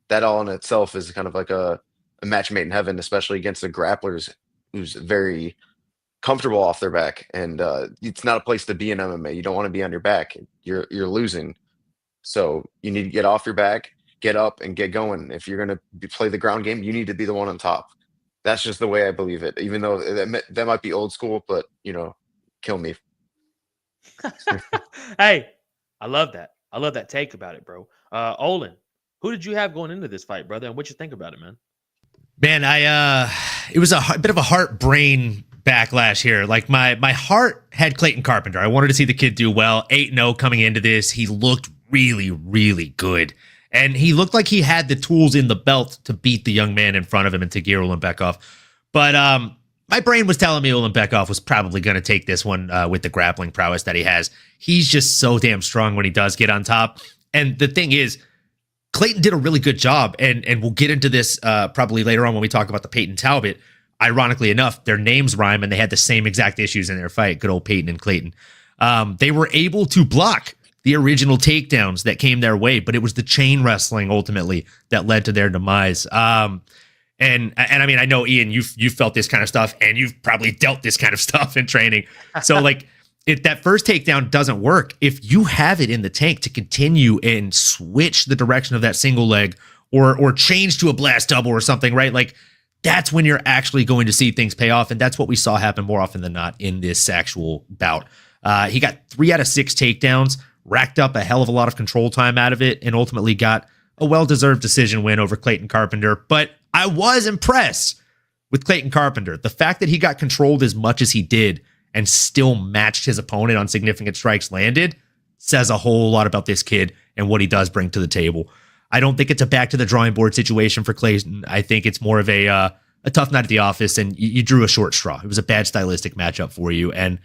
that all in itself is kind of like a match made in heaven, especially against the grapplers who's very comfortable off their back. And it's not a place to be in MMA. You don't want to be on your back. You're losing. So you need to get off your back, get up, and get going. If you're going to play the ground game, you need to be the one on top. That's just the way I believe it. Even though that might be old school, but kill me. Hey, I love that. I love that take about it, bro. Olin, who did you have going into this fight, brother? And what you think about it, man? Man, it was a bit of a heart brain backlash here. Like my heart had Clayton Carpenter. I wanted to see the kid do well. 8-0 coming into this. He looked really, really good. And he looked like he had the tools in the belt to beat the young man in front of him and Tagir Ulanbekov. But my brain was telling me Ulanbekov was probably going to take this one with the grappling prowess that he has. He's just so damn strong when he does get on top. And the thing is, Clayton did a really good job, and we'll get into this probably later on when we talk about the Peyton Talbot. Ironically enough, their names rhyme, and they had the same exact issues in their fight, good old Peyton and Clayton. They were able to block the original takedowns that came their way, but it was the chain wrestling ultimately that led to their demise. And I mean, I know, Ian, you've felt this kind of stuff, and you've probably dealt this kind of stuff in training. So, like, if that first takedown doesn't work, if you have it in the tank to continue and switch the direction of that single leg or change to a blast double or something, right? Like, that's when you're actually going to see things pay off. And that's what we saw happen more often than not in this actual bout. He got 3 out of 6 takedowns, racked up a hell of a lot of control time out of it, and ultimately got a well-deserved decision win over Clayton Carpenter. But I was impressed with Clayton Carpenter. The fact that he got controlled as much as he did and still matched his opponent on significant strikes landed says a whole lot about this kid and what he does bring to the table. I don't think it's a back to the drawing board situation for Clayton. I think it's more of a tough night at the office, and you drew a short straw. It was a bad stylistic matchup for you. And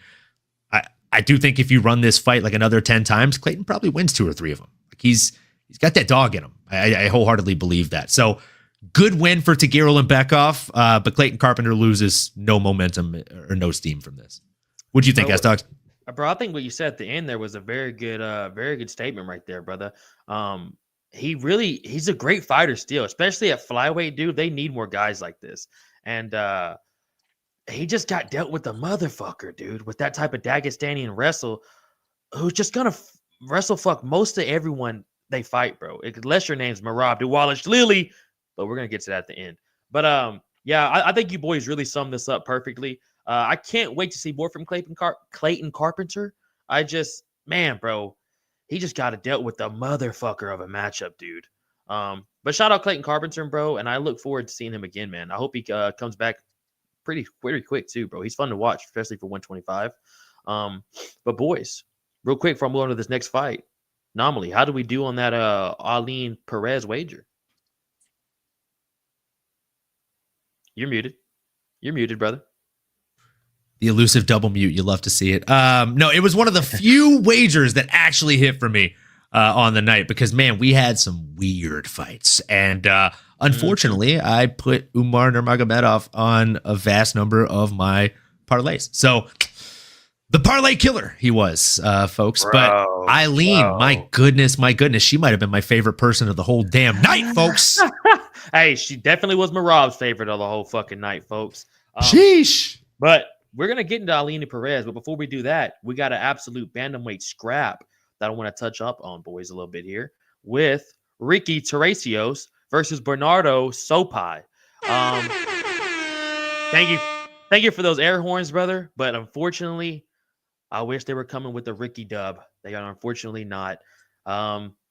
I do think if you run this fight like another 10 times, Clayton probably wins 2 or 3 of them. Like he's got that dog in him. I wholeheartedly believe that. So good win for Tagir Ulanbekov, but Clayton Carpenter loses no momentum or no steam from this. What do you think, Sdawgs? Bro, I think what you said at the end there was a very good statement right there, brother. He's a great fighter still, especially at flyweight, dude. They need more guys like this. And he just got dealt with the motherfucker, dude, with that type of Dagestanian wrestle who's just gonna wrestle fuck most of everyone they fight, bro. Unless your name's Marab Duwalish Lily, but we're gonna get to that at the end. But yeah, I think you boys really summed this up perfectly. I can't wait to see more from Clayton Carpenter. Man, bro, he just got it dealt with the motherfucker of a matchup, dude. But shout out Clayton Carpenter, bro, and I look forward to seeing him again, man. I hope he comes back pretty quick too, bro. He's fun to watch, especially for 125. But boys, real quick before I move on to this next fight, Anomaly, how do we do on that Arlene Perez wager? You're muted, brother. The elusive double mute. You love to see it. No, it was one of the few wagers that actually hit for me on the night because, man, we had some weird fights. And unfortunately, I put Umar Nurmagomedov on a vast number of my parlays. So the parlay killer he was, folks. Bro, but Eileen, my goodness, she might have been my favorite person of the whole damn night, folks. Hey, she definitely was Marab's favorite of the whole fucking night, folks. Sheesh. But we're going to get into Eileen Perez. But before we do that, we got an absolute bantamweight scrap that I want to touch up on, boys, a little bit here with Ricky Teresios versus Bernardo Sopai. Thank you for those air horns, brother. But unfortunately, I wish they were coming with the Ricky dub. They are unfortunately not.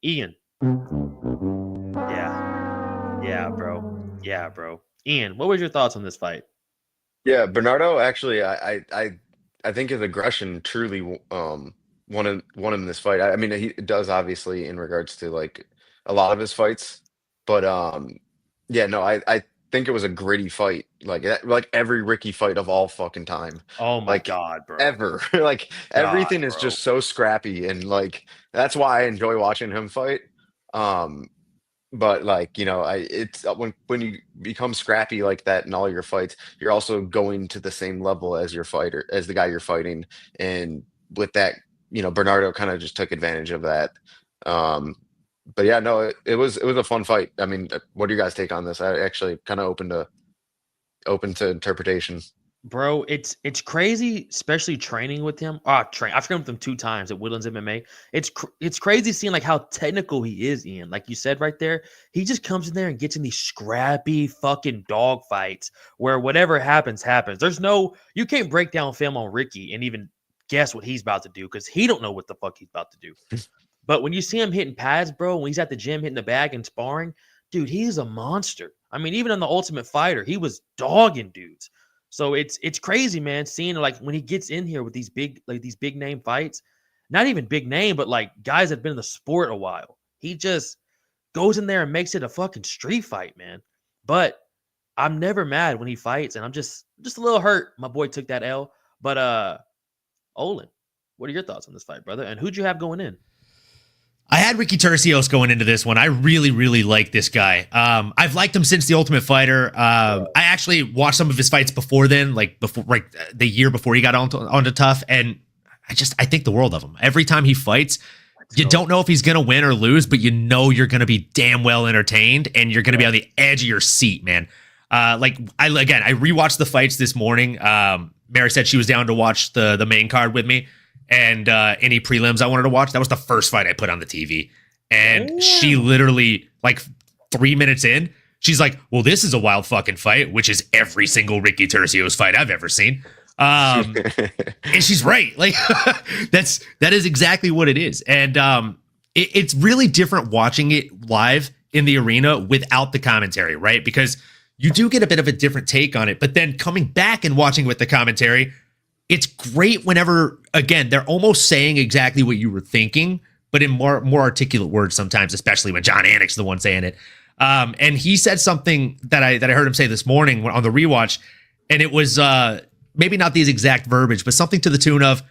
Ian. Yeah, bro. Ian, what was your thoughts on this fight? Yeah, Bernardo actually, I think his aggression truly won him this fight. I mean, he does obviously in regards to like a lot of his fights, but yeah, no, I think it was a gritty fight, like every Ricky fight of all fucking time. Oh my Like God, bro. ever. Like everything is bro. just so scrappy, and like that's why I enjoy watching him fight. Um, but like it's when you become scrappy like that in all your fights, you're also going to the same level as your fighter, as the guy you're fighting, and with that, Bernardo kind of just took advantage of that. Um, but yeah, no, it was a fun fight. I mean, what do you guys take on this? I actually kind of open to interpretation. Bro, it's crazy, especially training with him. I've trained with him 2 times at Woodlands MMA. It's crazy seeing like how technical he is, Ian. Like you said right there, he just comes in there and gets in these scrappy fucking dog fights where whatever happens, happens. You can't break down film on Ricky and even guess what he's about to do because he don't know what the fuck he's about to do. But when you see him hitting pads, bro, when he's at the gym hitting the bag and sparring, dude, he's a monster. I mean, even on the Ultimate Fighter, he was dogging dudes. So it's crazy, man, seeing like when he gets in here with these big name fights, not even big name, but like guys that have been in the sport a while. He just goes in there and makes it a fucking street fight, man. But I'm never mad when he fights, and I'm just a little hurt. My boy took that L. But Olin, what are your thoughts on this fight, brother? And who'd you have going in? I had Ricky Turcios going into this one. I really, really like this guy. I've liked him since The Ultimate Fighter. I actually watched some of his fights before then, like the year before he got onto Tough, and I think the world of him. Every time he fights, you don't know if he's gonna win or lose, but you know you're gonna be damn well entertained, and you're gonna be on the edge of your seat, man. I rewatched the fights this morning. Mary said she was down to watch the main card with me. And any prelims I wanted to watch, that was the first fight I put on the TV. And she literally, like 3 minutes in, she's like, well, this is a wild fucking fight, which is every single Ricky Turcios fight I've ever seen. And she's right. Like, that is exactly what it is. And it's really different watching it live in the arena without the commentary, right? Because you do get a bit of a different take on it. But then coming back and watching with the commentary, it's great whenever, again, they're almost saying exactly what you were thinking, but in more articulate words sometimes, especially when John Anik's the one saying it. And he said something that I heard him say this morning on the rewatch, and it was maybe not these exact verbiage, but something to the tune of,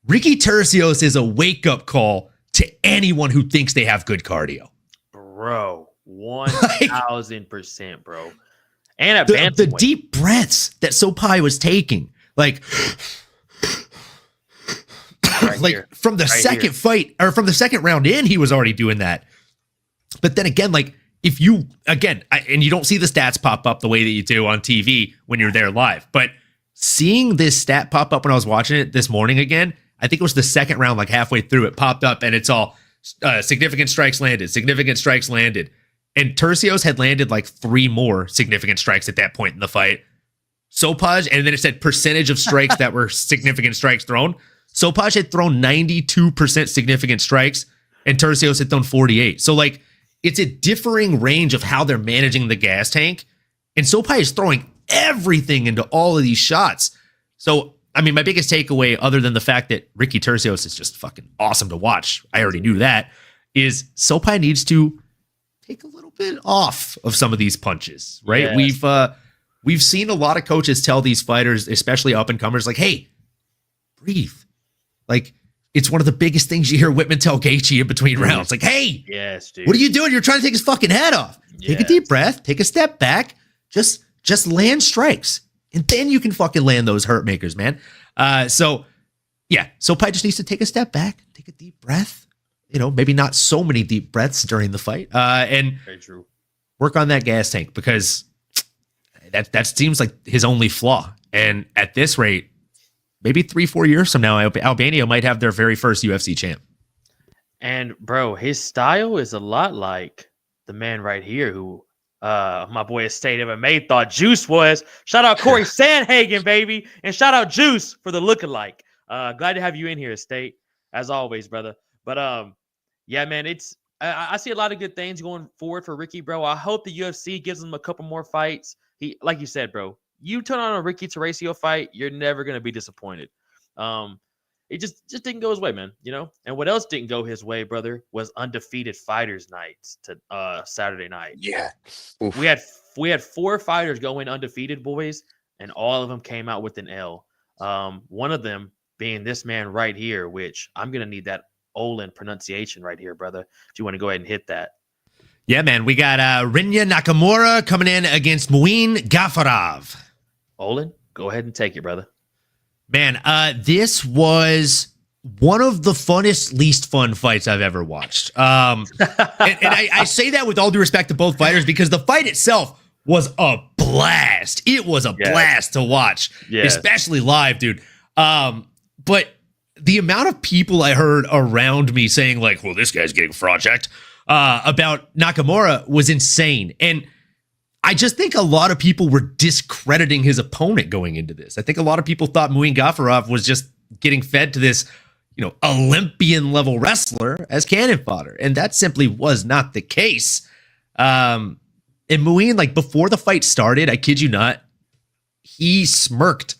Ricky Turcios is a wake-up call to anyone who thinks they have good cardio. Bro, 1,000%, bro. And at the deep breaths that Sopai was taking. Like, from the second fight, or from the second round in, he was already doing that. But then again, like, if you, again, and you don't see the stats pop up the way that you do on TV when you're there live, but seeing this stat pop up when I was watching it this morning again, I think it was the second round, like halfway through, it popped up and it's all significant strikes landed, significant strikes landed. And Turcios had landed like 3 more significant strikes at that point in the fight. Sopaj, and then it said percentage of strikes that were significant strikes thrown. Sopaj had thrown 92% significant strikes, and Turcios had thrown 48. So, like, it's a differing range of how they're managing the gas tank. And Sopaj is throwing everything into all of these shots. So, I mean, my biggest takeaway, other than the fact that Ricky Turcios is just fucking awesome to watch, I already knew that, is Sopaj needs to take a little bit off of some of these punches, right? Yes. We've seen a lot of coaches tell these fighters, especially up-and-comers, like, hey, breathe. Like, it's one of the biggest things you hear Whitman tell Gaethje in between rounds. Like, hey, yes, dude, what are you doing? You're trying to take his fucking head off. Take a deep breath. Take a step back. Just land strikes. And then you can fucking land those hurt makers, man. So Pai just needs to take a step back, take a deep breath. You know, maybe not so many deep breaths during the fight. And very true. Work on that gas tank, because that seems like his only flaw. And at this rate, maybe 3-4 years from now, Albania might have their very first UFC champ. And bro, his style is a lot like the man right here who my boy at State MMA thought Juice was. Shout out Corey Sandhagen, baby. And shout out Juice for the lookalike. Glad to have you in here, State, as always, brother. But yeah, man, I see a lot of good things going forward for Ricky, bro. I hope the UFC gives him a couple more fights. He, like you said, bro, you turn on a Ricky Turcios fight, you're never gonna be disappointed. It just didn't go his way, man. You know. And what else didn't go his way, brother, was undefeated fighters nights to Saturday night. Yeah, oof. We had 4 fighters going undefeated, boys, and all of them came out with an L. One of them being this man right here, which I'm gonna need that Olin pronunciation right here, brother. If you want to go ahead and hit that. Yeah, man. We got Rinya Nakamura coming in against Muin Gafarov. Olin, go ahead and take it, brother. Man, this was one of the funnest, least fun fights I've ever watched. And I say that with all due respect to both fighters because the fight itself was a blast. It was a blast to watch, especially live, dude. But the amount of people I heard around me saying like, well, this guy's getting fraud checked about Nakamura was insane. And I just think a lot of people were discrediting his opponent going into this. I think a lot of people thought Muin Gafurov was just getting fed to this, Olympian level wrestler as cannon fodder. And that simply was not the case. And Muin, like before the fight started, I kid you not, he smirked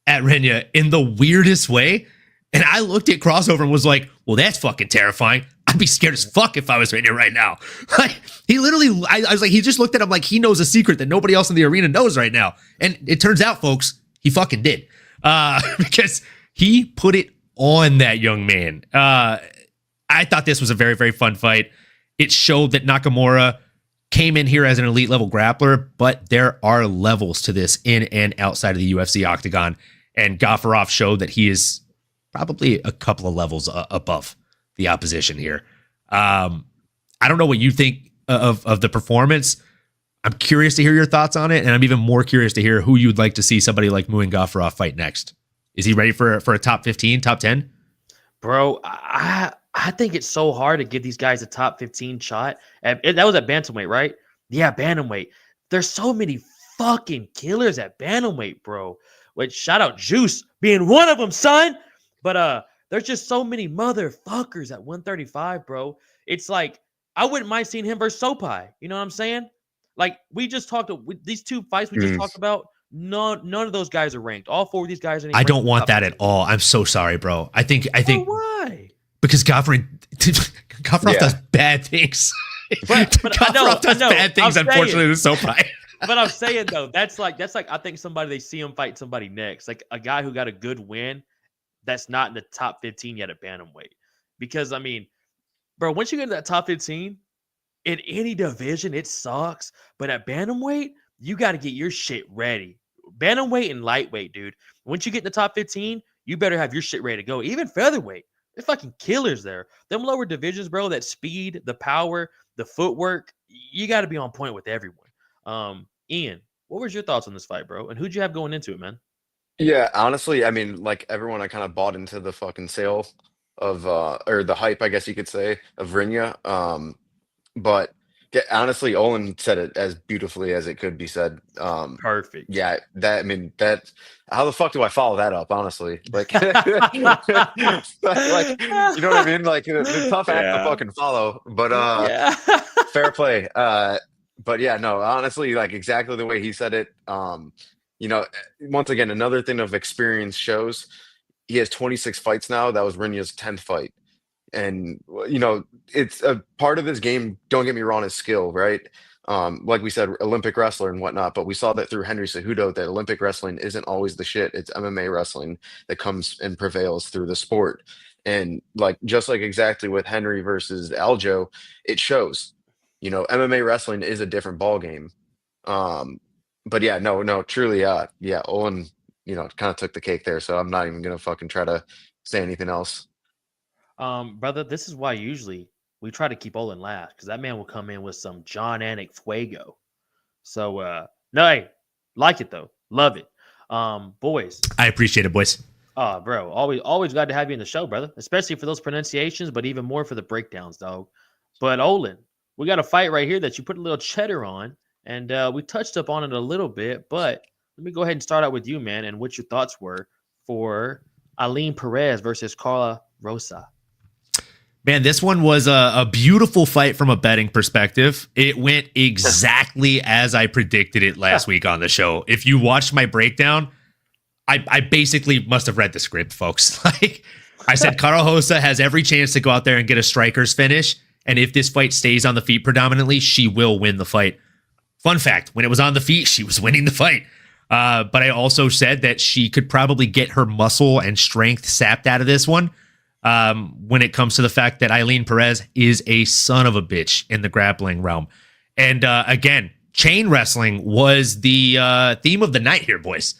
at Renya in the weirdest way. And I looked at Crossover and was like, well, that's fucking terrifying. I'd be scared as fuck if I was Renya right now. Like he literally, I was like, he just looked at him like he knows a secret that nobody else in the arena knows right now. And it turns out, folks, he fucking did. Because he put it on that young man. I thought this was a very, very fun fight. It showed that Nakamura came in here as an elite level grappler, but there are levels to this in and outside of the UFC octagon. And Gafurov showed that he is probably a couple of levels above the opposition here. I don't know what you think of the performance. I'm curious to hear your thoughts on it, and I'm even more curious to hear who you'd like to see somebody like Muin Gafurov fight next. Is he ready for a top 15, top 10? Bro, I think it's so hard to give these guys a top 15 shot. That was at bantamweight, right? Yeah, bantamweight. There's so many fucking killers at bantamweight, bro. Which shout out Juice being one of them, son. But there's just so many motherfuckers at 135, bro. It's like I wouldn't mind seeing him versus Sopai. You know what I'm saying? Like we just talked these two fights we just talked about. None of those guys are ranked. All four of these guys are. I don't want that at all. I'm so sorry, bro. I think. Why? Because Gafurov does bad things. But Gafurov does bad things. Unfortunately, to Sopai. But I'm saying though, that's like I think somebody they see him fight somebody next, like a guy who got a good win. That's not in the top 15 yet at bantamweight. Because I mean, bro, once you get into that top 15 in any division, it sucks. But at bantamweight, you got to get your shit ready. Bantamweight and lightweight, dude. Once you get in the top 15, you better have your shit ready to go. Even featherweight, they're fucking killers there. Them lower divisions, bro, that speed, the power, the footwork, you got to be on point with everyone. Ian, what was your thoughts on this fight, bro? And who'd you have going into it, man? Yeah, honestly, I mean, like everyone, I kind of bought into the fucking sale of or the hype, I guess you could say, of Rinya. But honestly, Olin said it as beautifully as it could be said. Perfect. Yeah, that how the fuck do I follow that up, honestly? Like, like you know what I mean? Like it's tough act to fucking follow, but fair play. But yeah, no, honestly, like exactly the way he said it. Once again, another thing of experience shows he has 26 fights now. That was Rinya's 10th fight. And, it's a part of this game, don't get me wrong, is skill, right? Like we said, Olympic wrestler and whatnot, but we saw that through Henry Cejudo that Olympic wrestling isn't always the shit. It's MMA wrestling that comes and prevails through the sport. And just like exactly with Henry versus Aljo, it shows, MMA wrestling is a different ball game. But yeah, no, truly, Owen, kind of took the cake there. So I'm not even gonna fucking try to say anything else. Brother, this is why usually we try to keep Olin last because that man will come in with some John Anik fuego. So no, hey, like it though, love it. Boys, I appreciate it, boys. Bro, always glad to have you in the show, brother. Especially for those pronunciations, but even more for the breakdowns, dog. But Olin, we got a fight right here that you put a little cheddar on. And we touched up on it a little bit, but let me go ahead and start out with you, man, and what your thoughts were for Aline Perez versus Carla Rosa. Man, this one was a beautiful fight from a betting perspective. It went exactly as I predicted it last week on the show. If you watched my breakdown, I basically must have read the script, folks. Like I said, Carla Rosa has every chance to go out there and get a striker's finish. And if this fight stays on the feet predominantly, she will win the fight. Fun fact, when it was on the feet, she was winning the fight. But I also said that she could probably get her muscle and strength sapped out of this one when it comes to the fact that Aline Perez is a son of a bitch in the grappling realm. And again, chain wrestling was the theme of the night here, boys.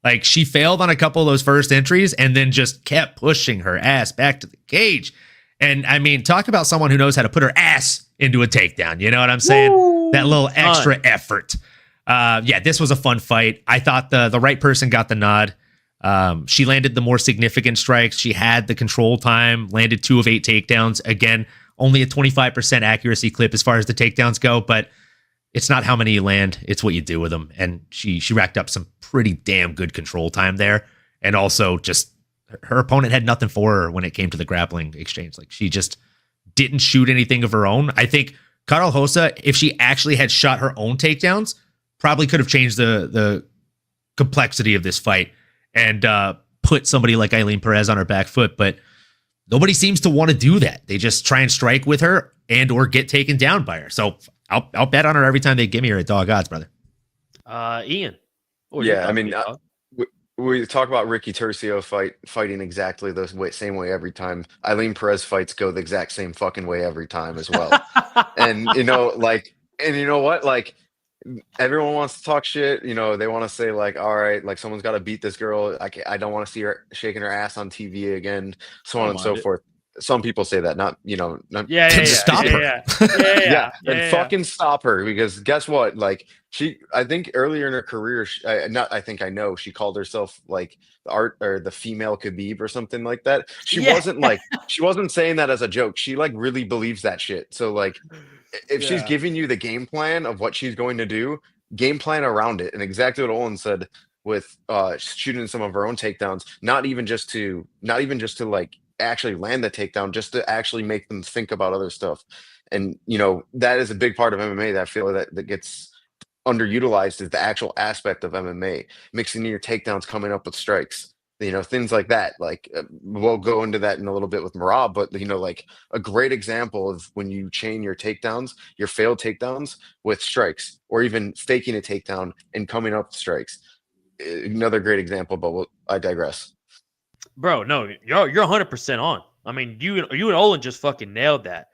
Like she failed on a couple of those first entries and then just kept pushing her ass back to the cage. And I mean, talk about someone who knows how to put her ass into a takedown. You know what I'm saying? Woo! That little extra effort. Yeah, this was a fun fight. I thought the right person got the nod. She landed the more significant strikes. She had the control time, landed 2 of 8 takedowns. Again, only a 25% accuracy clip as far as the takedowns go, but it's not how many you land, it's what you do with them. And she racked up some pretty damn good control time there. And also just her opponent had nothing for her when it came to the grappling exchange. Like she just didn't shoot anything of her own. I think Karol Rosa, if she actually had shot her own takedowns, probably could have changed the complexity of this fight and put somebody like Eileen Perez on her back foot. But nobody seems to want to do that. They just try and strike with her and or get taken down by her. So I'll bet on her every time they give me her at dog odds, brother. Ian. Yeah, I mean, we talk about Ricky Tercio fighting exactly the same way every time. Eileen Perez fights go the exact same fucking way every time as well. And you know what? Like everyone wants to talk shit. You know, they want to say like, all right, like someone's got to beat this girl. I don't want to see her shaking her ass on TV again, so on and so forth. Some people say that, not stop her. Fucking stop her, because guess what? Like I think earlier in her career, I know she called herself like the art or the female Khabib or something like that. She wasn't saying that as a joke. She like really believes that shit. So like, if she's giving you the game plan of what she's going to do, game plan around it, and exactly what Olin said with shooting some of her own takedowns, not even just to like actually land the takedown, just to actually make them think about other stuff. And you know, that is a big part of MMA that I feel that gets underutilized, is the actual aspect of MMA, mixing in your takedowns, coming up with strikes, you know, things like that. Like we'll go into that in a little bit with Marab, but you know, like a great example of when you chain your takedowns, your failed takedowns, with strikes, or even faking a takedown and coming up with strikes. Another great example, but I digress. Bro, no, you're 100% on. I mean, you and Olin just fucking nailed that.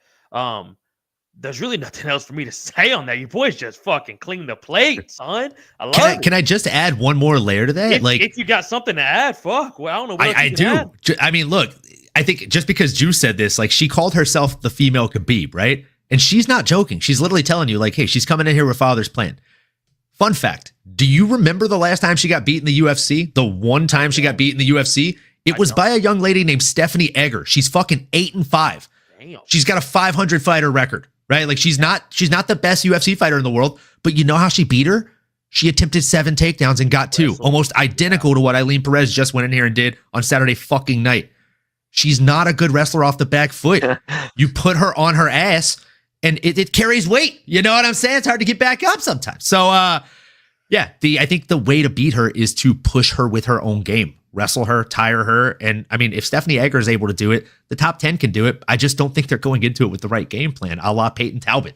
There's really nothing else for me to say on that. You boys just fucking clean the plate, son. I love it. Can I just add one more layer to that? If you got something to add, fuck. Well, I don't know what I do. add. I mean, look, I think just because Juice said this, like she called herself the female Khabib, right? And she's not joking. She's literally telling you, like, hey, she's coming in here with father's plan. Fun fact. Do you remember the last time she got beat in the UFC? The one time she got beat in the UFC? It was by a young lady named Stephanie Egger. She's fucking 8-5. Damn. She's got a 500 fighter record, right? Like she's not the best UFC fighter in the world, but you know how she beat her? She attempted 7 takedowns and got 2, almost identical to what Eileen Perez just went in here and did on Saturday fucking night. She's not a good wrestler off the back foot. You put her on her ass and it carries weight. You know what I'm saying? It's hard to get back up sometimes. So, I think the way to beat her is to push her with her own game. Wrestle her, tire her. And I mean, if Stephanie Egger is able to do it, the top 10 can do it. I just don't think they're going into it with the right game plan, a la Peyton Talbot.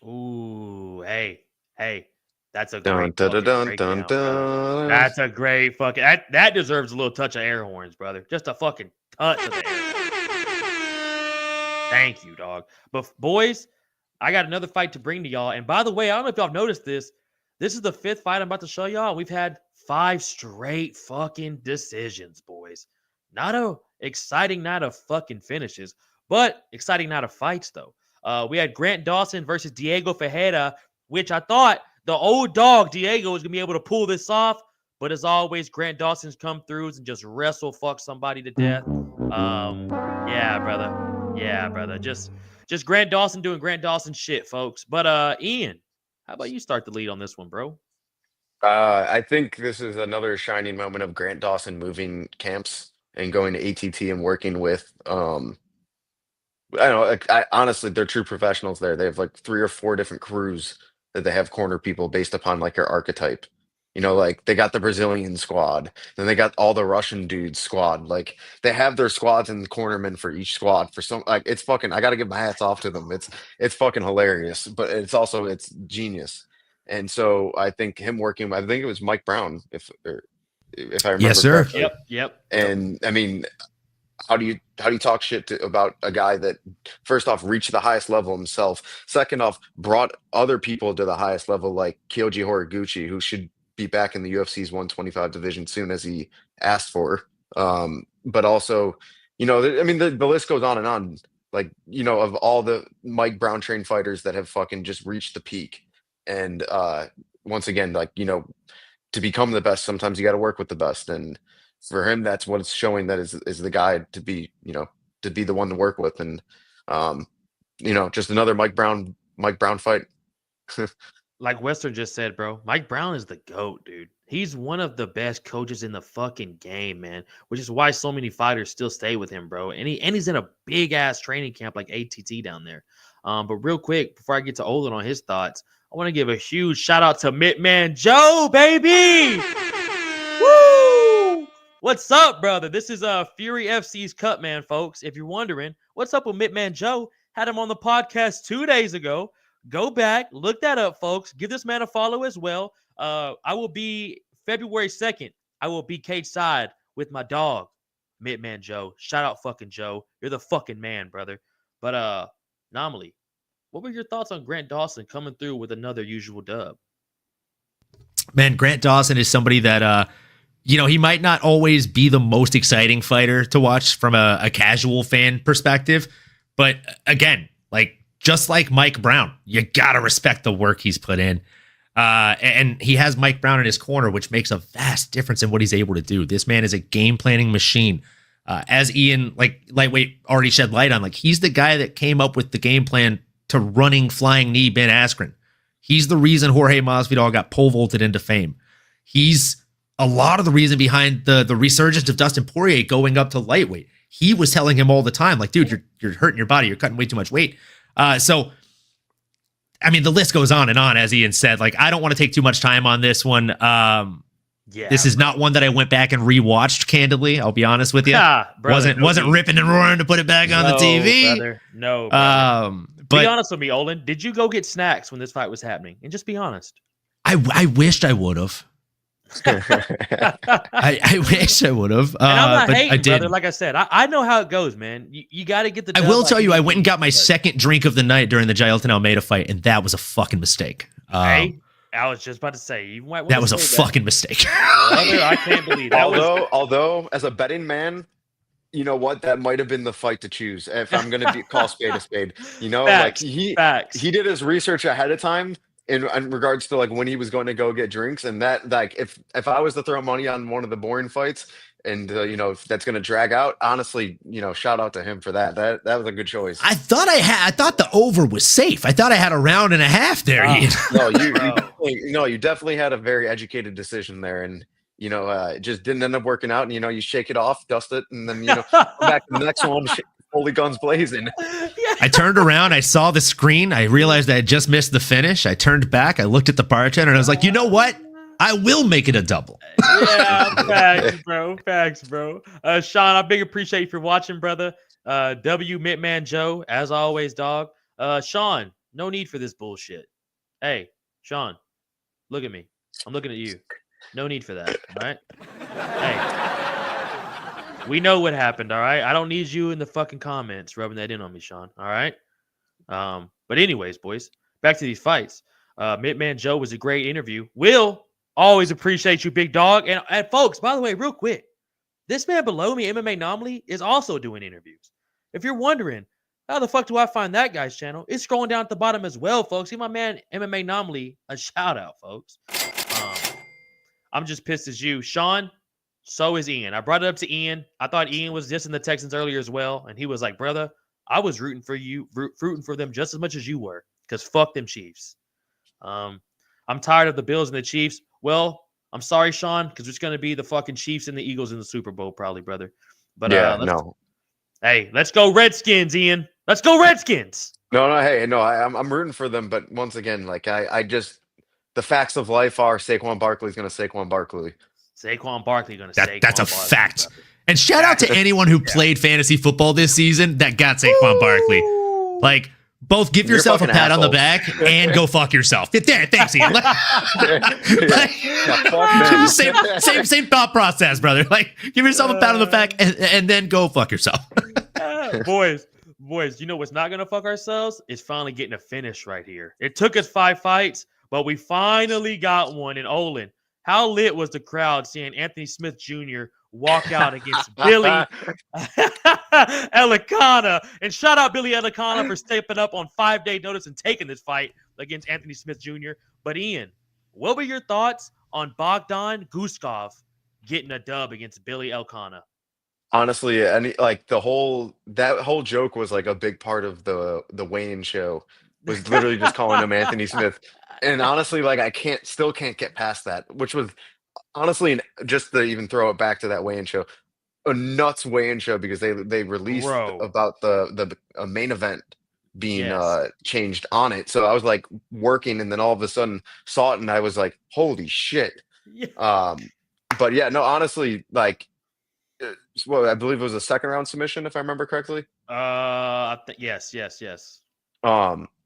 Ooh, hey. That's a great breakdown. That's a great fucking... That deserves a little touch of air horns, brother. Just a fucking touch of the air horns. Thank you, dog. But boys, I got another fight to bring to y'all. And by the way, I don't know if y'all have noticed this. This is the 5th fight I'm about to show y'all. We've had 5 straight fucking decisions, boys. Not a exciting night of fucking finishes, but exciting night of fights, though. We had Grant Dawson versus Diego Ferreira, which I thought the old dog Diego was going to be able to pull this off. But as always, Grant Dawson's come through and just wrestle fuck somebody to death. Yeah, brother. Just Grant Dawson doing Grant Dawson shit, folks. But Ian, how about you start the lead on this one, bro? I think this is another shining moment of Grant Dawson moving camps and going to ATT and working with I don't know. Honestly, they're true professionals there. They have like 3 or 4 different crews that they have corner people based upon like your archetype. You know, like they got the Brazilian squad, then they got all the Russian dudes squad. Like they have their squads and cornermen for each squad. For some, like it's fucking. I got to give my hats off to them. It's fucking hilarious, but it's genius. And so I think him working. I think it was Mike Brown, if I remember. Yes, sir. Correctly. Yep. And I mean, how do you talk shit about a guy that first off reached the highest level himself, second off brought other people to the highest level, like Kyoji Horiguchi, who should be back in the UFC's 125 division soon as he asked for. But also, I mean, the list goes on and on. Like, of all the Mike Brown trained fighters that have fucking just reached the peak. And once again, like, to become the best, sometimes you got to work with the best. And for him, that's what it's showing that is the guy to be, to be the one to work with. And, just another Mike Brown fight. Like Western just said, bro, Mike Brown is the GOAT, dude. He's one of the best coaches in the fucking game, man, which is why so many fighters still stay with him, bro. And he's in a big ass training camp like ATT down there. But real quick, before I get to Olin on his thoughts, I want to give a huge shout out to Mitman Joe, baby. Woo! What's up, brother? This is Fury FC's cut, man, folks. If you're wondering, what's up with Mitman Joe? Had him on the podcast 2 days ago. Go back, look that up, folks. Give this man a follow as well. I will be February 2nd. I will be cage side with my dog, Mitman Joe. Shout out fucking Joe. You're the fucking man, brother. But Anomaly, what were your thoughts on Grant Dawson coming through with another usual dub? Man, Grant Dawson is somebody that he might not always be the most exciting fighter to watch from a casual fan perspective, but again, just like Mike Brown, you gotta respect the work he's put in. And he has Mike Brown in his corner, which makes a vast difference in what he's able to do. This man is a game planning machine. As Ian, lightweight, already shed light on, he's the guy that came up with the game plan to running flying knee Ben Askren. He's the reason Jorge Masvidal got pole vaulted into fame. He's a lot of the reason behind the resurgence of Dustin Poirier going up to lightweight. He was telling him all the time, dude, you're hurting your body. You're cutting way too much weight. So, I mean, the list goes on and on, as Ian said. I don't want to take too much time on this one. This is not one that I went back and rewatched, candidly. I'll be honest with you. Wasn't ripping and roaring to put it back on the TV. Brother. No, brother. But be honest with me, Olin. Did you go get snacks when this fight was happening? And just be honest. I wished I would have. I wish I would have. And I'm not but hating, I didn't. brother. Like I said, I know how it goes, man. You got to get the. I will tell you, I went and got my second drink of the night during the Jailton Almeida fight, and that was a fucking mistake. Hey, I was just about to say, you might that was a fucking mistake. Brother, I can't believe that. Although, as a betting man, you know what? That might have been the fight to choose. If I'm going to call spade a spade, Facts, he did his research ahead of time. In regards to when he was going to go get drinks, and that if I was to throw money on one of the boring fights, and if that's going to drag out, honestly, shout out to him for that. That was a good choice. I thought the over was safe. I thought I had a round and a half there. No, you definitely had a very educated decision there, and it just didn't end up working out. And you shake it off, dust it, and then come back to the next one. Holy guns blazing. I turned around, I saw the screen, I realized I had just missed the finish. I turned back, I looked at the bartender, and I was like, you know what? I will make it a double. Yeah, facts, bro. Sean, I big appreciate you for watching, brother. W Mitman Joe, as always, dog. Sean, no need for this bullshit. Hey, Sean, look at me. I'm looking at you. No need for that, all right? Hey. We know what happened, all right? I don't need you in the fucking comments rubbing that in on me, Sean, all right? But anyways, boys, back to these fights. Mitman Joe was a great interview. Will, always appreciate you, big dog. And folks, by the way, real quick, this man below me, MMA Anomaly, is also doing interviews. If you're wondering, how the fuck do I find that guy's channel? It's scrolling down at the bottom as well, folks. Give my man, MMA Anomaly, a shout out, folks. I'm just pissed as you. Sean, so is Ian. I brought it up to Ian. I thought Ian was dissing the Texans earlier as well. And he was like, brother, I was rooting for them just as much as you were. Because fuck them Chiefs. I'm tired of the Bills and the Chiefs. Well, I'm sorry, Sean, because it's going to be the fucking Chiefs and the Eagles in the Super Bowl probably, brother. But hey, let's go Redskins, Ian. Let's go Redskins. I'm rooting for them. But once again, I just, the facts of life are Saquon Barkley's going to Saquon Barkley. Saquon Barkley going to Saquon That's a Barkley, fact. brother. And shout out to anyone who played fantasy football this season that got Saquon Barkley. Both give yourself a pat on the back and go fuck yourself. There, thanks, Ian. Same thought process, brother. Give yourself a pat on the back and then go fuck yourself. Boys, you know what's not going to fuck ourselves? It's finally getting a finish right here. It took us 5 fights, but we finally got one. And Olin, How lit was the crowd seeing Anthony Smith Jr. walk out against Billy Elicana? And shout out Billy Elicana for stepping up on 5-day notice and taking this fight against Anthony Smith Jr. But Ian, what were your thoughts on Bogdan Guskov getting a dub against Billy Elicana? Honestly, and like that whole joke was like a big part of the weigh-in show. Was literally just calling him Anthony Smith. And honestly, like I still can't get past that, which was honestly just to even throw it back to that weigh-in show, a nuts weigh-in show because they released about the main event being changed on it. So I was like working, and then all of a sudden saw it, and I was like, holy shit. Yeah. But yeah, no, honestly, like, well, I believe it was a second round submission, if I remember correctly. Yes.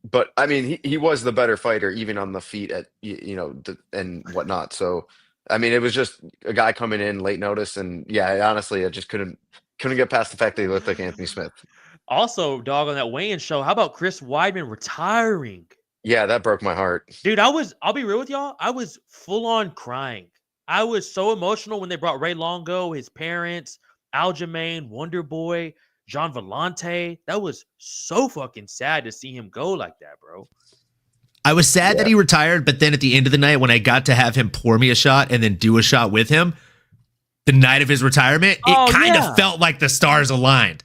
But I mean, he was the better fighter, even on the feet at and whatnot. So I mean, it was just a guy coming in late notice, and yeah, honestly, I just couldn't get past the fact that he looked like Anthony Smith. Also, dog, on that weigh-in show, how about Chris Weidman retiring? Yeah, that broke my heart, dude. I'll be real with y'all. I was full on crying. I was so emotional when they brought Ray Longo, his parents, Aljamain, Wonder Boy, John Vellante. That was so fucking sad to see him go like that, bro. I was sad that he retired, but then at the end of the night, when I got to have him pour me a shot and then do a shot with him, the night of his retirement, it kind of felt like the stars aligned.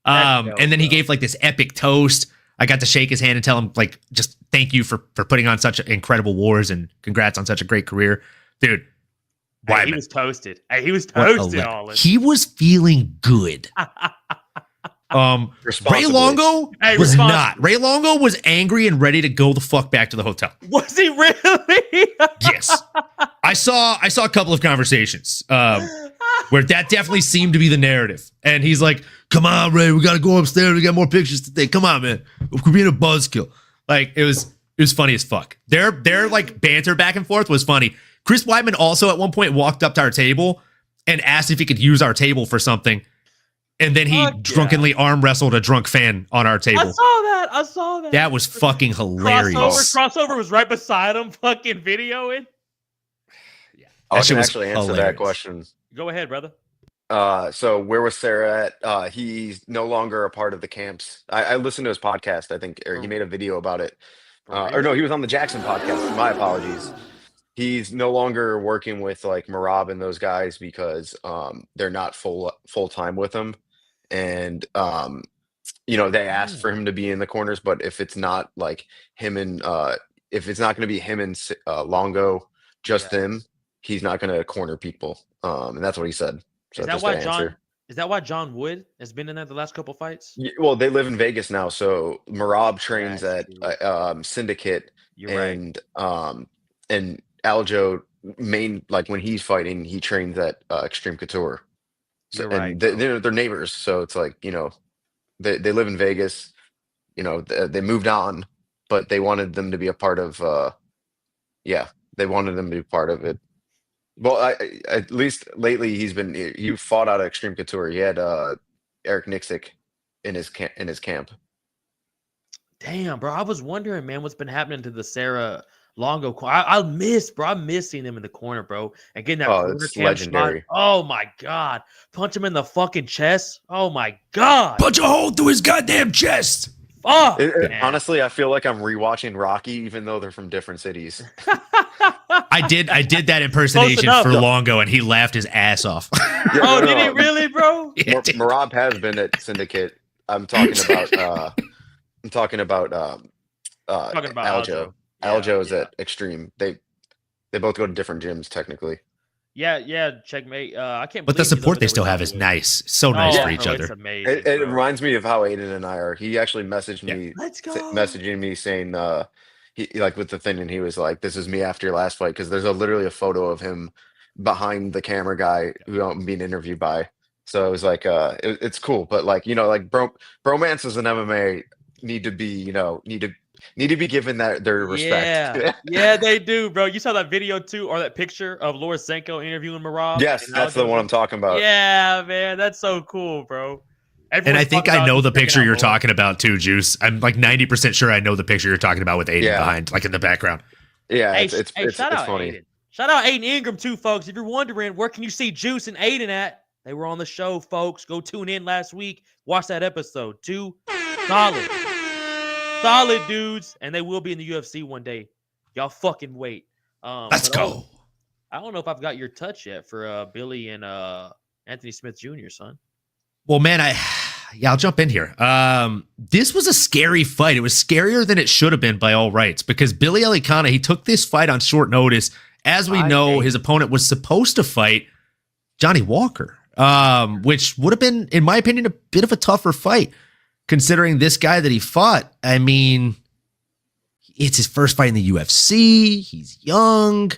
And then he gave like this epic toast. I got to shake his hand and tell him, like, just thank you for putting on such incredible wars and congrats on such a great career. Dude, hey, he was toasted. He was toasted. He was feeling good. Ray Longo was not. Ray Longo was angry and ready to go the fuck back to the hotel. Was he really? Yes. I saw a couple of conversations where that definitely seemed to be the narrative. And he's like, come on, Ray, we got to go upstairs. We got more pictures today. Come on, man. We're being a buzzkill. Like, it was funny as fuck. Their like banter back and forth was funny. Chris Weidman also at one point walked up to our table and asked if he could use our table for something. And then he drunkenly arm wrestled a drunk fan on our table. I saw that. That was fucking hilarious. Crossover was right beside him, fucking videoing. Yeah, I can actually answer that question. Go ahead, brother. So where was Sarah at? He's no longer a part of the camps. I listened to his podcast, I think, or he made a video about it. Or no, he was on the Jackson podcast. My apologies. He's no longer working with like Merab and those guys because they're not full time with him. And they asked for him to be in the corners, but if it's not like him and if it's not going to be him and Longo, just them, he's not going to corner people. And that's what he said. So is that why John Wood has been in there the last couple fights? Yeah, well, they live in Vegas now, so Merab trains at Syndicate. You're and Aljo like when he's fighting, he trains at Extreme Couture. So, and they're neighbors, so it's like they live in Vegas. They moved on, but they wanted them to be a part of. They wanted them to be part of it. Well, at least lately he fought out of Extreme Couture. He had Eric Nixick in his camp. Damn, bro, I was wondering, man, what's been happening to the Sarah Longo. I miss seeing him in the corner, bro, and getting that corner cam legendary. Spot. Oh my god, punch him in the fucking chest. Oh my god, punch a hole through his goddamn chest. Fuck. Honestly, I feel like I'm rewatching Rocky, even though they're from different cities. I did that impersonation for Longo, and he laughed his ass off. Did he really, bro? Yeah, Merab has been at Syndicate. I'm talking about Aljo. Aljo's at Extreme. They both go to different gyms technically. Yeah, checkmate. I can't. But the support they still have is nice. So nice for each other. It's amazing, it reminds me of how Aiden and I are. He actually messaged me, messaging me saying, he like with the thing, and he was like, "This is me after your last fight," because there's literally a photo of him behind the camera guy who I'm being interviewed by. So it was like, it's cool, but like bromances in MMA need to be given their respect. Yeah, they do, bro. You saw that video too, or that picture of Lorisenko interviewing Merab? Yes, that's the one I'm talking about. Yeah, man, that's so cool, bro. And I think I know the picture you're talking about too, Juice. I'm like 90% sure I know the picture you're talking about with Aiden behind, like in the background. Yeah, it's funny. Aiden. Shout out Aiden Ingram too, folks. If you're wondering, where can you see Juice and Aiden at? They were on the show, folks. Go tune in last week. Watch that episode. Two solid dudes, and they will be in the UFC one day. Y'all fucking wait. Let's go. I don't know if I've got your touch yet for Billy and Anthony Smith Jr., son. Well, man, I'll jump in here. This was a scary fight. It was scarier than it should have been by all rights, because Billy Alicana, he took this fight on short notice. As we know, his opponent was supposed to fight Johnny Walker, which would have been, in my opinion, a bit of a tougher fight, considering this guy that he fought. I mean, it's his first fight in the UFC. He's young,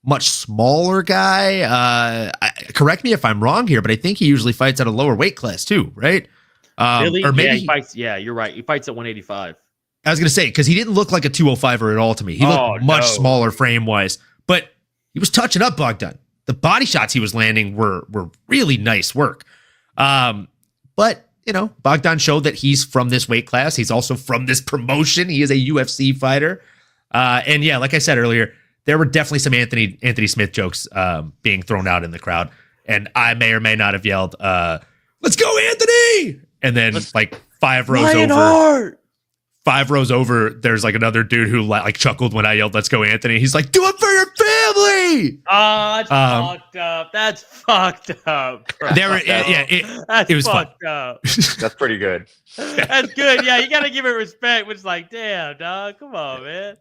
much smaller guy. Correct me if I'm wrong here, but I think he usually fights at a lower weight class too, right? Really? Or maybe yeah, he fights. Yeah, you're right. He fights at 185. I was going to say, because he didn't look like a 205er at all to me. He looked much smaller frame-wise, but he was touching up Bogdan. The body shots he was landing were really nice work. But, you know, Bogdan showed that he's from this weight class. He's also from this promotion. He is a UFC fighter. And yeah, like I said earlier, there were definitely some Anthony Smith jokes being thrown out in the crowd. And I may or may not have yelled, "Let's go, Anthony!" And then like 5 rows over. 5 rows over, there's like another dude who like chuckled when I yelled, "Let's go, Anthony." He's like, "Do it for your family." Oh, that's fucked up. That's fucked up. Bro. It was fucked fun. up. That's pretty good. That's good. Yeah, you gotta give it respect. But it's like, damn, dog, come on, man.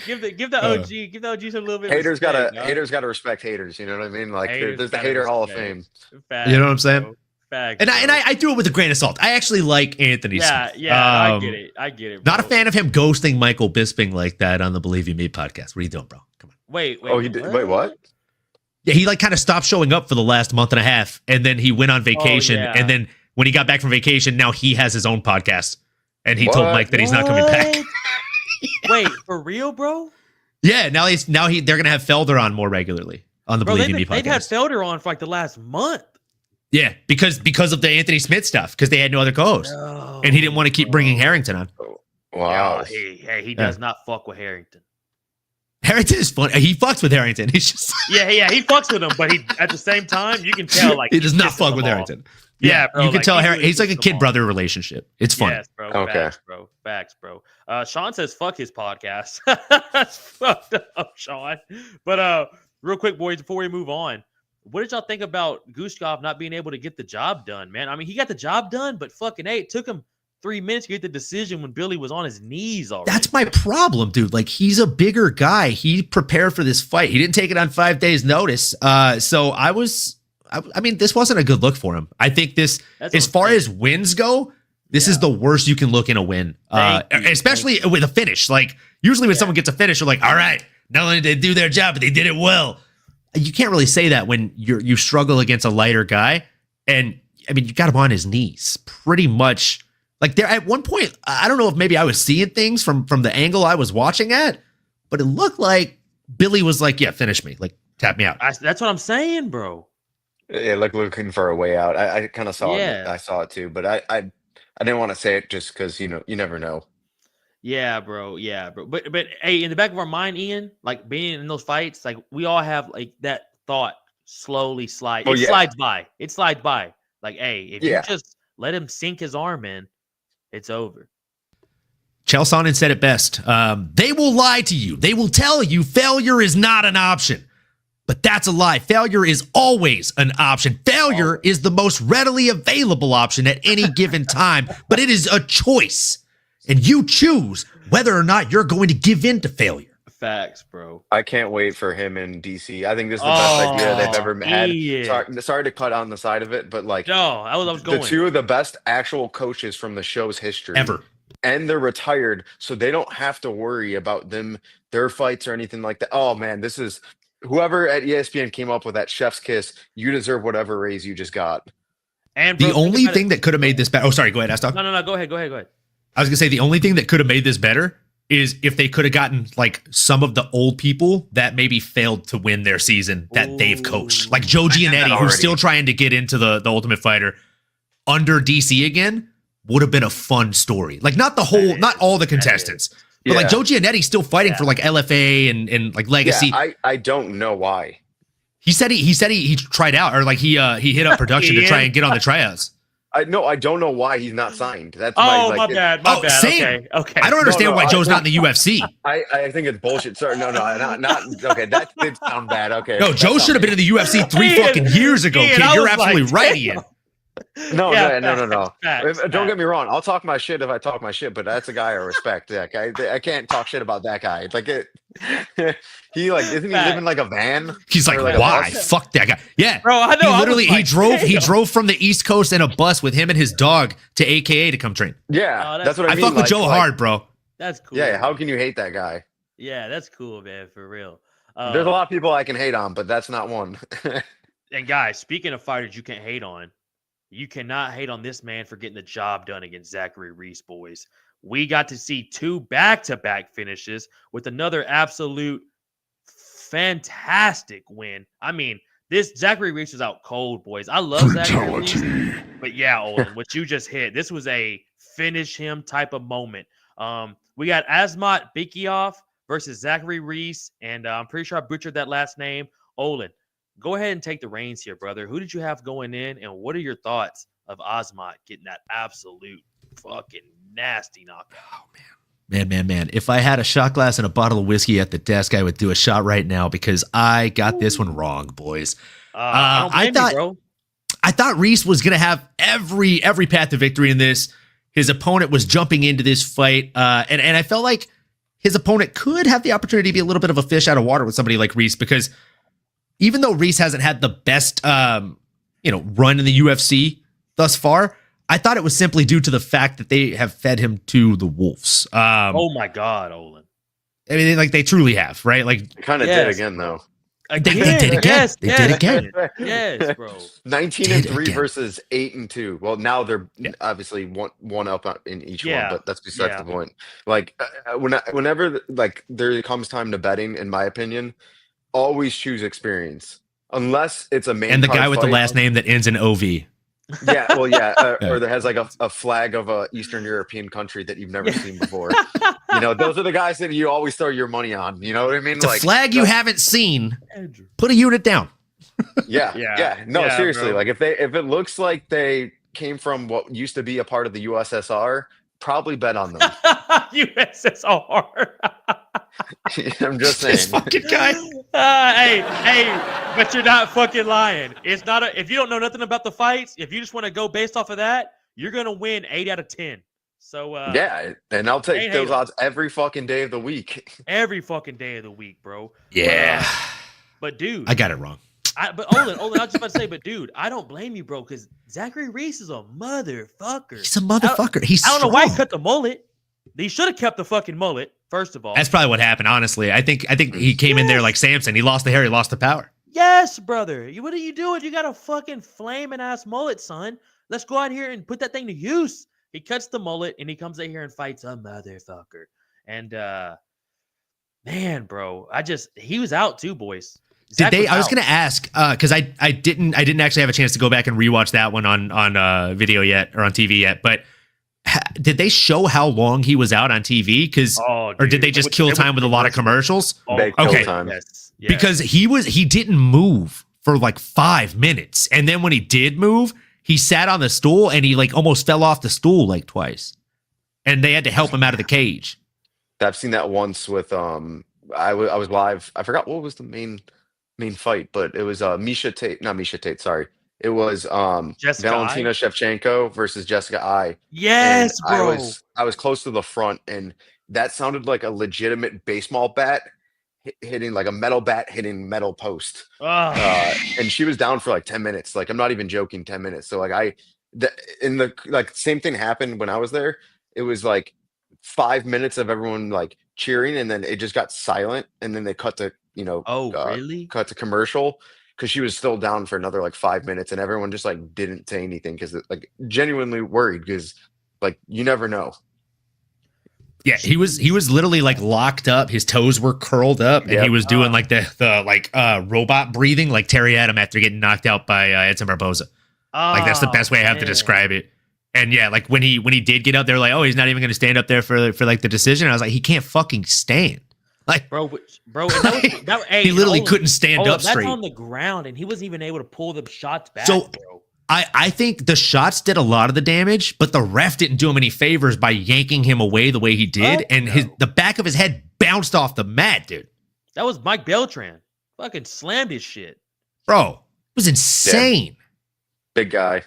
Give the OG some little bit. Haters respect, gotta respect haters. You know what I mean? Like Haters there's the gotta hater Hall of respect. Fame. Facts, You know what I'm saying? bro. Facts, And bro. I do it with a grain of salt. I actually like Anthony Smith. Yeah, I get it. Bro. Not a fan of him ghosting Michael Bisping like that on the Believe You Me podcast. What are you doing, bro? Come on. Wait. Oh, he did. Wait, what? Yeah, he like kind of stopped showing up for the last month and a half, and then he went on vacation. yeah. And then when he got back from vacation, now he has his own podcast, and he told What? Mike that he's not coming back. Wait, for real, bro? Yeah, they're gonna have Felder on more regularly on the Bro, Believe You Me they've had podcast. Felder on for like the last month. Yeah, because of the Anthony Smith stuff, because they had no other co-host, No. and he didn't want to keep bringing Harrington on. Wow. He does not fuck with Harrington. Harrington is fun. He fucks with Harrington. He's just Yeah, he fucks with him, but he at the same time you can tell like he does not pisses fuck him with off. Harrington. Yeah, bro, you can like, tell he really he's like a pisses him kid off. brother relationship. It's fun. Yes, bro. Okay. Facts, bro. Sean says fuck his podcast. That's fucked up, Sean. But real quick, boys, before we move on, what did y'all think about Guskov not being able to get the job done, man? I mean, he got the job done, but fucking it took him 3 minutes to get the decision when Billy was on his knees already. That's my problem, dude. Like, he's a bigger guy. He prepared for this fight. He didn't take it on 5 days' notice. So I mean, this wasn't a good look for him. I think this, That's as what I'm far saying. as wins go, this is the worst you can look in a win. Thank you. Especially with a finish. Like, usually when someone gets a finish, you're like, all right, not only did they do their job, but they did it well. You can't really say that when you struggle against a lighter guy. And I mean, you got him on his knees pretty much. Like, there at one point, I don't know if maybe I was seeing things from the angle I was watching at, but it looked like Billy was like, yeah, finish me. Like, tap me out. That's what I'm saying, bro. Yeah, like looking for a way out. I kind of saw Yeah. it. I saw it too, but I didn't want to say it just because you never know. Yeah, bro. But hey, in the back of our mind, Ian, like being in those fights, like we all have like that thought slowly slide. Oh, It yeah. slides by. It slides by. Like, hey, if Yeah. you just let him sink his arm in, it's over. Chael Sonnen said it best. They will lie to you. They will tell you failure is not an option. But that's a lie. Failure is always an option. Failure is the most readily available option at any given time, but it is a choice. And you choose whether or not you're going to give in to failure. Facts, bro. I can't wait for him in DC. I think this is the best idea they've ever had. Ian. Sorry to cut on the side of it, but like No, I was going. the two of the best actual coaches from the show's history Ever. and they're retired, so they don't have to worry about their fights or anything like that. Oh man, this is whoever at ESPN came up with that chef's kiss. You deserve whatever raise you just got. And The bro, think only about thing it- that could have made this better. Oh, sorry. Go ahead, Astok. No. Go ahead. I was going to say the only thing that could have made this better is if they could have gotten like some of the old people that maybe failed to win their season that they've coached. Like Joe Giannetti, who's already. still trying to get into the Ultimate Fighter under DC again, would have been a fun story. Like not all the contestants, But like Yeah. Joe Giannetti's still fighting for like LFA and like Legacy. Yeah, I don't know why. He said he tried out, or like he hit up production to try and get on the tryouts. I don't know why he's not signed. That's My bad. My bad. Same. Okay. I don't understand why Joe's not in the UFC. I think it's bullshit. Sorry, no, not okay. That did sound bad. Okay, No, Joe should have been in the UFC 3 Ian, fucking years ago, Ian, kid. I You're was absolutely like, right, damn. Ian. No, Yeah, no. facts, Don't get me wrong. I'll talk my shit if I talk my shit, but that's a guy I respect. Yeah, I can't talk shit about that guy. It's like he like isn't he living like a van? He's like, Or like a why? bus? Fuck that guy. Yeah, Bro, I know. He literally I was like, he damn. drove from the East Coast in a bus with him and his dog to AKA to come train. Yeah, Oh, that's what I I mean. fuck with like- Joe like- hard, bro. That's cool. Yeah, how can you hate that guy? Yeah, that's cool, man. For real. There's a lot of people I can hate on, but that's not one. And guys, speaking of fighters you can't hate on, you cannot hate on this man for getting the job done against Zachary Reese, boys. We got to see 2 back-to-back finishes with another absolute fantastic win. I mean, this Zachary Reese was out cold, boys. I love Zachary Reese, but yeah, Olin, what you just hit, this was a finish him type of moment. We got Asmat Bikioff versus Zachary Reese, and I'm pretty sure I butchered that last name. Olin, go ahead and take the reins here, brother. Who did you have going in, and what are your thoughts of Asmat getting that absolute fucking nasty knockout? Oh man. If I had a shot glass and a bottle of whiskey at the desk, I would do a shot right now because I got this one wrong, boys. I don't blame you, bro. I thought Reese was gonna have every path to victory in this. His opponent was jumping into this fight, and I felt like his opponent could have the opportunity to be a little bit of a fish out of water with somebody like Reese, because even though Reese hasn't had the best, run in the UFC thus far, I thought it was simply due to the fact that they have fed him to the wolves. Oh my God, Olin. I mean, like they truly have, right? Like Kind of Yes. did again though. they did again. Yes, They did again. Yes, bro. 19-3 again. versus 8-2. Well, now they're obviously one up in each Yeah. one, but that's besides Yeah. the point. Like whenever like there comes time to betting, in my opinion, always choose experience, unless it's a main. And the card guy with the fight. last name that ends in OV. Yeah, well, yeah, Yeah. or that has like a flag of a Eastern European country that you've never seen before. Those are the guys that you always throw your money on. You know what I mean? It's a flag you haven't seen. Andrew. Put a unit down. Yeah, Yeah. yeah. No, Yeah, seriously. bro. Like if it looks like they came from what used to be a part of the USSR, probably bet on them. USSR. I'm just This saying. fucking guy. Hey, but you're not fucking lying. It's not if you don't know nothing about the fights, if you just want to go based off of that, you're gonna win 8 out of 10. So Yeah, and I'll take ain't those hating. odds every fucking day of the week. every fucking day of the week, bro. Yeah. But dude, I got it wrong. but Olin, I was just about to say, but dude, I don't blame you, bro, because Zachary Reese is a motherfucker. He's a motherfucker. He's I don't know why he strong. cut the mullet. He should have kept the fucking mullet, first of all. That's probably what happened, honestly. I think he came in there like Samson. He lost the hair, he lost the power. Yes, brother. What are you doing? You got a fucking flaming ass mullet, son. Let's go out here and put that thing to use. He cuts the mullet and he comes out here and fights a motherfucker. And man, bro, he was out too, boys. Zach I was out. gonna ask, because I didn't actually have a chance to go back and rewatch that one on video yet or on TV yet, but did they show how long he was out on TV? Or did dude, they just kill time with a lot of commercials? They kill okay. time. Yes. Because he didn't move for like 5 minutes, and then when he did move, he sat on the stool and he like almost fell off the stool like twice, and they had to help him out of the cage. I've seen that once with I was live. I forgot what was the main fight, but it was not Misha Tate, sorry. It was Jessica Valentina Ai? Shevchenko versus Jessica Ai. Yes, And bro. I was close to the front, and that sounded like a legitimate baseball bat hitting like a metal bat hitting metal post. And she was down for like 10 minutes. Like I'm not even joking, 10 minutes. So like same thing happened when I was there. It was like 5 minutes of everyone like cheering, and then it just got silent, and then they cut to Really? cut to commercial because she was still down for another like 5 minutes, and everyone just like didn't say anything because like genuinely worried because like you never know. Yeah, he was literally like locked up. His toes were curled up, and Yep. he was doing like the robot breathing, like Terry Adam after getting knocked out by Edson Barboza. Like that's the best way I have to describe it. And yeah, like when he did get up there, like, oh, he's not even going to stand up there for like the decision. I was like, he can't fucking stand. Like, bro, and hey, he literally Olin, couldn't stand up that's straight. on the ground, and he wasn't even able to pull the shots back, So bro. I think the shots did a lot of the damage, but the ref didn't do him any favors by yanking him away the way he did, and the back of his head bounced off the mat, dude. That was Mike Beltran. Fucking slammed his shit. Bro, it was insane. Yeah. Big guy.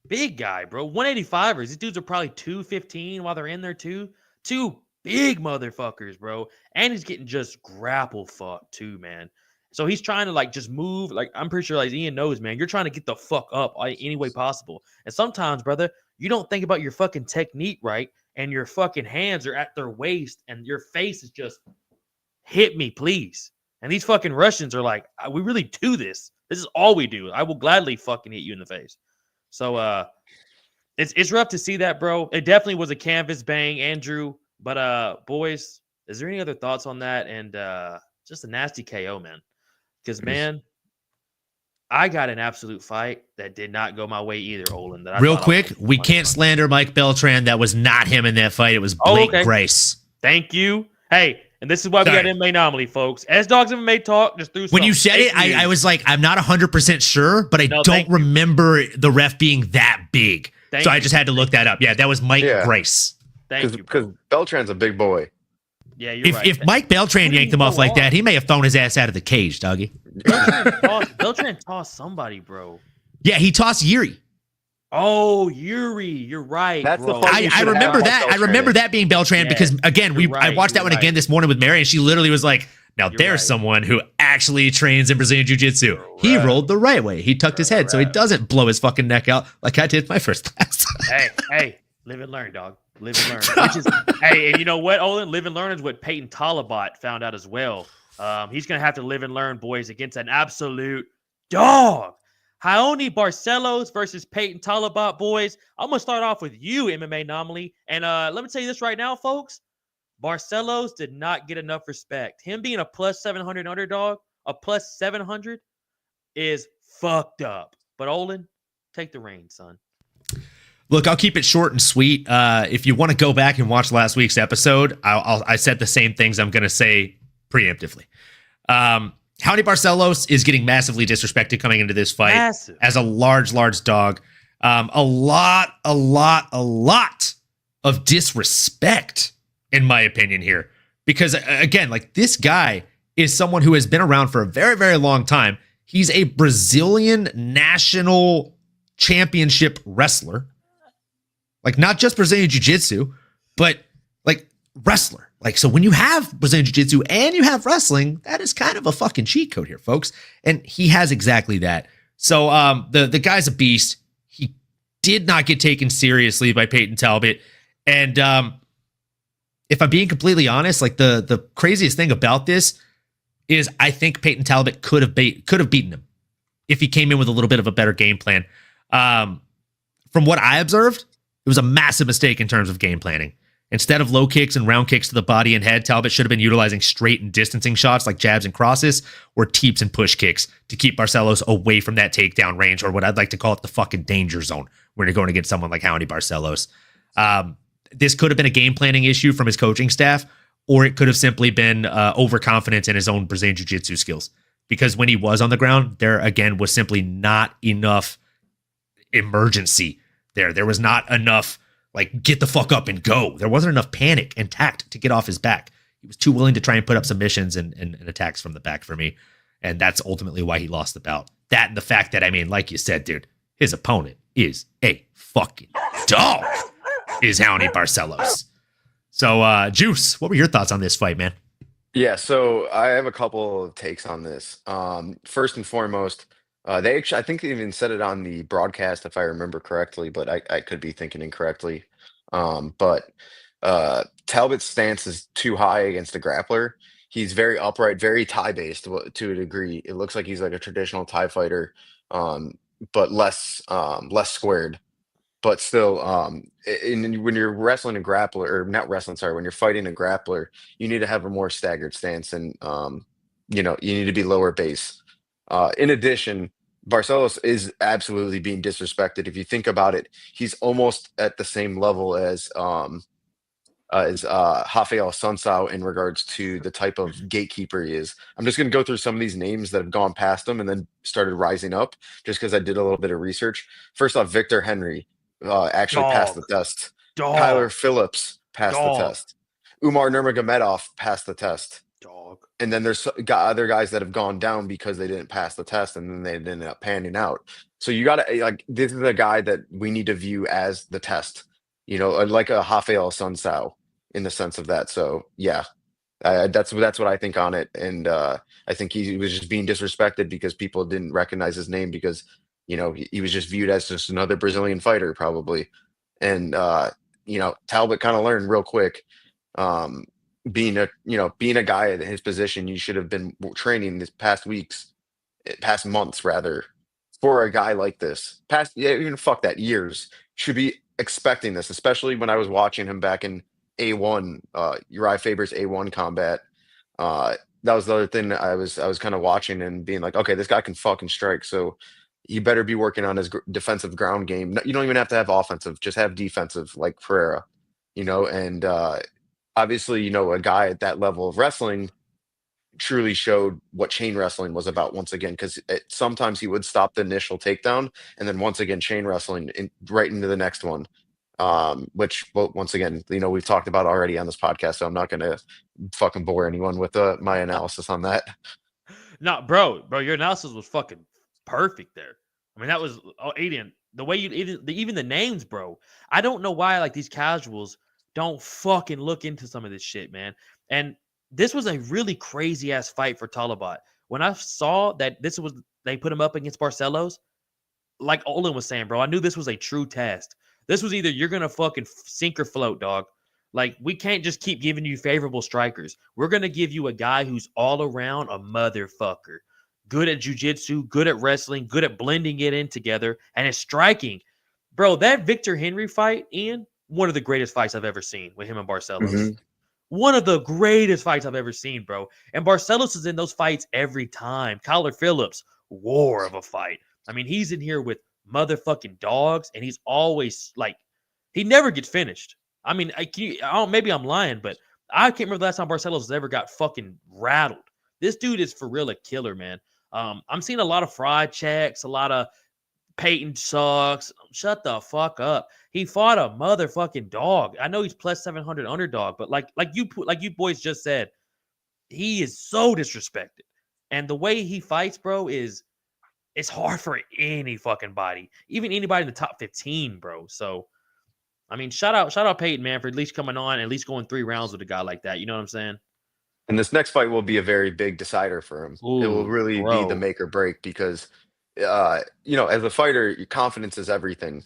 Big guy, bro. 185ers. These dudes are probably 215 while they're in there, too. Two big motherfuckers, bro. And he's getting just grapple fucked, too, man. So he's trying to, like, just move. Like, I'm pretty sure, like, Ian knows, man. You're trying to get the fuck up any way possible. And sometimes, brother, you don't think about your fucking technique right, and your fucking hands are at their waist, and your face is just, hit me, please. And these fucking Russians are like, we really do this. This is all we do. I will gladly fucking hit you in the face. So it's rough to see that, bro. It definitely was a canvas bang, Andrew. But boys, is there any other thoughts on that? And just a nasty KO, man. Because man, I got an absolute fight that did not go my way either, Olin. Real quick, we can't slander Mike Beltran. That was not him in that fight. It was Blake Grace. Thank you. Hey, and this is why we got MMA Anomaly, folks. Sdawgs Mma Talk just threw some. When you said it, I was like, I'm not 100% sure, but I don't remember the ref being that big. So I just had to look that up. Yeah, that was Mike Grace. Thank you. Because Beltran's a big boy. Yeah, you're right. If Mike Beltran yanked him off like that, he may have thrown his ass out of the cage, Dougie. Beltran tossed somebody, bro. Yeah, he tossed Yuri. Oh, Yuri, you're right. That's bro. the I remember that. Beltran. I remember that being Beltran because again, I watched that one again this morning with Mary, and she literally was like, "Now there's someone who actually trains in Brazilian Jiu-Jitsu. He rolled the right way. He tucked his head so he doesn't blow his fucking neck out like I did my first class." hey, live and learn, dog. Live and learn. Which is, hey, and you know what, Olin? Live and learn is what Peyton Talabot found out as well. He's gonna have to live and learn, boys, against an absolute dog. Raoni Barcelos versus Peyton Talabot, boys. I'm going to start off with you, MMA Anomaly. And let me tell you this right now, folks. Barcelos did not get enough respect. Him being a plus 700 underdog, a plus 700, is fucked up. But Olin, take the reins, son. Look, I'll keep it short and sweet. If you want to go back and watch last week's episode, I said the same things I'm going to say preemptively. Raoni Barcelos is getting massively disrespected coming into this fight as a large dog. A lot of disrespect, in my opinion, here. Because, again, like, this guy is someone who has been around for a very, very long time. He's a Brazilian national championship wrestler. Like, not just Brazilian Jiu-Jitsu, but, like, wrestler. Like, so when you have Brazilian Jiu-Jitsu and you have wrestling, that is kind of a fucking cheat code here, folks. And he has exactly that. So the guy's a beast. He did not get taken seriously by Peyton Talbot. And if I'm being completely honest, like the craziest thing about this is I think Peyton Talbot could have beaten him if he came in with a little bit of a better game plan. From what I observed, it was a massive mistake in terms of game planning. Instead of low kicks and round kicks to the body and head, Talbot should have been utilizing straight and distancing shots like jabs and crosses or teeps and push kicks to keep Barcelos away from that takedown range, or what I'd like to call it the fucking danger zone when you're going against someone like Raoni Barcelos. This could have been a game planning issue from his coaching staff, or it could have simply been overconfidence in his own Brazilian Jiu-Jitsu skills. Because when he was on the ground, there again was simply not enough emergency there. There was not enough like, get the fuck up and go. There wasn't enough panic and tact to get off his back. He was too willing to try and put up submissions and attacks from the back for me. And that's ultimately why he lost the bout. That and the fact that, I mean, like you said, dude, his opponent is a fucking dog, is Raoni Barcelos. So, Juice, what were your thoughts on this fight, man? Yeah, so I have a couple of takes on this. First and foremost, I think they even said it on the broadcast, if I remember correctly, but I could be thinking incorrectly. But Talbot's stance is too high against the grappler. He's very upright, very Thai-based to a degree. It looks like he's like a traditional Thai fighter, but less squared. But still, when you're wrestling a grappler, or not wrestling, sorry, when you're fighting a grappler, you need to have a more staggered stance, and you need to be lower base. In addition, Barcelos is absolutely being disrespected. If you think about it, he's almost at the same level as Rafael Sunsao in regards to the type of gatekeeper he is. I'm just going to go through some of these names that have gone past him and then started rising up just because I did a little bit of research. First off, Victor Henry actually passed the Dog, test. Kyler dog, Phillips passed the dog, test. Umar Nurmagomedov passed the test. dog. And then there's got other guys that have gone down because they didn't pass the test and then they ended up panning out. So you got to like this is a guy that we need to view as the test, like a Rafael Sunsao in the sense of that. So yeah, that's what I think on it. And I think he was just being disrespected because people didn't recognize his name because he was just viewed as just another Brazilian fighter probably. And Talbot kind of learned real quick. Being a guy in his position, you should have been training this past months rather, for a guy like this. Past, yeah, even fuck that, years. Should be expecting this, especially when I was watching him back in A1, Uriah Faber's A1 combat. That was the other thing that I was kind of watching and being like, okay, this guy can fucking strike, so you better be working on his defensive ground game. You don't even have to have offensive, just have defensive like Pereira, and obviously, a guy at that level of wrestling truly showed what chain wrestling was about once again, because sometimes he would stop the initial takedown and then once again chain wrestling right into the next one. Which, well, once again, we've talked about already on this podcast, so I'm not going to fucking bore anyone with my analysis on that. No, bro, your analysis was fucking perfect there. I mean, that was Aiden. The way you even the names, bro. I don't know why like these casuals don't fucking look into some of this shit, man. And this was a really crazy ass fight for Talabat. When I saw that they put him up against Barcelos, like Olin was saying, bro, I knew this was a true test. This was either you're gonna fucking sink or float, dog. Like, we can't just keep giving you favorable strikers. We're gonna give you a guy who's all around a motherfucker. Good at jujitsu, good at wrestling, good at blending it in together, and it's striking. Bro, that Victor Henry fight, Ian, one of the greatest fights I've ever seen with him and Barcelos. Mhm. One of the greatest fights I've ever seen, bro. And Barcelos is in those fights every time. Kyler Phillips, war of a fight. I mean, he's in here with motherfucking dogs, and he's always like, he never gets finished. I mean, maybe I'm lying, but I can't remember the last time Barcelos ever got fucking rattled. This dude is for real a killer, man. I'm seeing a lot of fried checks, a lot of Peyton sucks. Shut the fuck up. He fought a motherfucking dog. I know he's plus 700 underdog, but like you boys just said, he is so disrespected. And the way he fights, bro, it's hard for any fucking body, even anybody in the top 15, bro. So, I mean, shout out Peyton, man, for at least coming on, at least going 3 rounds with a guy like that. You know what I'm saying? And this next fight will be a very big decider for him. It will Ooh, really be the bro. make or break because, as a fighter, your confidence is everything.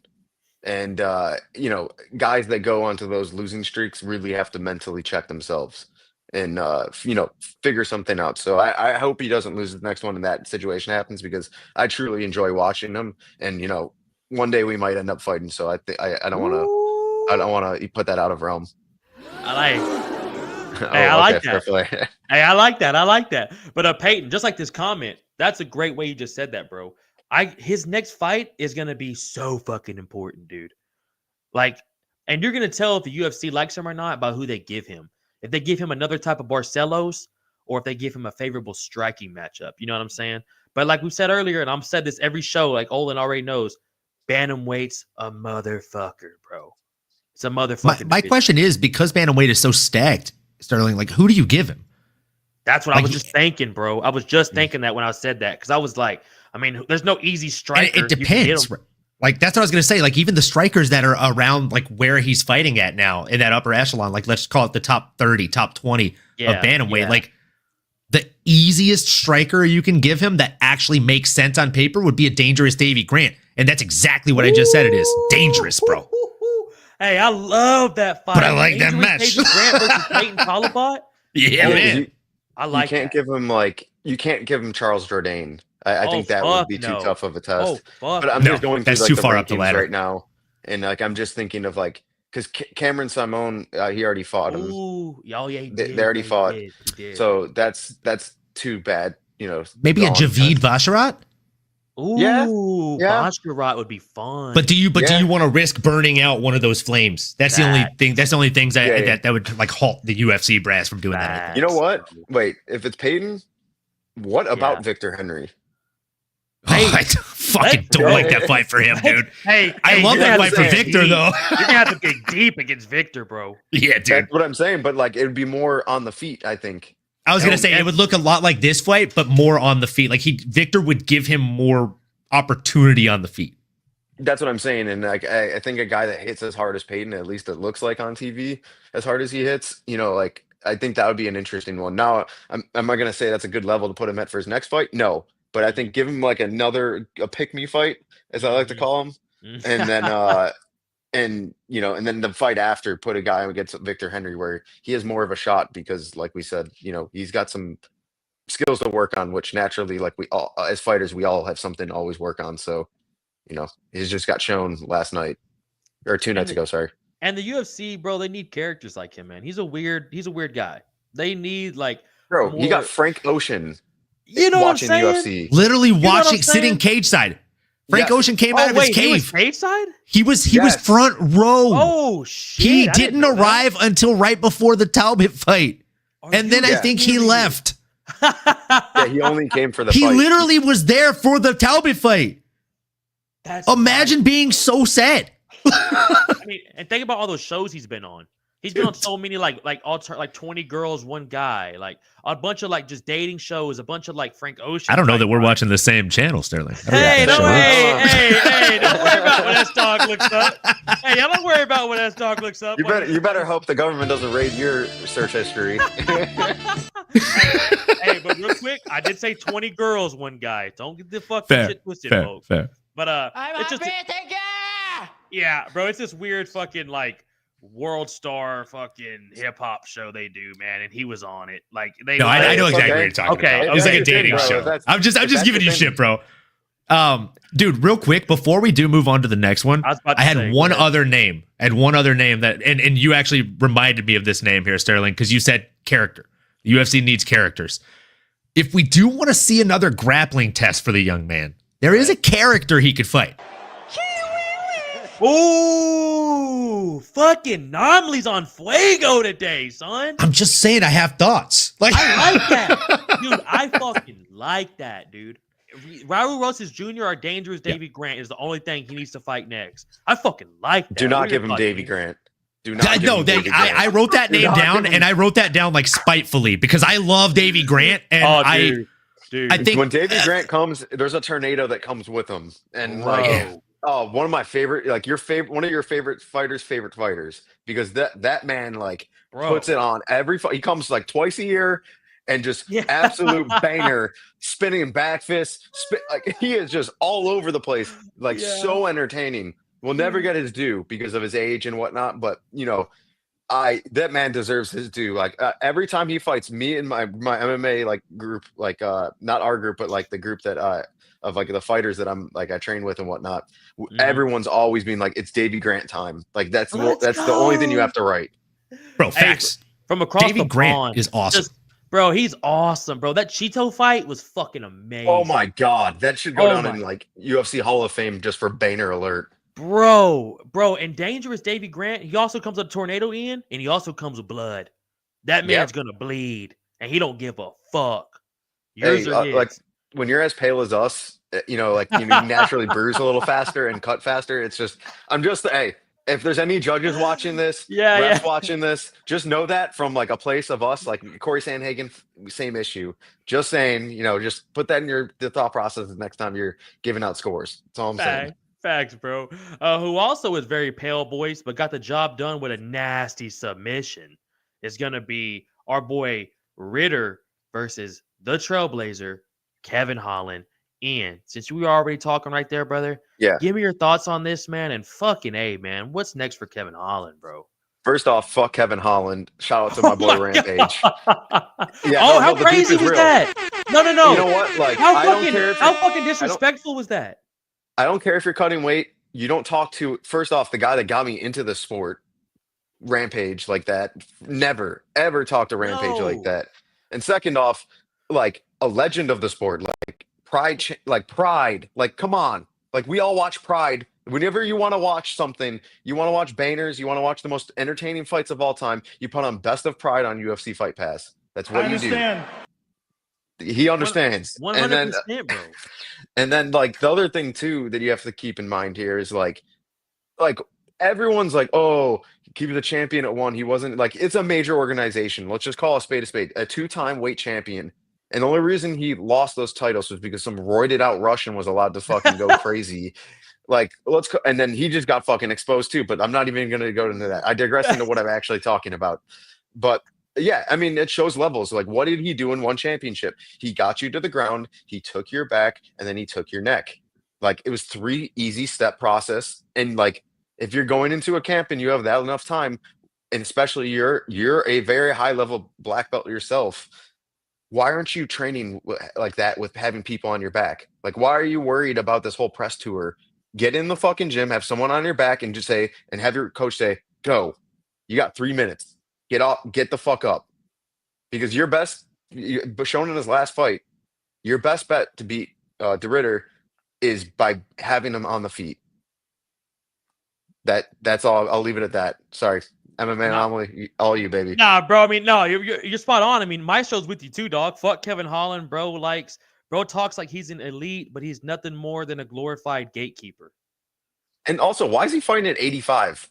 And, guys that go onto those losing streaks really have to mentally check themselves and, figure something out. So I hope he doesn't lose the next one and that situation happens because I truly enjoy watching him. And, one day we might end up fighting. So I don't want to, I don't Ooh. want to put that out of realm. I like. Hey, I Oh, okay, like fair that. play. Hey, I like that. I like that. But Peyton, just like this comment, that's a great way you just said that, bro. His next fight is gonna be so fucking important, dude. Like, and you're gonna tell if the UFC likes him or not by who they give him. If they give him another type of Barcelos, or if they give him a favorable striking matchup. You know what I'm saying? But like we said earlier, and I've said this every show, like Olin already knows, bantamweight's a motherfucker, bro. It's a motherfucking My division. question is, because bantamweight is so stacked, Sterling, like, who do you give him? That's what I Like, was just thinking, bro. I was just thinking that when I said that because I was like, I mean, there's no easy and striker. it depends. Like, that's what I was gonna say. Like, even the strikers that are around, like where he's fighting at now in that upper echelon, like let's call it the top 30, top 20 of bantamweight. Like, the easiest striker you can give him that actually makes sense on paper would be a Dangerous Davy Grant, and that's exactly what I just said. It is dangerous, bro. Hey, I love that fight. But I like that match. Davy Grant versus Peyton Talabat. Yeah, Yeah, man. I like you can't that. you can't give him Charles Jourdain. I Oh, think that would be fuck too no. tough of a Oh, test. fuck But I'm No, just going through that's like too the far up the rankings ladder. right now, and like I'm just thinking of like because Cameron Simone he already fought him. Ooh, oh yeah, he They, did. they already Yeah, fought, he did. so that's too bad. Maybe a gone Javid because- Basharat? Yeah, Ooh, yeah, Bashkarat would be fun. But do you yeah, want to risk burning out one of those flames? That's the only thing. That's the only things yeah, yeah. that would like halt the UFC brass from doing that. I think. You know Facts, what? bro. Wait, if it's Peyton, what Yeah. about Victor Henry? Oh, Hey, I fucking don't Yeah, like that fight for him, dude. Hey, I love you're that gonna fight have for to dig Victor, deep. though. You're gonna have to dig deep against Victor, bro. Yeah, dude. That's what I'm saying. But like, it would be more on the feet, I think. I was gonna say it and- would look a lot like this fight, but more on the feet. Like Victor would give him more opportunity on the feet. That's what I'm saying. And like, I think a guy that hits as hard as Peyton, at least it looks like on TV, as hard as he hits, like, I think that would be an interesting one. Now, am I going to say that's a good level to put him at for his next fight? No. But I think give him like a pick-me fight, as I like to call him. And then, and then the fight after, put a guy against Victor Henry where he has more of a shot because, like we said, he's got some skills to work on, which naturally, like we all, as fighters, we all have something to always work on. So, he's just got shown last night or 2 nights ago. Sorry. And the UFC, bro, they need characters like him, man. He's a weird guy. They need like Bro, you got more- Frank Ocean you know watching what I'm saying? UFC. Literally what I'm watching, sitting saying? cage side. Frank Yes. Ocean came out of his He was cave. cage side? He was Yes. front row. Oh shit. He I didn't know that. arrive until right before the Talbot fight. Are And then you I think he serious? left. Yeah, he only came for the He fight. literally was there for the Talbot fight. That's Imagine being so sad. I mean, and think about all those shows he's been on. He's been on so many like 20 girls, one guy, like a bunch of like just dating shows, a bunch of like Frank Ocean. I don't know type that we're vibes. watching the same channel, Sterling. Hey, don't don't worry. hey, don't worry about what S-Dog looks up. Hey, y'all don't worry about what S-Dog looks up. You better hope the government doesn't raid your search history. Hey, but real quick, I did say 20 girls, one guy. Don't get the fucking Fair, shit twisted, fair, folks. fair. But it's just yeah, bro. It's this weird fucking like world star fucking hip hop show they do, man. And he was on it. Like they. No, I know it's exactly okay. what you're talking Okay, about. It was like a okay, dating bro, show. that's- I'm just that's giving the you thing. shit, bro. Dude, real quick before we do move on to the next one, I was about to I had say, go one ahead. other name. And you actually reminded me of this name here, Sterling, because you said character. The UFC needs characters. If we do want to see another grappling test for the young man, there is a character he could fight. Ooh, fucking Nomley's on Fuego today, son. I'm just saying I have thoughts. Like I like that, dude. I fucking like that, dude. Raul Rosas Jr. or Dangerous Davy Grant is the only thing he needs to fight next. I fucking like that. Do What not are your give him thoughts, Davy man? Grant. Do not. give no, him Davy Grant. I wrote that Do name not down, give him- and I wrote that down like spitefully because I love Davy Grant, and Oh, I dude. I think when Davy Grant comes, there's a tornado that comes with him, and Bro. like, oh, one of my favorite, like one of your favorite fighters, because that man like Bro. puts it on every fight. He comes like twice a year and just Yeah. absolute banger, spinning back fists. Like he is just all over the place, like Yeah. so entertaining. We'll never get his due because of his age and whatnot, but that man deserves his due. Like every time he fights me and my MMA like group, like not our group, but like the group that of like the fighters that I train with and whatnot. Mhm. Everyone's always been like, it's Davy Grant time. Like that's Let's the only thing you go. have to write. bro, Hey, facts. From across Davy the Grant pond, is awesome. bro, he's awesome, bro. That Cheeto fight was fucking amazing. Oh my god, that should go Oh down my- in like UFC Hall of Fame just for Boehner alert. Bro, and Dangerous Davy Grant, he also comes with a tornado in, and he also comes with blood. That Yep. man's gonna bleed, and he don't give a fuck. Yours Hey, or his. like when you're as pale as us, like you naturally bruise a little faster and cut faster. It's just, hey, if there's any judges watching this, Yeah, refs yeah. watching this, just know that from like a place of us, like Corey Sandhagen, same issue. Just saying, just put that in the thought process the next time you're giving out scores. That's all I'm saying. Facts, bro. Who also is very pale voiced, but got the job done with a nasty submission is gonna be our boy Ritter versus the Trailblazer, Kevin Holland. And since we were already talking right there, brother, Yeah. give me your thoughts on this, man. And fucking A, man, what's next for Kevin Holland, bro? First off, fuck Kevin Holland. Shout out to my boy Rampage. Yeah, Oh, how the beef crazy is was real. that? No. You know what? Like, How I don't care if fucking disrespectful was that? I don't care if you're cutting weight. You don't talk to, first off, the guy that got me into the sport, Rampage, like that. Never, ever talk to Rampage like No. that. And second off, like a legend of the sport. Like, Pride. Like, come on. Like, we all watch Pride. Whenever you want to watch something, you want to watch bangers, you want to watch the most entertaining fights of all time, you put on Best of Pride on UFC Fight Pass. That's what you do. He understands. 100%, bro. And then like the other thing too that you have to keep in mind here is like everyone's like, oh, keep the champion at one. He wasn't like it's a major organization. Let's just call a spade, a two-time weight champion. And the only reason he lost those titles was because some roided out Russian was allowed to fucking go crazy. Like, let's go. And then he just got fucking exposed too. But I'm not even going to go into that. I digress into what I'm actually talking about. But yeah, I mean, it shows levels. Like, what did he do in one championship? He got you to the ground, he took your back, and then he took your neck. Like, it was 3 easy step process. And like, if you're going into a camp and you have that enough time, and especially you're a very high level black belt yourself, why aren't you training like that with having people on your back? Like, why are you worried about this whole press tour? Get in the fucking gym, have someone on your back, and just say, and have your coach say, go. You got 3 minutes. Get the fuck up. Because your best, shown in his last fight, your best bet to beat De Ridder is by having him on the feet. That's all. I'll leave it at that. Sorry. MMA anomaly, all you, baby. Nah, bro. I mean, no, you're spot on. I mean, Maestro's with you too, dog. Fuck Kevin Holland, bro. Bro talks like he's an elite, but he's nothing more than a glorified gatekeeper. And also, why is he fighting at 85?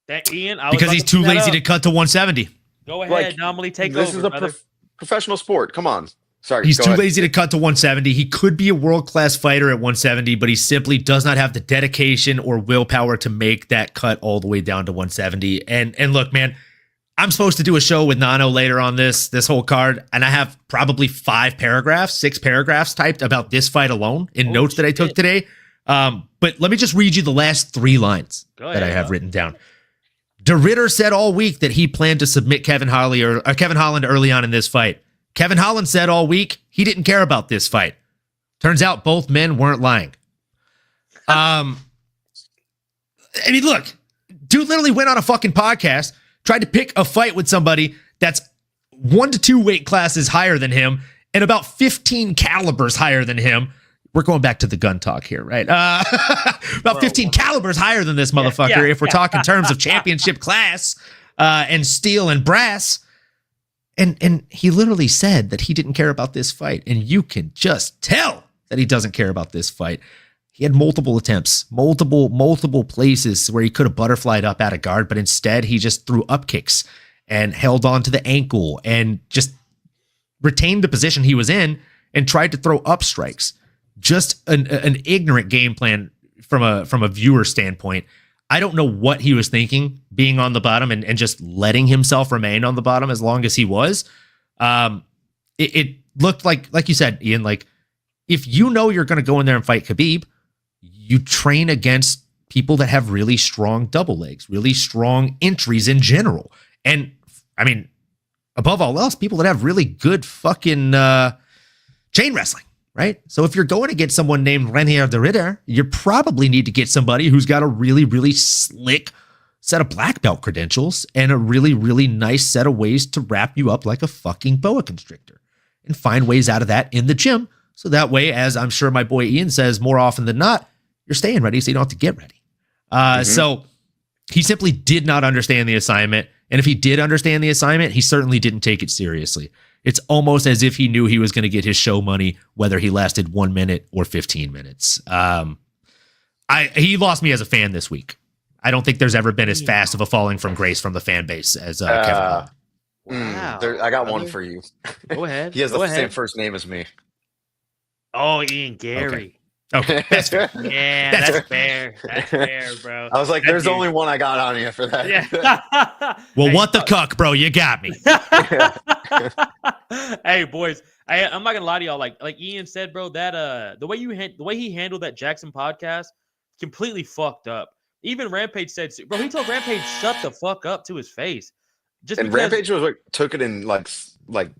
That Ian, because he's too lazy to cut to 170. Go ahead, Anomaly, take this over. This is a professional sport. Come on. Sorry. He's too lazy to cut to 170. He could be a world-class fighter at 170, but he simply does not have the dedication or willpower to make that cut all the way down to 170. And look, man, I'm supposed to do a show with Nano later on this whole card, and I have probably 6 paragraphs typed about this fight alone in notes that I took today. But let me just read you the last 3 lines that I have written down. De Ridder said all week that he planned to submit Kevin Holland early on in this fight. Kevin Holland said all week he didn't care about this fight. Turns out both men weren't lying. I mean, look, dude literally went on a fucking podcast, tried to pick a fight with somebody that's 1 to 2 weight classes higher than him and about 15 calibers higher than him. We're going back to the gun talk here, right? About 15 calibers higher than this motherfucker if we're talking terms of championship class and steel and brass. And he literally said that he didn't care about this fight. And you can just tell that he doesn't care about this fight. He had multiple attempts, multiple places where he could have butterflied up out of guard, but instead he just threw up kicks and held on to the ankle and just retained the position he was in and tried to throw up strikes. Just an ignorant game plan from a viewer standpoint. I don't know what he was thinking being on the bottom and just letting himself remain on the bottom as long as he was. It looked like you said, Ian, like if you know you're going to go in there and fight Khabib, you train against people that have really strong double legs, really strong entries in general. And I mean, above all else, people that have really good fucking chain wrestling. Right? So if you're going to get someone named Renier de Ridder, you probably need to get somebody who's got a really, really slick set of black belt credentials and a really, really nice set of ways to wrap you up like a fucking boa constrictor and find ways out of that in the gym. So that way, as I'm sure my boy Ian says more often than not, you're staying ready so you don't have to get ready. So he simply did not understand the assignment. And if he did understand the assignment, he certainly didn't take it seriously. It's almost as if he knew he was going to get his show money, whether he lasted 1 minute or 15 minutes. He lost me as a fan this week. I don't think there's ever been as fast of a falling from grace from the fan base as Kevin Holland. Wow. I got one for you. Go ahead. He has the same first name as me. Oh, Ian Gary. Okay. That's fair. Yeah, that's fair. That's fair, bro. I was like, there's only one I got on you for that. Yeah. Well, what the cuck, bro? You got me. Hey, boys. I'm not gonna lie to y'all. Like Ian said, bro, that the way he handled that Jackson podcast, completely fucked up. Even Rampage said, bro, he told Rampage shut the fuck up to his face. Rampage was like took it in like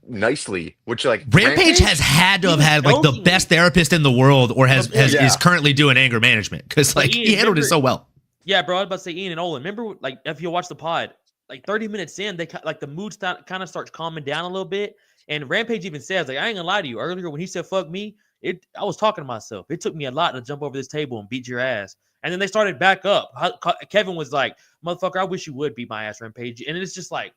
nicely, which like Rampage has had to have had like the best therapist in the world, or is currently doing anger management because like Ian, he handled it so well. Yeah, bro. I was about to say Ian and Olin. Remember, like if you watch the pod, like 30 minutes in, they like the mood kind of starts calming down a little bit, And Rampage even says, like, I ain't gonna lie to you. Earlier when he said fuck me, I was talking to myself. It took me a lot to jump over this table and beat your ass. And then they started back up. Kevin was like, motherfucker, I wish you would beat my ass, Rampage. And it's just like,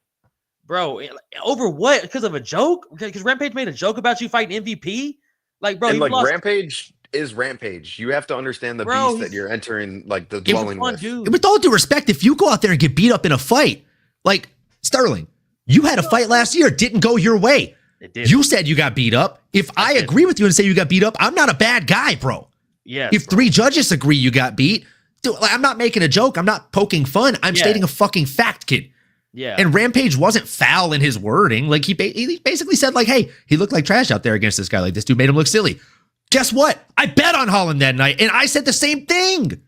bro, over what? Because of a joke? Because Rampage made a joke about you fighting MVP? Like, bro, And you like lost. Rampage is Rampage. You have to understand the Bro, beast that you're entering, like the He's a dwelling fun with. dude. With all due respect, if you go out there and get beat up in a fight, like Sterling, you had a fight last year, didn't go your way. It did. You said you got beat up. If I agree with you and say you got beat up, I'm not a bad guy, bro. Yeah. If 3 judges agree you got beat, dude, like, I'm not making a joke. I'm not poking fun. I'm stating a fucking fact, kid. Yeah. And Rampage wasn't foul in his wording. Like he basically said, like, hey, he looked like trash out there against this guy. Like this dude made him look silly. Guess what? I bet on Holland that night, and I said the same thing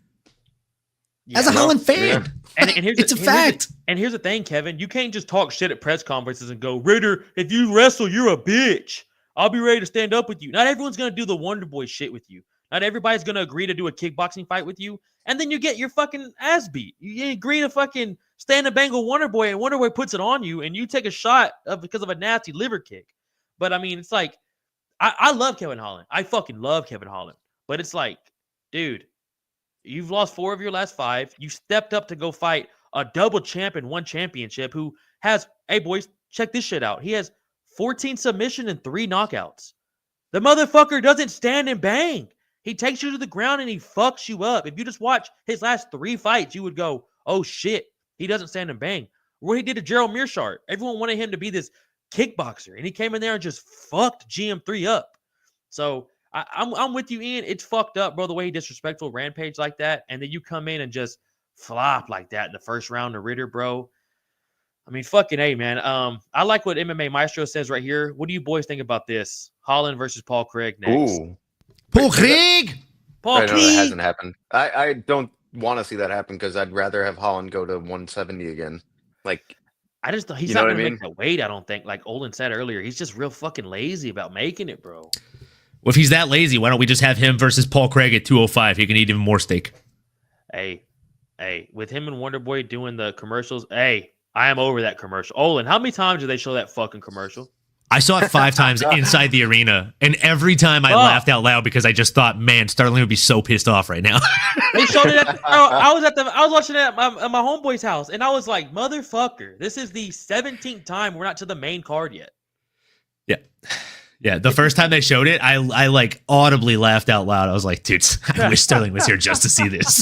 as a Holland fan. Yeah. And here's it's a fact. And here's the thing, Kevin. You can't just talk shit at press conferences and go, Ritter, if you wrestle, you're a bitch. I'll be ready to stand up with you. Not everyone's going to do the Wonder Boy shit with you. Not everybody's going to agree to do a kickboxing fight with you. And then you get your fucking ass beat. You agree to fucking stand and bang with Wonder Boy, and Wonder Boy puts it on you, and you take a shot because of a nasty liver kick. But, I mean, it's like, I love Kevin Holland. I fucking love Kevin Holland. But it's like, dude, you've lost 4 of your last 5. You stepped up to go fight a double champ and 1 championship who has, hey, boys, check this shit out. He has 14 submission and 3 knockouts. The motherfucker doesn't stand and bang. He takes you to the ground and he fucks you up. If you just watch his last 3 fights, you would go, oh, shit, he doesn't stand and bang. What he did to Gerald Mearshart. Everyone wanted him to be this kickboxer, and he came in there and just fucked GM3 up. So I'm with you, Ian. It's fucked up, bro, the way he disrespectful Rampage like that, and then you come in and just flop like that in the first round of Ritter, bro. I mean, fucking A, man. I like what MMA Maestro says right here. What do you boys think about this? Holland versus Paul Craig next. Ooh. Paul Craig! Paul I know that Craig! hasn't happened. I don't want to see that happen because I'd rather have Holland go to 170 again. Like, I just he's you not know what gonna I mean? make that weight, I don't think. Like Olin said earlier, he's just real fucking lazy about making it, bro. Well, if he's that lazy, why don't we just have him versus Paul Craig at 205? He can eat even more steak. Hey, with him and Wonder Boy doing the commercials, hey, I am over that commercial. Olin, how many times did they show that fucking commercial? I saw it 5 times inside the arena, and every time I laughed out loud because I just thought, man, Sterling would be so pissed off right now. They showed it at I was watching it at my homeboy's house, and I was like, motherfucker, this is the 17th time we're not to the main card yet. Yeah, the first time they showed it, I like audibly laughed out loud. I was like, dude, I wish Sterling was here just to see this.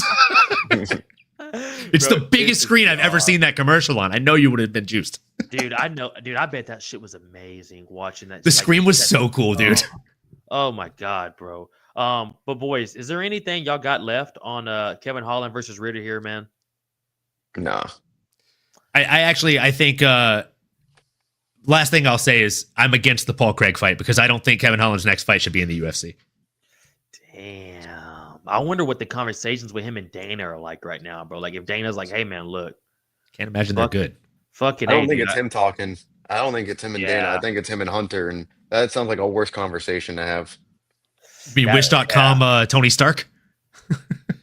It's Bro, the biggest screen I've ever seen that commercial on. I know you would have been juiced. Dude, I know. Dude, I bet that shit was amazing watching that. The screen was so cool, dude. Oh my God, bro. But boys, is there anything y'all got left on Kevin Holland versus Ritter here, man? no. I think last thing I'll say is I'm against the Paul Craig fight because I don't think Kevin Holland's next fight should be in the UFC. Damn. I wonder what the conversations with him and Dana are like right now, bro. Like if Dana's like, hey man, look. Can't imagine they're good. Fucking I don't think it's him talking. I don't think it's him and Dana. Yeah. I think it's him and Hunter, and that sounds like a worse conversation to have. You mean Wish.com Tony Stark?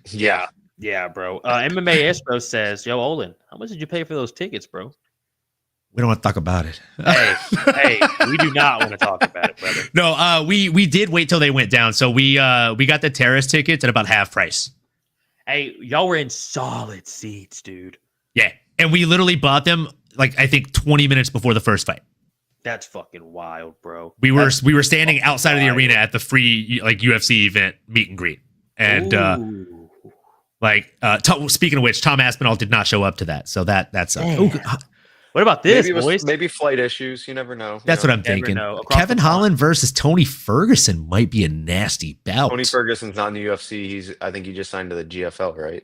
Yeah. Yeah, bro. MMA Espo says, yo, Olin, how much did you pay for those tickets, bro? We don't want to talk about it. Hey, we do not want to talk about it, brother. No, we did wait till they went down. So we got the terrace tickets at about half price. Hey, y'all were in solid seats, dude. Yeah. And we literally bought them like I think 20 minutes before the first fight. That's fucking wild, bro. We were standing outside of the arena at the free like UFC event meet and greet. And speaking of which, Tom Aspinall did not show up to that. So that's what about this, maybe boys? Maybe flight issues. You never know. That's what I'm thinking. Kevin Holland versus Tony Ferguson might be a nasty bout. Tony Ferguson's not in the UFC. I think he just signed to the GFL, right?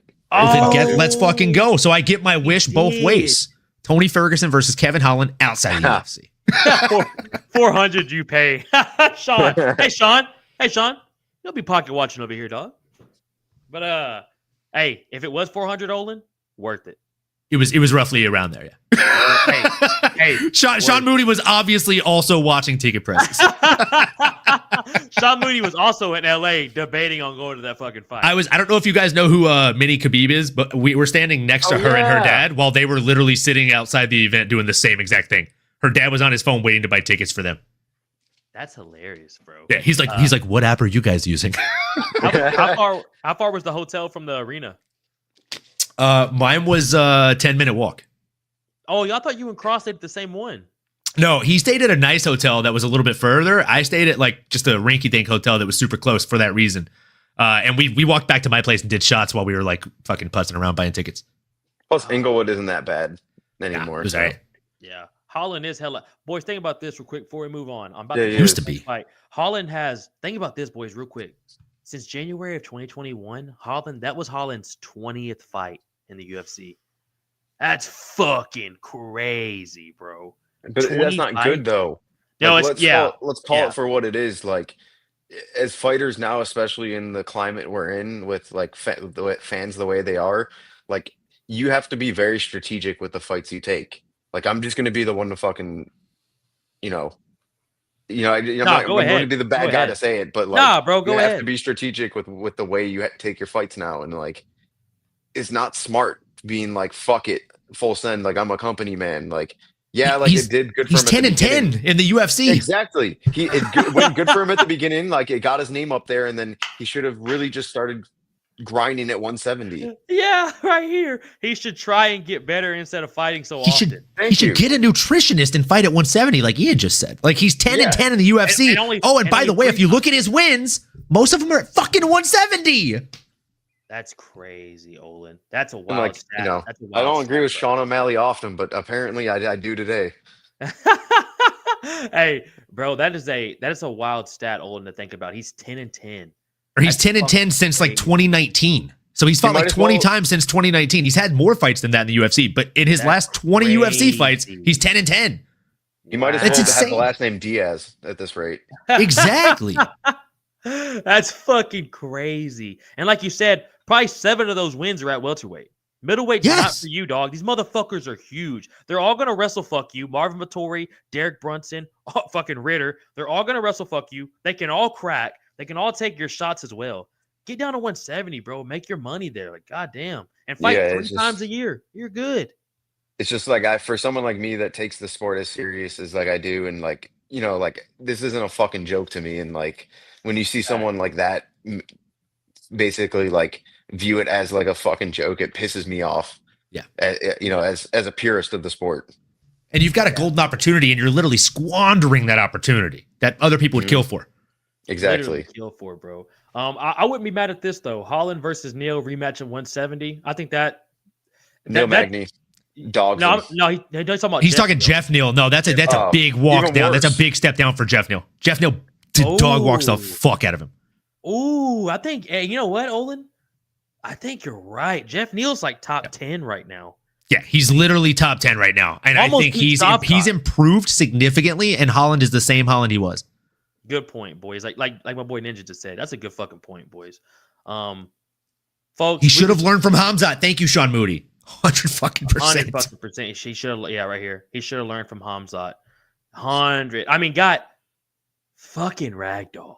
Let's fucking go. So I get my wish both ways. Tony Ferguson versus Kevin Holland outside the UFC. 400 you pay. Sean. Hey, Sean. You'll be pocket watching over here, dog. But hey, if it was 400, Olin, worth it. It was roughly around there, yeah. Hey, Sean Mooney was obviously also watching ticket prices. Sean Mooney was also in LA debating on going to that fucking fight. I don't know if you guys know who Minnie Khabib is, but we were standing next to her and her dad while they were literally sitting outside the event doing the same exact thing. Her dad was on his phone waiting to buy tickets for them. That's hilarious, bro. Yeah, he's like, what app are you guys using? How far was the hotel from the arena? Mine was a 10-minute walk. Oh, y'all thought you and Cross stayed at the same one. No, he stayed at a nice hotel that was a little bit further. I stayed at like just a rinky-dink hotel that was super close for that reason. And we walked back to my place and did shots while we were like fucking putzing around buying tickets. Plus, Inglewood isn't that bad anymore. It was all right. Yeah. Holland is hella. Boys, think about this real quick before we move on. I'm about Yeah, to yeah. Used to be. fight. Holland has. Think about this, boys, real quick. Since January of 2021, that was Holland's 20th fight in the UFC. That's fucking crazy, bro. But that's not good though. No, Like, it's let's call it for what it is. Like, as fighters now, especially in the climate we're in, with like fans the way they are, like you have to be very strategic with the fights you take. Like, I'm just going to be the one to fucking, I'm not go going ahead. to be the bad Go guy ahead. to say it, but like, Nah, bro, go you have ahead. to be strategic with the way you take your fights now, and like, it's not smart being like, fuck it, full send. Like, I'm a company man. Like, yeah, like it did good for him. He's 10-10 in the UFC. Exactly. It went good for him at the beginning. Like, it got his name up there, and then he should have really just started grinding at 170. Yeah, right here. He should try and get better instead of fighting so often. He should get a nutritionist and fight at 170, like Ian just said. Like, he's 10-10 in the UFC. And by the way, if you look at his wins, most of them are at fucking 170. That's crazy, Olin. That's a wild stat. That's a wild I don't agree with stat, Sean O'Malley often, but apparently I do today. Hey, bro, that is a wild stat, Olin, to think about. He's 10-10. Or he's 10-10 since like 2019. So he's fought like 20 times since 2019. He's had more fights than that in the UFC, but in his last 20 UFC fights, he's 10-10. He might as well have the last name Diaz at this rate. Exactly. That's fucking crazy. And like you said, probably 7 of those wins are at welterweight. Middleweight's not for you, dog. These motherfuckers are huge. They're all gonna wrestle fuck you. Marvin Vettori, Derek Brunson, fucking Ritter. They're all gonna wrestle fuck you. They can all crack. They can all take your shots as well. Get down to 170, bro. Make your money there. Like, goddamn. And fight 3 times a year. You're good. It's just like, for someone like me that takes the sport as serious as like I do, and like, like, this isn't a fucking joke to me. And like, when you see someone like that basically like view it as like a fucking joke, it pisses me off. Yeah. As a purist of the sport. And you've got a golden opportunity, and you're literally squandering that opportunity that other people would kill for. Exactly. Kill for, bro. I wouldn't be mad at this though. Holland versus Neil rematch at 170. I think that Neil Magny, dogs. No, he's talking about. He's talking Jeff Neal. No, that's a big walk down. That's a big step down for Jeff Neal. Jeff Neal dog walks the fuck out of him. Ooh, I think. Hey, you know what, Olin? I think you're right. Jeff Neal's like top 10 right now. Yeah, he's literally top 10 right now, and I think he's improved significantly. And Holland is the same Holland he was. Good point, boys. Like my boy Ninja just said. That's a good fucking point, boys. Folks, he should have learned from Hamzat. Thank you, Sean Moody. 100%. 100%. He should have. Yeah, right here. He should have learned from Hamzat. 100. I mean, got fucking ragdolled.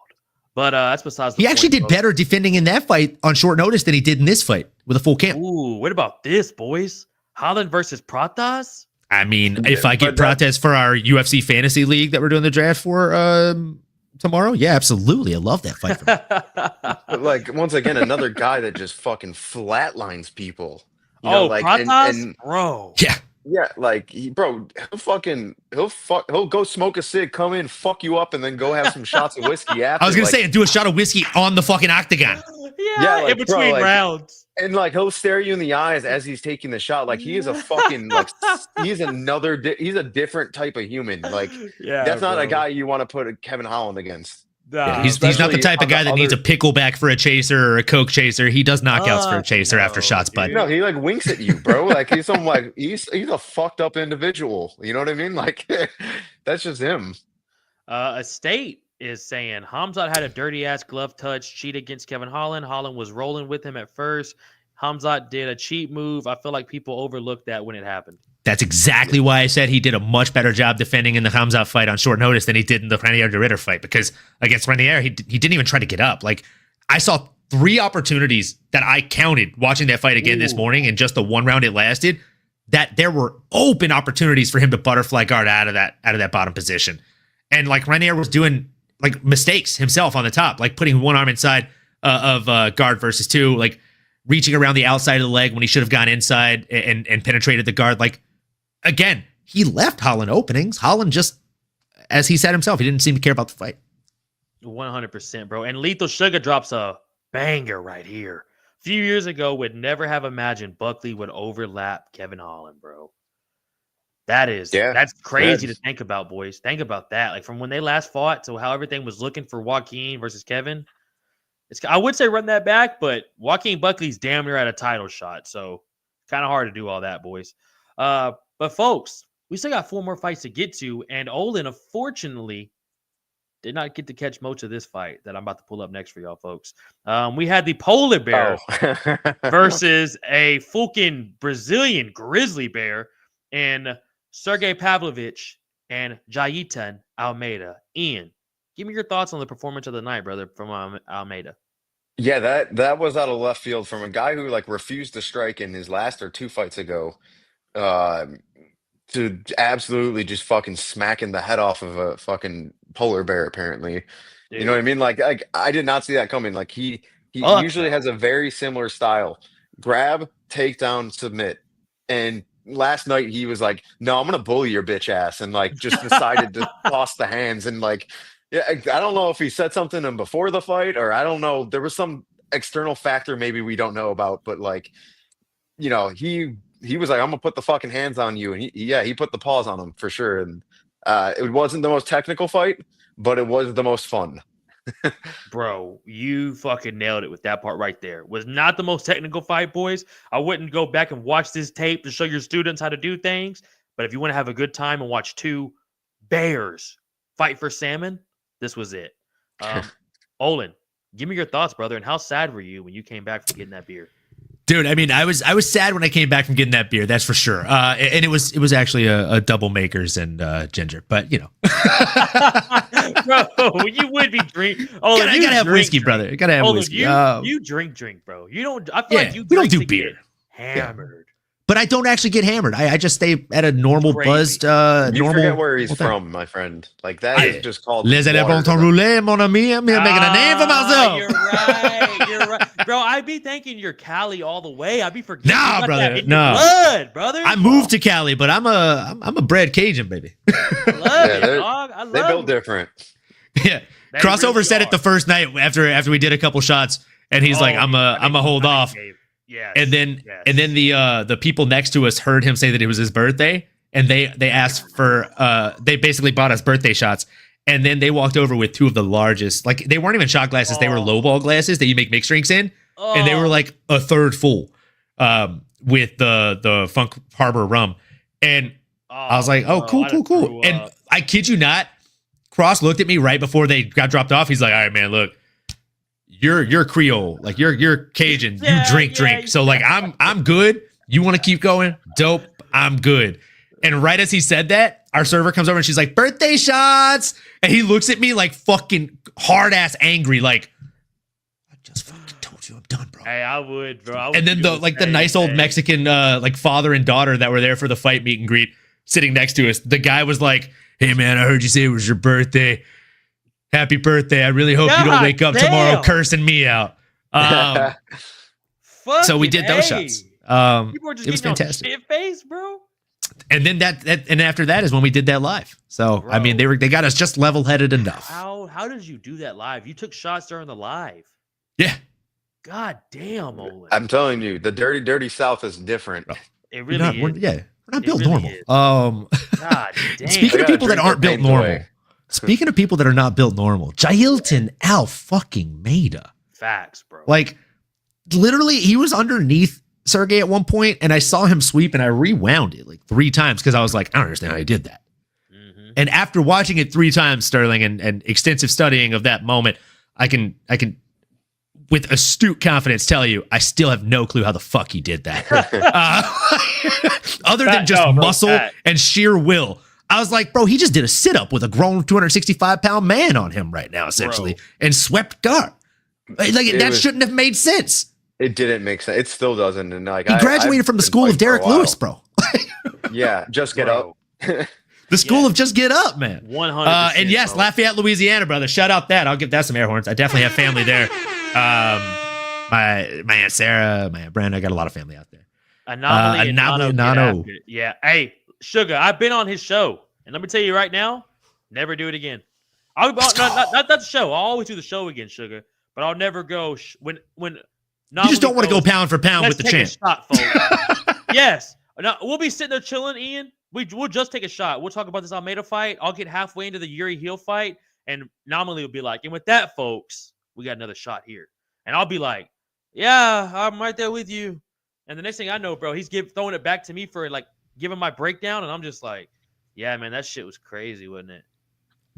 But that's besides the point. He actually did better defending in that fight on short notice than he did in this fight with a full camp. Ooh, what about this, boys? Holland versus Pratas? I mean, if I get Pratas for our UFC fantasy league that we're doing the draft for tomorrow, yeah, absolutely. I love that fight. But like, once again, another guy that just fucking flatlines people. Pratas? Bro. Yeah. Yeah, like, he'll go smoke a cig, come in, fuck you up, and then go have some shots of whiskey after. I was gonna say, and do a shot of whiskey on the fucking octagon. Yeah, like, in between rounds. And like, he'll stare you in the eyes as he's taking the shot. Like, he is a fucking he's a different type of human. Like, that's not a guy you want to put Kevin Holland against. Yeah, he's not the type of guy that needs a pickleback for a chaser or a Coke chaser. He does knockouts for a chaser after shots, but no, he like winks at you, bro. Like, he's a fucked up individual. You know what I mean? Like, that's just him. A state is saying Hamzat had a dirty ass glove touch, cheat against Kevin Holland. Holland was rolling with him at first. Hamzat did a cheat move. I feel like people overlooked that when it happened. That's exactly why I said he did a much better job defending in the Hamzat fight on short notice than he did in the Renier de Ritter fight, because against Renier, he didn't even try to get up. Like, I saw 3 opportunities that I counted watching that fight again this morning, and just the 1 round it lasted, that there were open opportunities for him to butterfly guard out of that bottom position. And like Rainier was doing like mistakes himself on the top, like putting one arm inside of guard versus two, like reaching around the outside of the leg when he should have gone inside and penetrated the guard. Like, again, he left Holland openings. Holland just, as he said himself, he didn't seem to care about the fight. 100%, bro. And Lethal Sugar drops a banger right here. A few years ago, would never have imagined Buckley would overlap Kevin Holland, bro. That's crazy to think about, boys. Think about that. Like from when they last fought to how everything was looking for Joaquin versus Kevin. I would say run that back, but Joaquin Buckley's damn near at a title shot. So kind of hard to do all that, boys. But folks, we still got 4 more fights to get to. And Olin, unfortunately, did not get to catch most of this fight that I'm about to pull up next for y'all, folks. We had the polar bear versus a fucking Brazilian grizzly bear and Sergey Pavlovich and Jaitan Almeida. Ian, give me your thoughts on the performance of the night, brother, from Almeida. Yeah, that was out of left field from a guy who like refused to strike in his last or 2 fights ago, uh, to absolutely just fucking smacking the head off of a fucking polar bear, apparently. You know what I Dude, mean? Like I did not see that coming. Like he fuck usually no. has a very similar style. Grab, takedown, submit. And last night he was like, "No, I'm gonna bully your bitch ass," and like just decided to toss the hands and like, yeah, I don't know if he said something to him before the fight or I don't know. There was some external factor maybe we don't know about, but like, he was like, "I'm gonna put the fucking hands on you," and he put the paws on him for sure. And it wasn't the most technical fight, but it was the most fun. Bro, you fucking nailed it with that part right there. Was not the most technical fight, boys. I wouldn't go back and watch this tape to show your students how to do things. But if you want to have a good time and watch 2 bears fight for salmon, this was it. Olin, give me your thoughts, brother. And how sad were you when you came back from getting that beer? Dude, I mean, I was sad when I came back from getting that beer, that's for sure. And it was actually a double makers and ginger, but you know, Bro, you would be drink. Oh, I gotta have whiskey, brother. I gotta have whiskey. You drink, bro. You don't. I feel like you. We don't drink do to beer. get hammered. But I don't actually get hammered. I just stay at a normal Crazy. buzzed, You normal. forget where he's whole thing. from, my friend. Like that is just called Les water éléphants to them. roulés, mon ami. I'm here making a name for myself. You're right, bro. I be thinking you're Cali all the way. I be forgetting. Nah, you got brother, that in no. your blood, brother. I moved to Cali, but I'm a bred Cajun, baby. I love Yeah, it, dog. I love They built it. different. Yeah. They Crossover really said it the are. first night after we did a couple shots, and he's like, I'm a hold off. Yes. And then the people next to us heard him say that it was his birthday, and they asked for they basically bought us birthday shots, and then they walked over with 2 of the largest, like they weren't even shot glasses, they were lowball glasses that you make mixed drinks in, and they were like a third full, with the Funk Harbor rum, and I was like, oh, cool. And I kid you not, Cross looked at me right before they got dropped off. He's like, all right, man, look. You're Creole, like you're Cajun. You drink. So like I'm good. You want to keep going? Dope. I'm good. And right as he said that, our server comes over and she's like, birthday shots. And he looks at me like fucking hard ass angry, like, I just fucking told you I'm done, bro. Hey, I would, bro. And then the nice old Mexican like father and daughter that were there for the fight meet and greet sitting next to us. The guy was like, hey man, I heard you say it was your birthday. Happy birthday. I really hope you don't wake up tomorrow cursing me out. So we did those shots. It was fantastic. Shit face, bro. And then and after that is when we did that live. So Bro. I mean they got us just level-headed enough. How did you do that live? You took shots during the live. Yeah. God damn, Olin. I'm telling you, the dirty South is different. It really is. We're not built really normal. is. God damn. Speaking of people that aren't built normal. Speaking of people that are not built normal, Jailton Al fucking Maida. Facts, bro. Like, literally, he was underneath Sergey at one point, and I saw him sweep, and I rewound it like 3 times because I was like, I don't understand how he did that. Mm-hmm. And after watching it 3 times, Sterling, and extensive studying of that moment, I can with astute confidence tell you, I still have no clue how the fuck he did that. Other than just muscle and sheer will. I was like, bro, he just did a sit-up with a grown 265-pound man on him right now, essentially, and swept guard. Like that shouldn't have made sense. It didn't make sense. It still doesn't. And like he graduated from the school of Derek Lewis, bro. Yeah, just get up. The The school of just get up, man. 100%. And yes, bro. Lafayette, Louisiana, brother. Shout out that. I'll give that some air horns. I definitely have family there. My Aunt Sarah, my Aunt Brenda, I got a lot of family out there. Anomaly and Anomaly and Nano. Nano. Yeah. Hey, Sugar, I've been on his show. And let me tell you right now, never do it again. I'll not the show. I'll always do the show again, Sugar. But I'll never go when You just don't want to go pound for pound with the champ. Shot, folks. Yes. No, we'll be sitting there chilling, Ian. We'll just take a shot. We'll talk about this Almeida fight. I'll get halfway into the Yuri Hill fight, and Anomaly will be like, and with that, folks, we got another shot here. And I'll be like, yeah, I'm right there with you. And the next thing I know, bro, he's throwing it back to me for like giving my breakdown, and I'm just like, yeah, man, that shit was crazy, wasn't it?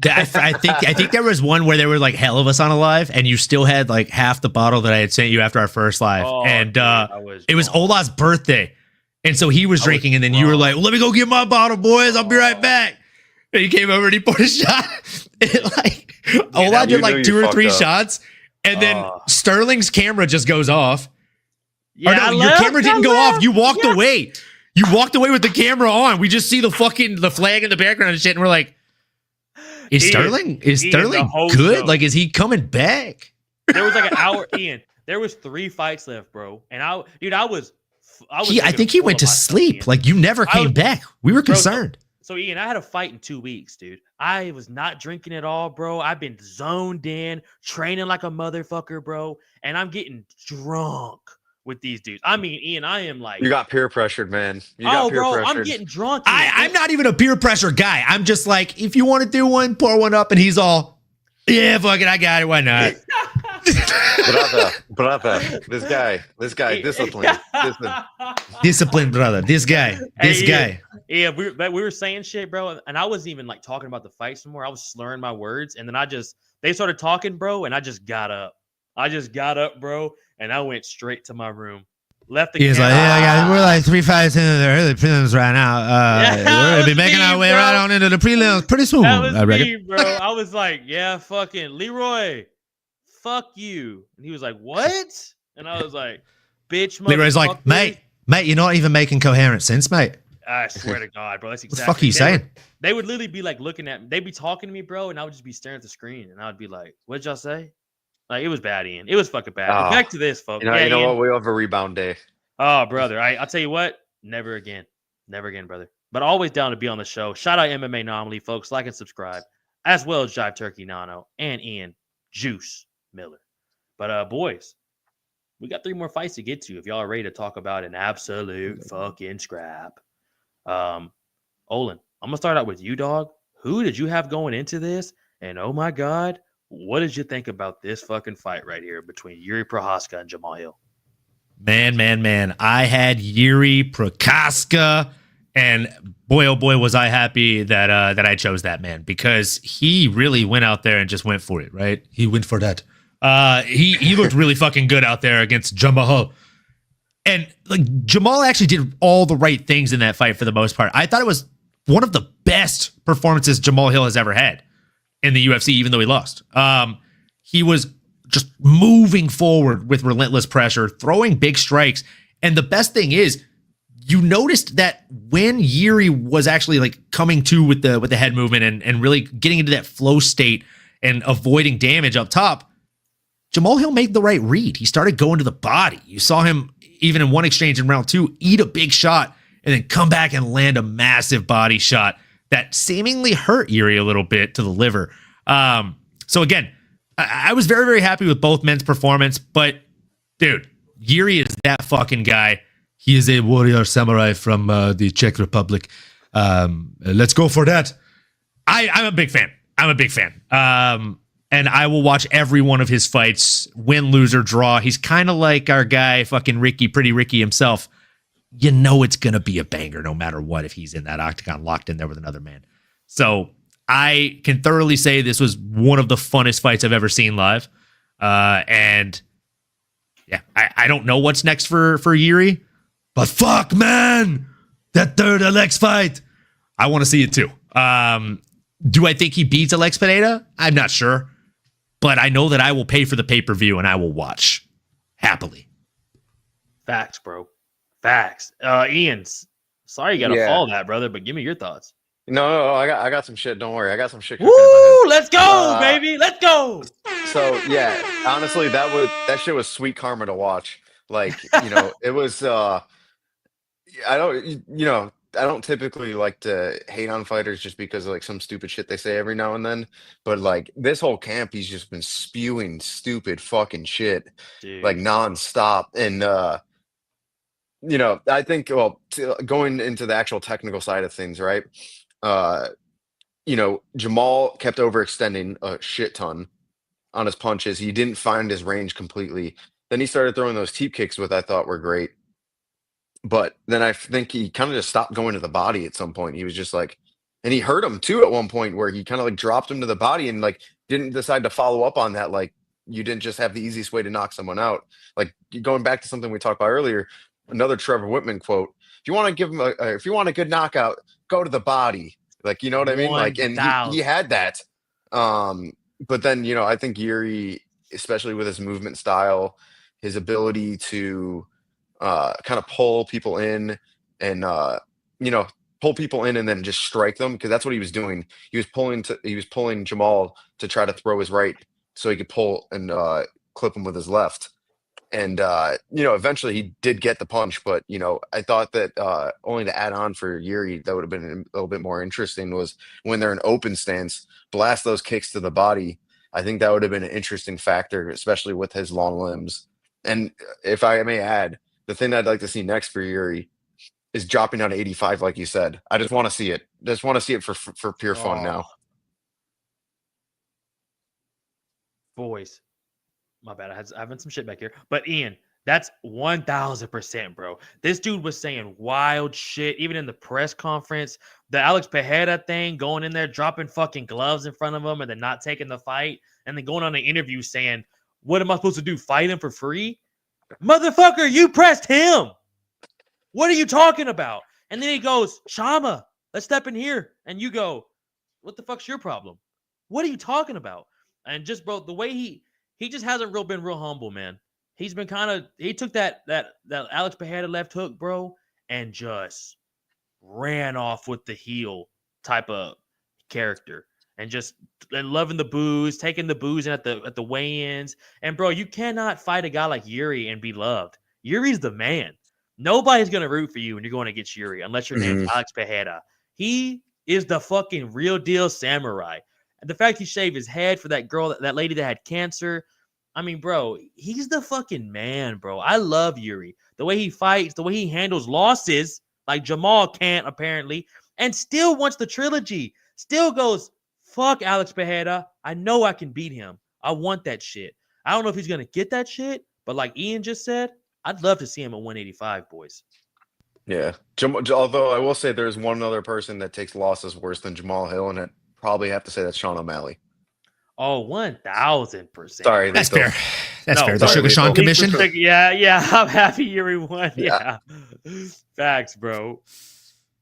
I think there was one where there were like hell of us on a live, and you still had like half the bottle that I had sent you after our first live, and dude, it was Ola's birthday, and so he was drinking, and then you were like, well, "Let me go get my bottle, boys. I'll be right back." And he came over and he poured a shot. Ola did like 2 or 3 shots, and then Sterling's camera just goes off. Yeah, your camera didn't go off. You walked away. You walked away with the camera on. We just see the flag in the background and shit, and we're like, Is Sterling good? Show. Like, is he coming back? There was like an hour, Ian. There was 3 fights left, bro. And I think he went to sleep. Ian. Like, you never came back. We were concerned. So, Ian, I had a fight in 2 weeks, dude. I was not drinking at all, bro. I've been zoned in, training like a motherfucker, bro. And I'm getting drunk with these dudes. I mean, Ian, I am like... You got peer pressured, man. I'm getting drunk. I'm not even a peer pressure guy. I'm just like, if you want to do one, pour one up. And he's all, yeah, fuck it, I got it. Why not? brother. This guy, discipline, brother. This guy. Yeah, we were saying shit, bro. And I wasn't even like talking about the fight some more. I was slurring my words. And then they started talking, bro. And I just got up. Bro. And I went straight to my room. Left the He's like, yeah, guys, we're like 3 fights into the early prelims right now. We're gonna be making our way right on into the prelims pretty soon. That was me, bro. I was like, yeah, fucking Leroy, fuck you. And he was like, what? And I was like, bitch, Leroy's like, mate, you're not even making coherent sense, mate. I swear to God, bro. That's exactly what the fuck are you saying? They would literally be like looking at me. They'd be talking to me, bro, and I would just be staring at the screen, and I would be like, what'd y'all say? Like, it was bad, Ian. It was fucking bad. Back to this, folks. You know what? We have a rebound day. Oh, brother. I'll tell you what. Never again. Never again, brother. But always down to be on the show. Shout out MMA Anomaly, folks. Like and subscribe. As well as Jive Turkey Nano and Ian Juice Miller. But, boys, we got 3 more fights to get to if y'all are ready to talk about an absolute fucking scrap. Olin, I'm going to start out with you, dog. Who did you have going into this? And, oh, my God, what did you think about this fucking fight right here between Yuri Prochazka and Jamal Hill? Man. I had Yuri Prochazka, and boy, oh boy, was I happy that I chose that man, because he really went out there and just went for it, right? He went for that. He looked really fucking good out there against Jamal. And like, Jamal actually did all the right things in that fight for the most part. I thought it was one of the best performances Jamal Hill has ever had in the UFC, even though he lost. He was just moving forward with relentless pressure, throwing big strikes. And the best thing is, you noticed that when Yuri was actually like coming to with the head movement and really getting into that flow state and avoiding damage up top, Jamal Hill made the right read. He started going to the body. You saw him, even in one exchange in round 2, eat a big shot and then come back and land a massive body shot that seemingly hurt Yuri a little bit to the liver. So again, I was very, very happy with both men's performance, but dude, Yuri is that fucking guy. He is a warrior samurai from the Czech Republic. Let's go for that. I'm a big fan. And I will watch every one of his fights, win, lose, or draw. He's kind of like our guy, fucking Pretty Ricky himself. You know it's going to be a banger no matter what if he's in that octagon locked in there with another man. So I can thoroughly say this was one of the funnest fights I've ever seen live. And yeah, I don't know what's next for Yuri, but fuck, man, that third Alex fight, I want to see it too. Do I think he beats Alex Pineda? I'm not sure, but I know that I will pay for the pay-per-view and I will watch happily. Facts, bro. Facts. Ian, sorry you got to follow that, brother, but give me your thoughts. No, I got some shit. Don't worry, I got some shit cooking in my head. Woo! Let's go, Uh, baby. Let's go. so yeah, honestly, that shit was sweet karma to watch. Like, it was. I don't, I don't typically like to hate on fighters just because of like some stupid shit they say every now and then. But like this whole camp, he's just been spewing stupid fucking shit like Dude. nonstop. And I think going into the actual technical side of things, right? Uh, Jamal kept overextending a shit ton on his punches. He didn't find his range completely. Then he started throwing those teep kicks, which I thought were great. But then I think he kind of just stopped going to the body at some point. He was just like, and he hurt him too at one point where he kind of like dropped him to the body and like didn't decide to follow up on that. Like you didn't just have the easiest way to knock someone out. Like going back to something we talked about earlier, another Trevor Whitman quote. If you want to give him if you want a good knockout, go to the body. Like, you know what I mean? Like, and he 1,000. had that. But then, I think Yuri, especially with his movement style, his ability to kind of pull people in and pull people in and then just strike them because that's what he was doing. He was pulling Jamal to try to throw his right so he could pull and clip him with his left. And eventually he did get the punch, but I thought that only to add on for Yuri that would have been a little bit more interesting was when they're in open stance, blast those kicks to the body. I think that would have been an interesting factor, especially with his long limbs. And if I may add, the thing I'd like to see next for Yuri is dropping down to 85, like you said. I just want to see it. Just want to see it for pure fun now. Boys. My bad. I have some shit back here. But Ian, that's 1,000%, bro. This dude was saying wild shit, even in the press conference. The Alex Pereira thing, going in there, dropping fucking gloves in front of him and then not taking the fight. And then going on an interview saying, what am I supposed to do? Fight him for free? Motherfucker, you pressed him. What are you talking about? And then he goes, Shama, let's step in here. And you go, what the fuck's your problem? What are you talking about? And just, bro, the way he just hasn't been real humble, man. He's been he took that Alex Pereira left hook, bro, and just ran off with the heel type of character. And just loving the booze, taking the booze in at the weigh-ins. And bro, you cannot fight a guy like Yuri and be loved. Yuri's the man. Nobody's gonna root for you when you're going against Yuri unless your name's Alex Pereira. He is the fucking real deal samurai. And the fact he shaved his head for that girl, that lady that had cancer. I mean, bro, he's the fucking man, bro. I love Yuri. The way he fights, the way he handles losses, like Jamal can't apparently, and still wants the trilogy. Still goes, fuck Alex Pereira. I know I can beat him. I want that shit. I don't know if he's going to get that shit, but like Ian just said, I'd love to see him at 185, boys. Yeah. Although I will say there's one other person that takes losses worse than Jamal Hill, and I'd probably have to say that's Sean O'Malley. Oh, 1,000%. Sorry. That's fair. That's fair. The sorry, Sugar Sean Commission. Yeah. I'm happy Yuri won. Yeah. Facts, bro.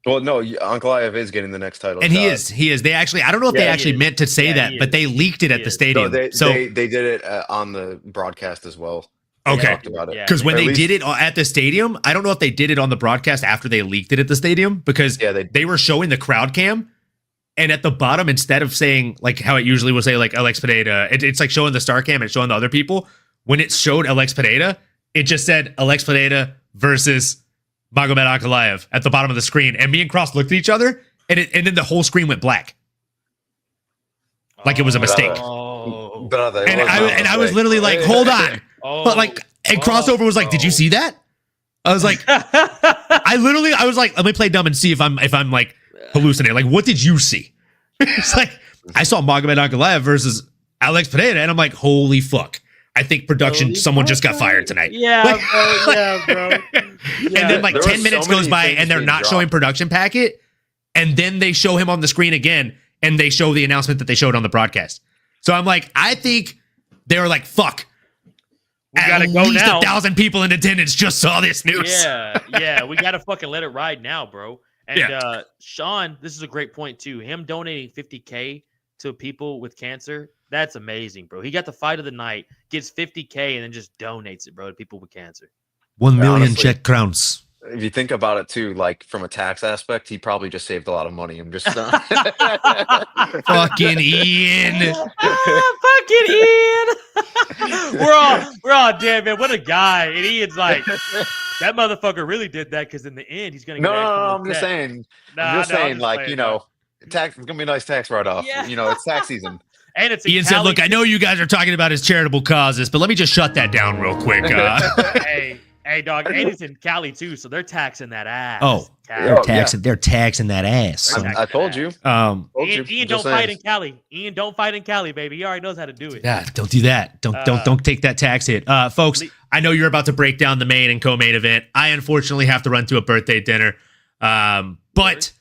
Well, no, Uncle Iev is getting the next title. And he is. They actually, I don't know if they actually meant to say that, but they leaked it at the stadium. No, so they did it on the broadcast as well. Okay. Because when they did it at the stadium, I don't know if they did it on the broadcast after they leaked it at the stadium because they were showing the crowd cam. And at the bottom, instead of saying like how it usually will say like Alex Pereira, it's like showing the star cam and showing the other people. When it showed Alex Pereira, it just said Alex Pereira versus Magomed Ankalaev at the bottom of the screen. And me and Cross looked at each other and then the whole screen went black. Like it was a mistake. I was literally like, hold on. But like, and Crossover was like, did you see that? I was like, I was like, let me play dumb and see if I'm like hallucinating. Like, what did you see? It's like, I saw Magomed Ankalaev versus Alex Pereira, and I'm like, holy fuck. I think production, someone just got fired tonight. Yeah, bro. And then like 10 minutes goes by and they're not showing production packet. And then they show him on the screen again and they show the announcement that they showed on the broadcast. So I'm like, I think they were like, fuck. We gotta go now. 1,000 people in attendance just saw this news. Yeah. We gotta fucking let it ride now, bro. And Sean, this is a great point too. Him donating $50K to people with cancer, that's amazing, bro. He got the fight of the night, gets $50K, and then just donates it, bro, to people with cancer. 1 million Czech crowns. if you think about it too, like from a tax aspect, he probably just saved a lot of money. I'm just Fucking Ian. Fucking Ian. we're all dead, man. What a guy. And Ian's like, that motherfucker really did that because in the end he's gonna no, get no, extra no, more I'm just tax. saying. Nah, I'm just no, I'm saying, just like, playing, you dog. know, tax it's gonna be a nice tax write-off. Yeah. You know, it's tax season. And it's in Ian said, Cali, "Look, I know you guys are talking about his charitable causes, but let me just shut that down real quick." Hey, dog, and it's in Cali too, so they're taxing that ass. Oh, Cali. they're taxing that ass. They're son. taxing I told that you. ass. Um, Told you. Ian Just don't fight saying. in Cali. Ian don't fight in Cali, baby. He already knows how to do it. yeah, don't do that. Don't take that tax hit, folks. I know you're about to break down the main and co-main event. I unfortunately have to run to a birthday dinner, but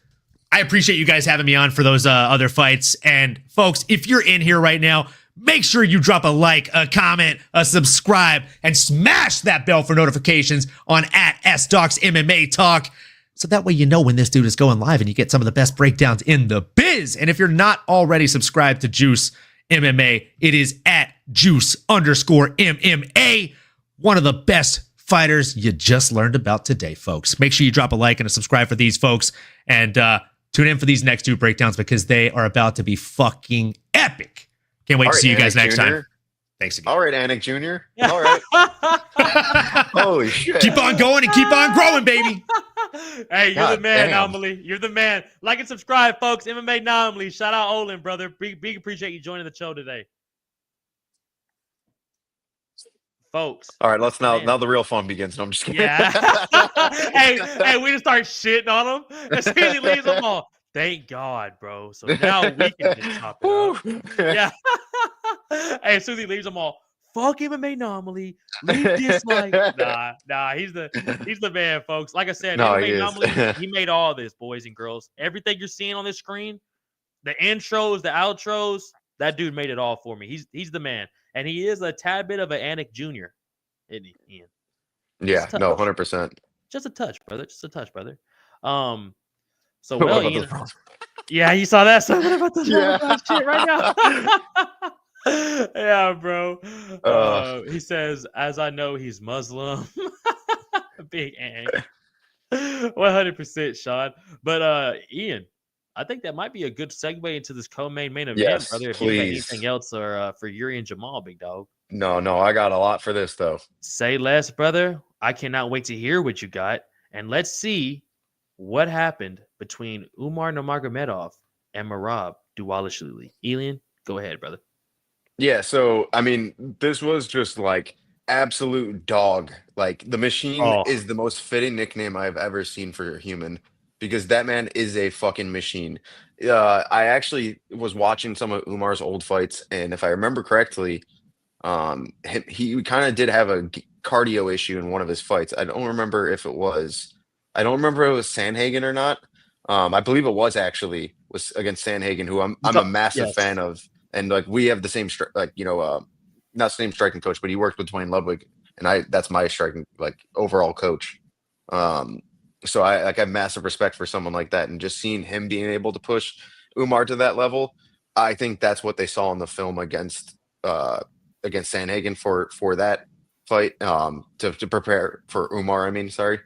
I appreciate you guys having me on for those other fights. And folks, if you're in here right now, make sure you drop a like, a comment, a subscribe, and smash that bell for notifications on @Sdawgs MMA Talk. So that way you know when this dude is going live and you get some of the best breakdowns in the biz. And if you're not already subscribed to Juice MMA, it is @Juice_MMA. One of the best fighters you just learned about today, folks. Make sure you drop a like and a subscribe for these folks. And tune in for these next two breakdowns because they are about to be fucking epic. Can't wait to see you guys next time. Thanks again. All right, Anik Jr. All right. Holy shit. Keep on going and keep on growing, baby. Hey, you're God the man, damn. Anomaly. You're the man. Like and subscribe, folks. MMA Anomaly. Shout out Olin, brother. Big appreciate you joining the show today. Folks. All right, let's now. Man. Now the real fun begins. No, I'm just kidding. Yeah. hey, we just start shitting on him. As soon as he leaves them all. Thank God, bro. So now we can just top it up. Yeah. Hey, as soon as he leaves them all, fuck MMA Anomaly. Leave dislike. Nah, he's the man, folks. Like I said, No, MMA he is. Anomaly, he made all this, boys and girls. Everything you're seeing on this screen, the intros, the outros, that dude made it all for me. He's the man. And he is a tad bit of an Anik Jr., isn't he, Ian? Yeah, no, 100%. Just a touch, brother. Just a touch, brother. So What well, about Ian, those problems? yeah, you saw that. So what about the Yeah. shit right now? Yeah, bro. He says, as I know, he's Muslim. Big Ang. 100%, Sean. But Ian, I think that might be a good segue into this co-main event, Yes, brother. If you got please. anything else or for Yuri and Jamal, big dog. No, I got a lot for this though. Say less, brother. I cannot wait to hear what you got. And let's see what happened between Umar Nurmagomedov and Merab Dvalishvili. Elian, go ahead, brother. Yeah, so I mean, this was just like absolute dog. Like the machine is the most fitting nickname I've ever seen for a human because that man is a fucking machine. I actually was watching some of Umar's old fights, and if I remember correctly, he kind of did have a cardio issue in one of his fights. I don't remember if it was Sandhagen or not. I believe it was against Sandhagen, who I'm a massive fan of, and like we have the same not same striking coach, but he worked with Dwayne Ludwig, and that's my striking like overall coach. So I have massive respect for someone like that, and just seeing him being able to push Umar to that level, I think that's what they saw in the film against Sandhagen for that fight to prepare for Umar. I mean, sorry.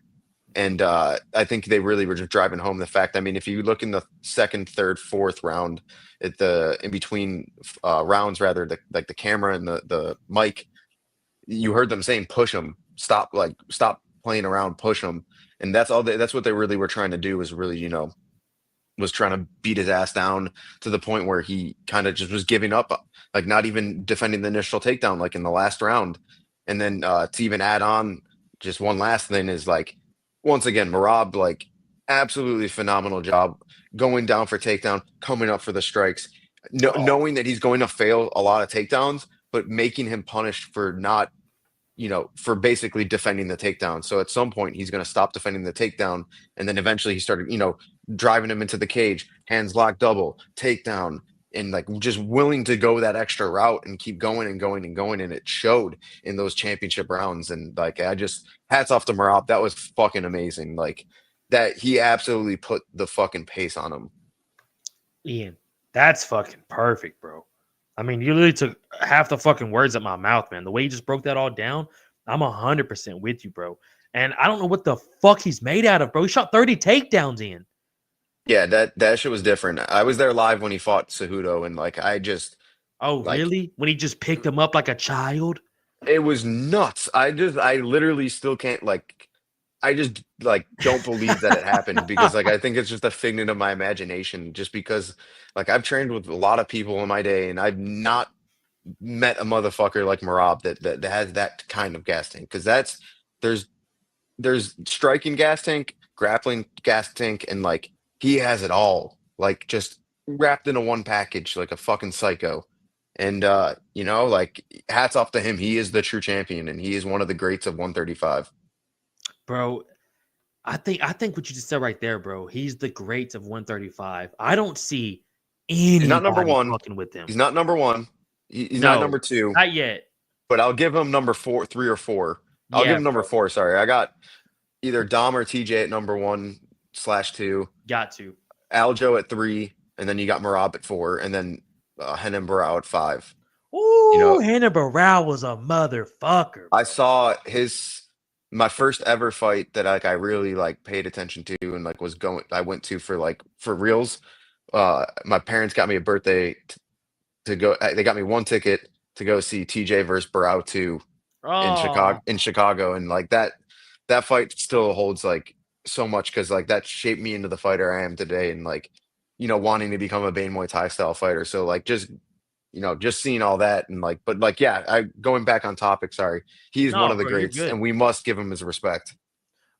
And I think they really were just driving home the fact. I mean, if you look in the second, third, fourth round, in between rounds, rather, the camera and the mic, you heard them saying, "Push him, stop playing around, push him." And that's all. That's what they really were trying to do. Was really, was trying to beat his ass down to the point where he kind of just was giving up, like not even defending the initial takedown, like in the last round. And then to even add on, just one last thing is like, once again, Merab, like absolutely phenomenal job going down for takedown, coming up for the strikes, knowing that he's going to fail a lot of takedowns, but making him punished for not, for basically defending the takedown. So at some point he's going to stop defending the takedown. And then eventually he started, driving him into the cage, hands locked double, takedown, and like just willing to go that extra route and keep going and going and going. And it showed in those championship rounds. And like, I just hats off to Merab. That was fucking amazing. Like that he absolutely put the fucking pace on him. Ian, that's fucking perfect, bro. I mean, you literally took half the fucking words out my mouth, man. The way you just broke that all down, I'm 100% with you, bro. And I don't know what the fuck he's made out of, bro. He shot 30 takedowns in. Yeah, that shit was different. I was there live when he fought Cejudo, and like I just Oh, like really? When he just picked him up like a child? it was nuts. I literally still can't like I just like don't believe that it happened because like I think it's just a figment of my imagination. Just because like I've trained with a lot of people in my day, and I've not met a motherfucker like Marab that has that kind of gas tank. Because there's there's striking gas tank, grappling gas tank, and like he has it all, like just wrapped into one package, like a fucking psycho. And like hats off to him. He is the true champion, and he is one of the greats of 135. Bro, I think what you just said right there, bro. He's the greats of 135. I don't see He's not number anybody one. fucking with him. He's not number one. He's not No, number two. not yet. But I'll give him number four, 3 or 4. I'll give Yeah, him number bro. 4. Sorry, I got either Dom or TJ at number 1/2, Got to. Aljo at 3, and then you got Marab at 4, and then Henan Barao at 5. Ooh, Hannah Barrow was a motherfucker. I saw my first ever fight that like I really like paid attention to and like I went to for reals. My parents got me a birthday to go. They got me one ticket to go see TJ versus Barao 2 in Oh, Chicago, and like that fight still holds like so much because like that shaped me into the fighter I am today, and like wanting to become a Bane Muay Thai style fighter. So like just seeing all that and like, but like, yeah, I going back on topic. Sorry, he's one no, of the bro, you're greats, good. and we must give him his respect.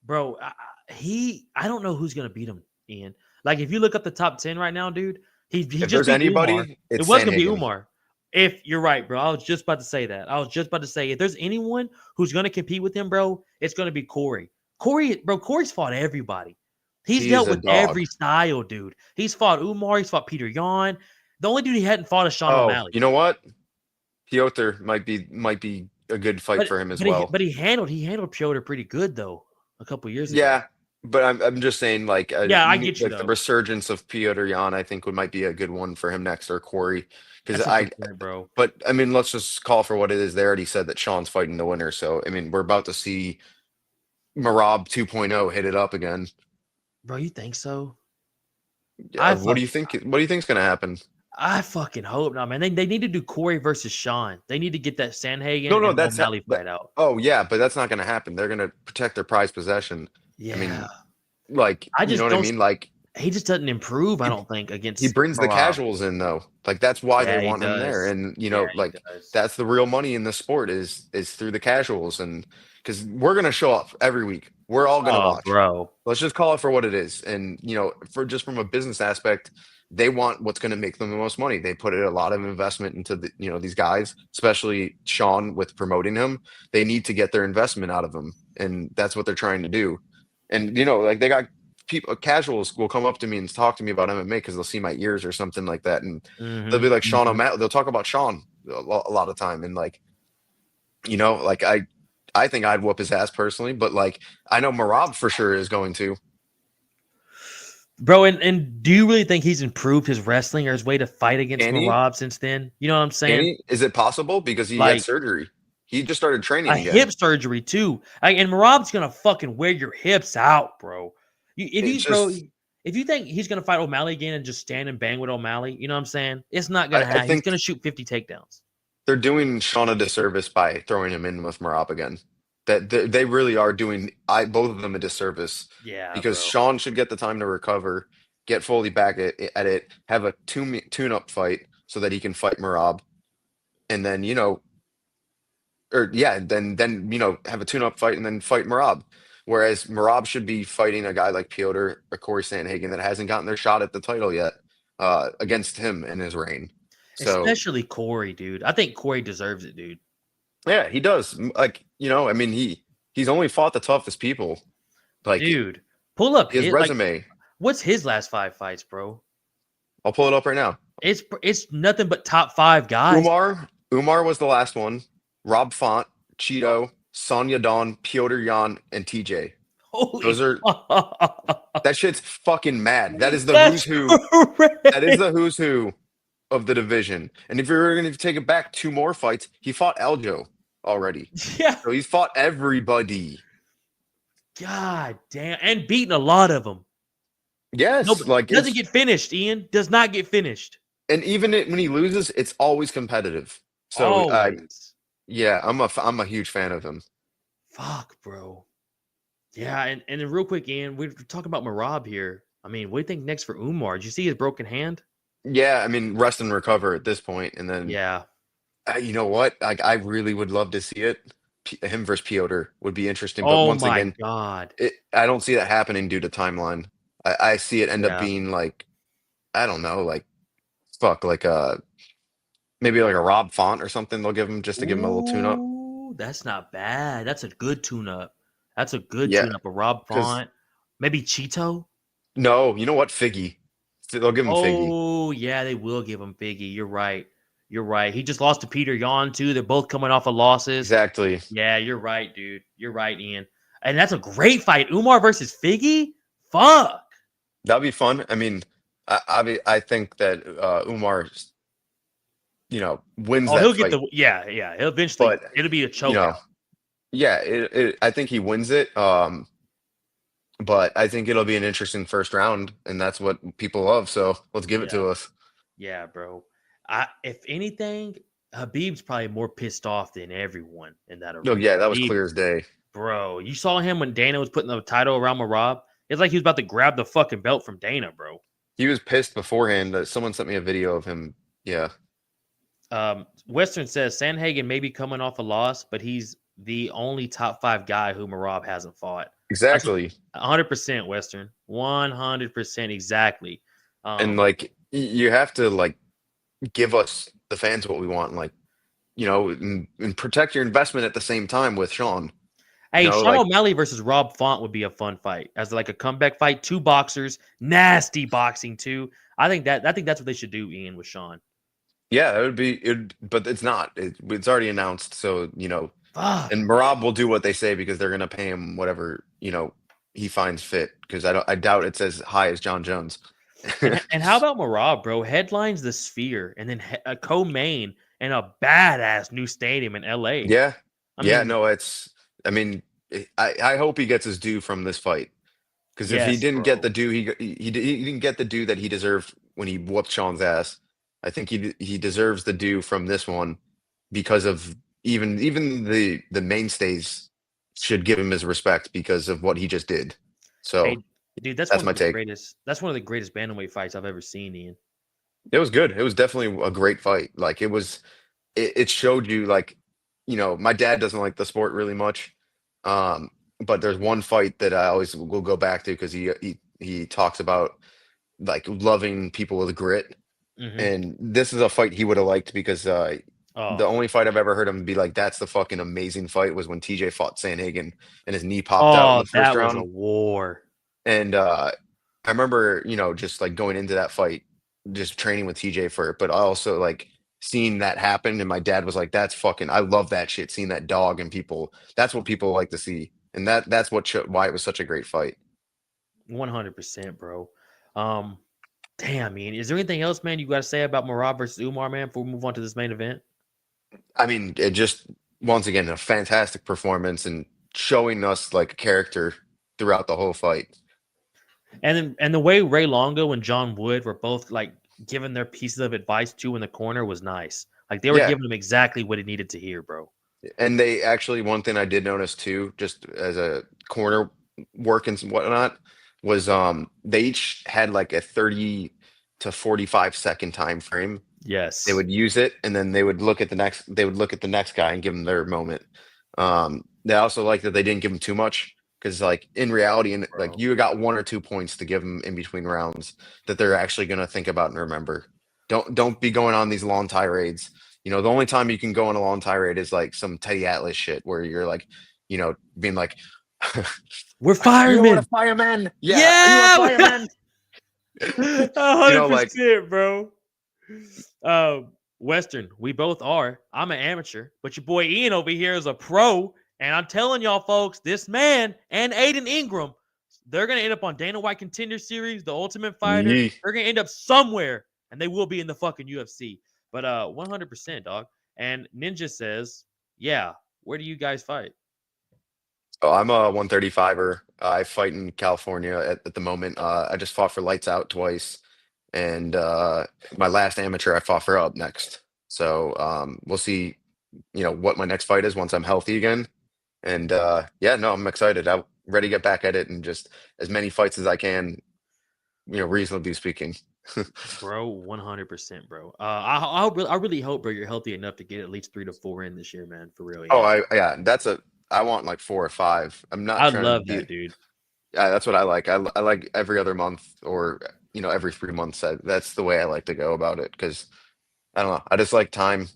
Bro, I don't know who's gonna beat him, Ian. Like if you look up the top 10 right now, dude, he If just there's beat Umar. anybody, It it's was gonna be Sanhagen. Umar. If you're right, bro. I was just about to say that. I was just about to say if there's anyone who's gonna compete with him, bro, it's gonna be Corey. Corey's fought everybody. He's He is dealt a with dog. every style, dude. He's fought Umar, he's fought Peter Yan. The only dude he hadn't fought is Sean Oh, O'Malley. you know what? Piotr might be a good fight But for him as but he well. but he handled Piotr pretty good though a couple years ago. Yeah, but I'm just saying like Yeah, I get you like the though. resurgence of Piotr Jan, I think might be a good one for him next, or Corey, because That's a good point, bro. but I mean, let's just call for what it is. They already said that Sean's fighting the winner, so I mean, we're about to see Marab 2.0 hit it up again. Bro, you think so? Yeah, I what do fuck, you think? What do you think's gonna happen? I fucking hope not, man. They need to do Corey versus Sean. They need to get that No, Sanhagen no, and O'Malley fight out. oh yeah, but that's not gonna happen. They're gonna protect their prized possession. I Yeah, mean, like, I you know just what I don't. mean? Like He just doesn't improve. I he don't think he against brings the Marab. casuals in though. Like that's why they Yeah, he want him there. does. And Yeah, he like does. that's the real money in the sport is through the casuals, and because we're gonna show up every week. We're all gonna Oh, watch. bro. Let's just call it for what it is. And for just from a business aspect, they want what's going to make them the most money. They put a lot of investment into these guys, especially Sean with promoting him. They need to get their investment out of him, and that's what they're trying to do. And like they got people, casuals will come up to me and talk to me about MMA because they'll see my ears or something like that, and they'll Mm-hmm, be like Sean mm-hmm. O'Malley. They'll talk about Sean a lot of time, and like like I think I'd whoop his ass personally, but like I know Marab for sure is going to. Bro, and do you really think he's improved his wrestling or his way to fight against Can he? Marab since then? You know what I'm Can saying? he? Is it possible? Because he had Like surgery. He just started training a again. hip surgery too. And Marab's gonna fucking wear your hips out, bro. It's just If you think he's gonna fight O'Malley again and just stand and bang with O'Malley, you know what I'm saying? It's not gonna I happen. He's think gonna shoot 50 takedowns. they're doing Sean a disservice by throwing him in with Marab again. That they really are doing both of them a disservice Yeah, because bro. Sean should get the time to recover, get fully back at it, have a tune-up fight so that he can fight Marab, and then or yeah, then have a tune-up fight and then fight Marab. Whereas Marab should be fighting a guy like Piotr or Corey Sandhagen that hasn't gotten their shot at the title yet against him in his reign. So Especially Corey, dude. I think Corey deserves it, dude. yeah, he does. Like I mean, he's only fought the toughest people. Like Dude, pull up his his like resume. what's his last 5 fights, bro? I'll pull it up right now. It's nothing but top 5 guys. Umar was the last one. Rob Font, Cheeto, Sonya Dawn, Piotr Jan, and TJ. Holy Those are that shit's fucking mad. That is the That's who's who. correct. That is the who's who of the division. And if you're going to take it back 2 more fights, he fought Aljo already. Yeah. So he's fought everybody. God damn. And beating a lot of them. No, Yes, but like doesn't it's get finished, Ian. Does not get finished. and even when he loses, it's always competitive. So I Always. yeah, I'm a huge fan of him. Fuck, bro. Yeah, and then real quick, Ian, we're talking about Marab here. I mean, what do you think next for Umar? Did you see his broken hand? Yeah, I mean rest and recover at this point, and then Yeah. you know what? I really would love to see it. Him versus Piotr would be interesting, but Oh once my again, God. I don't see that happening due to timeline. I see it end up Yeah. being like I don't know, like fuck, like maybe like a Rob Font or something. They'll give him just to give him a little tune up. Ooh, that's not bad. That's a good tune-up. That's a good Yeah, tune-up. A Rob because Font. Maybe Cheeto. no, you know what? Figgy. They'll give him Figgy. Oh, yeah, they will give him Figgy. You're right. You're right. He just lost to Peter Yan, too. They're both coming off of losses. Exactly. Yeah, you're right, dude. You're right, Ian. And that's a great fight. Umar versus Figgy? Fuck. That'd be fun. I mean, I think that Umar, wins Oh, that he'll get fight, the yeah. He'll eventually but it'll be a you know, chokeout. yeah, I think he wins it. But I think it'll be an interesting first round, and that's what people love. So let's give it Yeah. to us. Yeah, bro. If anything, Habib's probably more pissed off than everyone in that Oh arena. yeah, that was Habib, clear as day. bro, you saw him when Dana was putting the title around Marab. It's like he was about to grab the fucking belt from Dana, bro. He was pissed beforehand. Someone sent me a video of him. Yeah, Western says Sandhagen may be coming off a loss, but he's the only top 5 guy who Marab hasn't fought. That's exactly. 100% Western. 100% exactly. And like you have to like give us the fans what we want, like and protect your investment at the same time with Sean. Hey, Sean Like O'Malley versus Rob Font would be a fun fight as like a comeback fight. 2 boxers, nasty boxing too. I think that's what they should do, Ian, with Sean. yeah, it would be it, but it's not. It's already announced, so Fuck. and Marab will do what they say because they're gonna pay him whatever he finds fit. Because I doubt it's as high as John Jones. And how about Marab, bro? Headlines the Sphere and then a co-main and a badass new stadium in LA. Yeah, I yeah, mean, no, it's. I mean, I hope he gets his due from this fight because if he yes, didn't get bro. the due, he didn't get the due that he deserved when he whooped Sean's ass. I think he deserves the due from this one because of even the mainstays should give him his respect because of what he just did. So Hey, dude, that's that's one my of the take. greatest. That's one of the greatest bantamweight fights I've ever seen, Ian. It was good. It was definitely a great fight. Like it showed you like, my dad doesn't like the sport really much. But there's one fight that I always will go back to because he talks about like loving people with grit. Hmm. And this is a fight he would have liked because the Oh, only fight I've ever heard him be like, that's the fucking amazing fight was when TJ fought Sanhagen and his knee popped out in oh, the first that was a round. war. And I remember, just like going into that fight, just training with TJ for it, but I also like seeing that happen. And my dad was like, that's fucking, I love that shit. Seeing that dog and people, that's what people like to see. And that's why it was such a great fight. 100%, bro. Um, damn, Ian. Is there anything else, man, you got to say about Marab versus Umar, man, before we move on to this main event? I mean, it just, once again, a fantastic performance and showing us like a character throughout the whole fight. And the way Ray Longo and John Wood were both like giving their pieces of advice too in the corner was nice. Like they were Yeah. giving him exactly what he needed to hear, bro. And they actually, one thing I did notice too, just as a corner work and whatnot, was they each had like a 30 to 45-second time frame. They Yes. would use it and then they would look at the next guy and give them their moment. They also like that they didn't give them too much because like in reality, and like Bro. you got 1 or 2 points to give them in between rounds that they're actually gonna think about and remember. Don't be going on these long tirades. The only time you can go on a long tirade is like some Teddy Atlas shit where you're like, being like, We're "Are you a firemen. fireman? Yeah, are you a Yeah. fireman?" like 100%, bro. Western, we both are. I'm an amateur, but your boy Ian over here is a pro. And I'm telling y'all, folks, this man and Aiden Ingram, they're gonna end up on Dana White Contender Series, The Ultimate Fighter. Yee. They're gonna end up somewhere, and they will be in the fucking UFC. But 100%, dog. And Ninja says, "Yeah, where do you guys fight?" Oh, I'm a 135er. I fight in California at the moment. I just fought for Lights Out twice, and my last amateur I fought for Up Next. So we'll see, what my next fight is once I'm healthy again. And yeah, no, I'm excited. I'm ready to get back at it and just as many fights as I can, reasonably speaking. Bro, 100%, bro. I really hope, bro, you're healthy enough to get at least 3 to 4 in this year, man. For real, Oh, yeah. yeah, I want like 4 or 5. I'm not I trying to love be. that, dude. Yeah, that's what I like. I like every other month or every 3 months. That's the way I like to go about it because I don't know. I just like time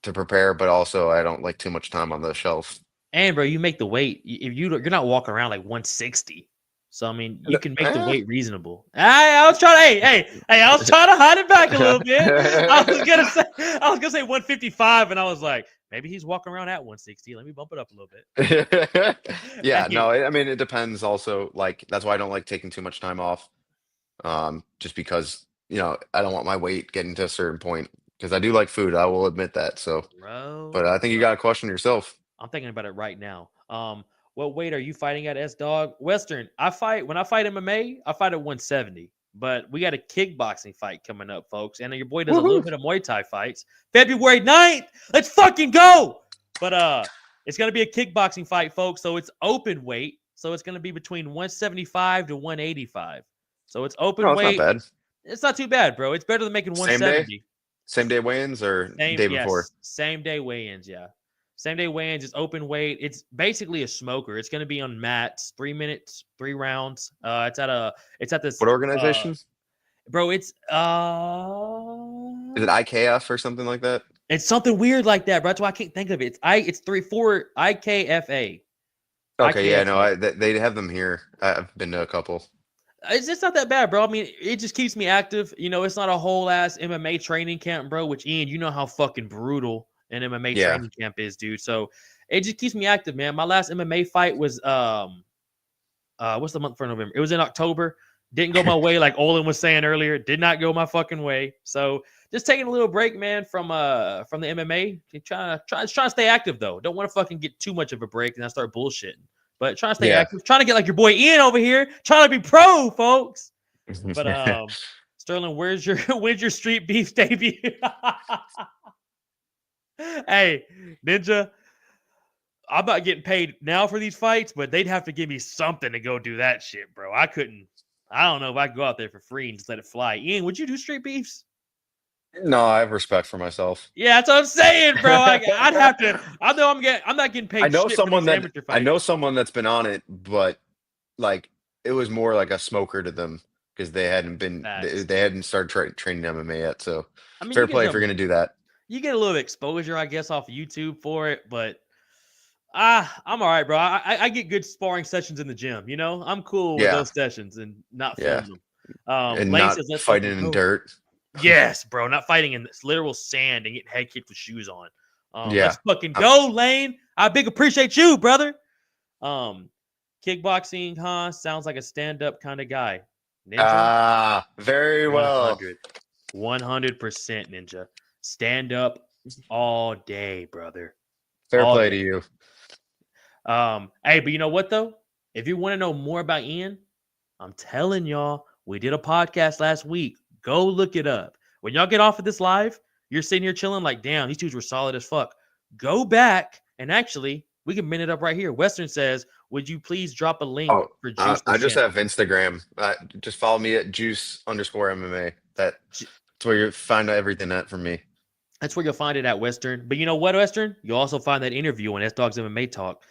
to prepare, but also I don't like too much time on the shelf. And bro, you make the weight. If you're not walking around like 160, so I mean, you can make the Eh. weight reasonable. I was trying. Hey! I was trying to hide it back a little bit. I was gonna say 155, and I was like, maybe he's walking around at 160. Let me bump it up a little bit. Yeah, Hey, no, I mean it depends also. Like that's why I don't like taking too much time off. Just because, I don't want my weight getting to a certain point because I do like food. I will admit that. So, but I think you got to question yourself. I'm thinking about it right now. What weight are you fighting at, S Dog? Western. When I fight MMA, I fight at 170. But we got a kickboxing fight coming up, folks. And your boy does a little Woohoo! bit of Muay Thai fights. February 9th. Let's fucking go. But it's gonna be a kickboxing fight, folks. So it's open weight. So it's gonna be between 175 to 185. So it's No, open it's not weight. bad. It's not too bad, bro. It's better than making Same day, 170. same day weigh-ins or day before. Same day weigh-ins, yeah. Same day weigh-ins, it's open weight. It's basically a smoker. It's gonna be on mats, 3 minutes, 3 rounds. It's at this What organization? bro, Is it IKF or something like that? it's something weird like that, bro. That's why I can't think of it. It's 3 4 IKFA. Okay, yeah, no, IKFA. they have them here. I've been to a couple. It's just not that bad, bro. I mean, it just keeps me active. It's not a whole ass MMA training camp, bro. Which Ian, you know how fucking brutal an MMA Yeah. training camp is, dude. So it just keeps me active, man. My last MMA fight was what's the month for November? It was in October. Didn't go my way, like Olin was saying earlier. Did not go my fucking way. So just taking a little break, man, from the MMA. Trying to stay active though. Don't want to fucking get too much of a break and I start bullshitting. But trying to stay Yeah. active, trying to get like your boy Ian over here, trying to be pro, folks. But Sterling, when's your street beef debut? Hey, Ninja, I'm not getting paid now for these fights, but they'd have to give me something to go do that shit, bro. I couldn't. I don't know if I could go out there for free and just let it fly. Ian, would you do street beefs? No, I have respect for myself. Yeah, that's what I'm saying, bro. I'd have to. I know I'm not getting paid. I know shit for someone these amateur I fights. know someone that's been on it, but like it was more like a smoker to them because they hadn't been Facts. they hadn't started training MMA yet. So I mean, fair play if you're gonna do that. you get a little exposure, I guess, off of YouTube for it, but I'm all right, bro. I get good sparring sessions in the gym. I'm cool with Yeah, those sessions and not yeah, filming them. and Lane not says, "Let's fighting fucking in go." dirt. Yes, bro. Not fighting in this literal sand and getting head kicked with shoes on. Yeah, Let's fucking I'm- go, Lane. I big appreciate you, brother. Kickboxing, huh? Sounds like a stand-up kind of guy. Ninja, very well. 100% Ninja. Stand up all day, brother. Fair All play day. to you. Hey, but you know what though? If you want to know more about Ian, I'm telling y'all, we did a podcast last week. Go look it up. When y'all get off of this live, you're sitting here chilling like, damn, these dudes were solid as fuck. Go back and actually, we can min it up right here. Western says, would you please drop a link Oh, for Juice? I just have Instagram. Just follow me at juice_MMA. That's where you find everything at from me. That's where you'll find it at, Western. But you know what, Western? You'll also find that interview on Sdawgs Mma Talk.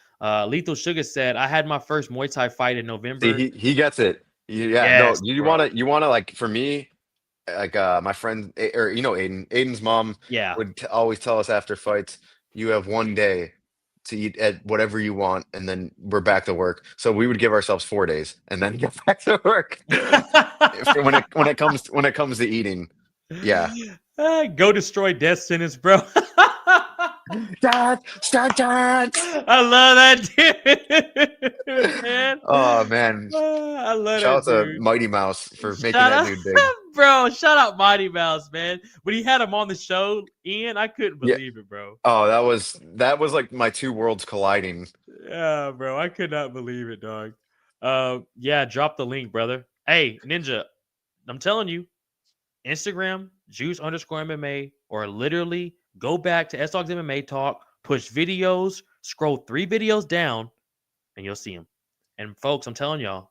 Lethal Sugar said, I had my first Muay Thai fight in November. See, he gets it. Yeah, Yes, no, you bro. wanna like for me, like my friend or Aiden's mom Yeah. would always tell us after fights, you have one day to eat at whatever you want, and then we're back to work. So we would give ourselves 4 days and then get back to work. when it comes to eating, yeah. Go destroy Death Sentence, bro. Dad. I love that dude, man. Oh man, I love shout out that to dude. Mighty Mouse for making Shout that out, dude big. bro. Shout out Mighty Mouse, man. When he had him on the show, Ian, I couldn't Yeah. believe it, bro. Oh, that was like my two worlds colliding. Yeah, bro. I could not believe it, dog. Yeah, drop the link, brother. Hey, Ninja, I'm telling you, Instagram, juice underscore MMA, or literally go back to Sdawgs MMA Talk, push videos, scroll 3 videos down, and you'll see him. And folks, I'm telling y'all,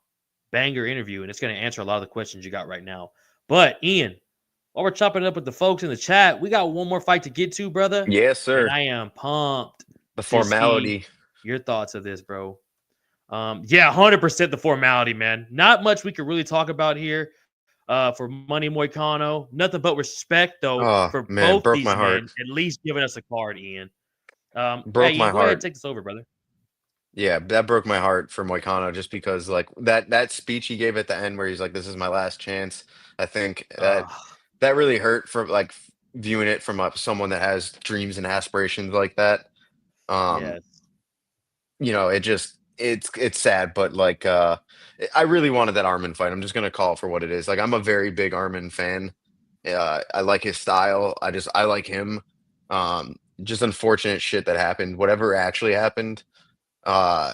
banger interview, and it's going to answer a lot of the questions you got right now. But Ian, while we're chopping it up with the folks in the chat, we got one more fight to get to, brother. Yes, And sir. I am pumped The to see formality. your thoughts of this, bro. Yeah, 100% the formality, man. Not much we could really talk about here for Money Moicano. Nothing but respect, though, Oh for man, both broke these my heart. Men at least giving us a card, Ian. Broke Ian, my go ahead and heart. take this over, brother. Yeah, that broke my heart for Moicano just because like that speech he gave at the end where he's like, "This is my last chance." I think that really hurt for like viewing it from someone that has dreams and aspirations like that. Um, Yes. it just it's sad, but like I really wanted that Armin fight. I'm just gonna call it for what it is. Like I'm a very big Armin fan. I like his style. I like him. Just unfortunate shit that happened. Whatever actually happened. Uh,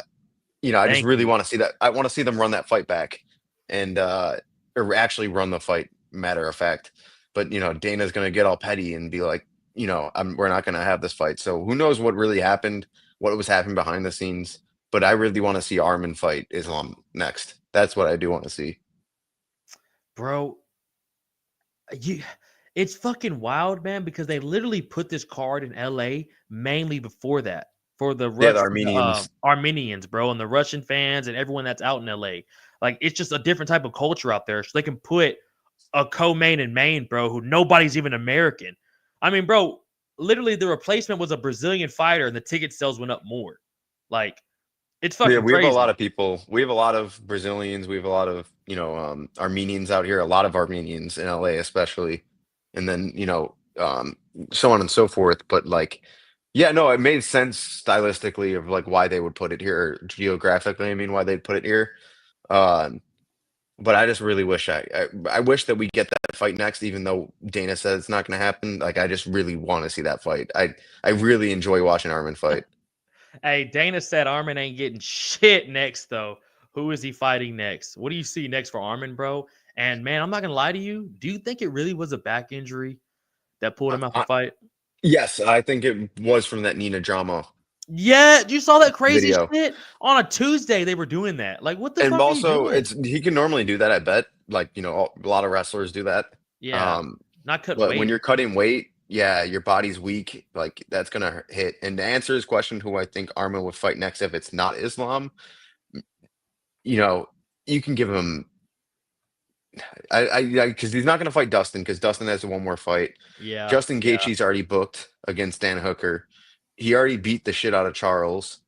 I just Thank really you. want to see that. I want to see them run that fight back, and or actually run the fight. Matter of fact, but Dana's gonna get all petty and be like, we're not gonna have this fight. So who knows what really happened, what was happening behind the scenes. But I really want to see Armin fight Islam next. That's what I do want to see. Bro, you it's fucking wild, man, because they literally put this card in LA mainly before that for the Yeah, the Rush for the Armenians. Armenians, bro, and the Russian fans and everyone that's out in LA. Like it's just a different type of culture out there. So they can put a co-main in Maine, bro, who nobody's even American. I mean, bro, literally the replacement was a Brazilian fighter and the ticket sales went up more. Like, it's Yeah, fucking we have a lot crazy. of people. We have a lot of Brazilians. We have a lot of, Armenians out here, a lot of Armenians in LA, especially. And then, so on and so forth. But like, yeah, no, it made sense stylistically of like why they would put it here geographically. I mean, why they'd put it here. Um, but I just really wish I wish that we get that fight next, even though Dana said it's not going to happen. Like, I just really want to see that fight. I really enjoy watching Armin fight. Hey, Dana said Armin ain't getting shit next, though. Who is he fighting next? What do you see next for Armin, bro? And man, I'm not gonna lie to you. Do you think it really was a back injury that pulled him out the I, fight? yes, I think it was from that Nina drama Yeah, you saw that crazy video. shit on a Tuesday. They were doing that. Like, what the And fuck are you also, doing? it's he can normally do that, I bet. Like, a lot of wrestlers do that. Yeah, Um, not cut but when weight. you're cutting weight, yeah, your body's weak. Like that's gonna hit. And to answer his question, who I think Armin would fight next if it's not Islam, you know, you can give him. I because he's not gonna fight Dustin because Dustin has one more fight. Yeah, Justin yeah. Gaethje's already booked against Dan Hooker. He already beat the shit out of Charles.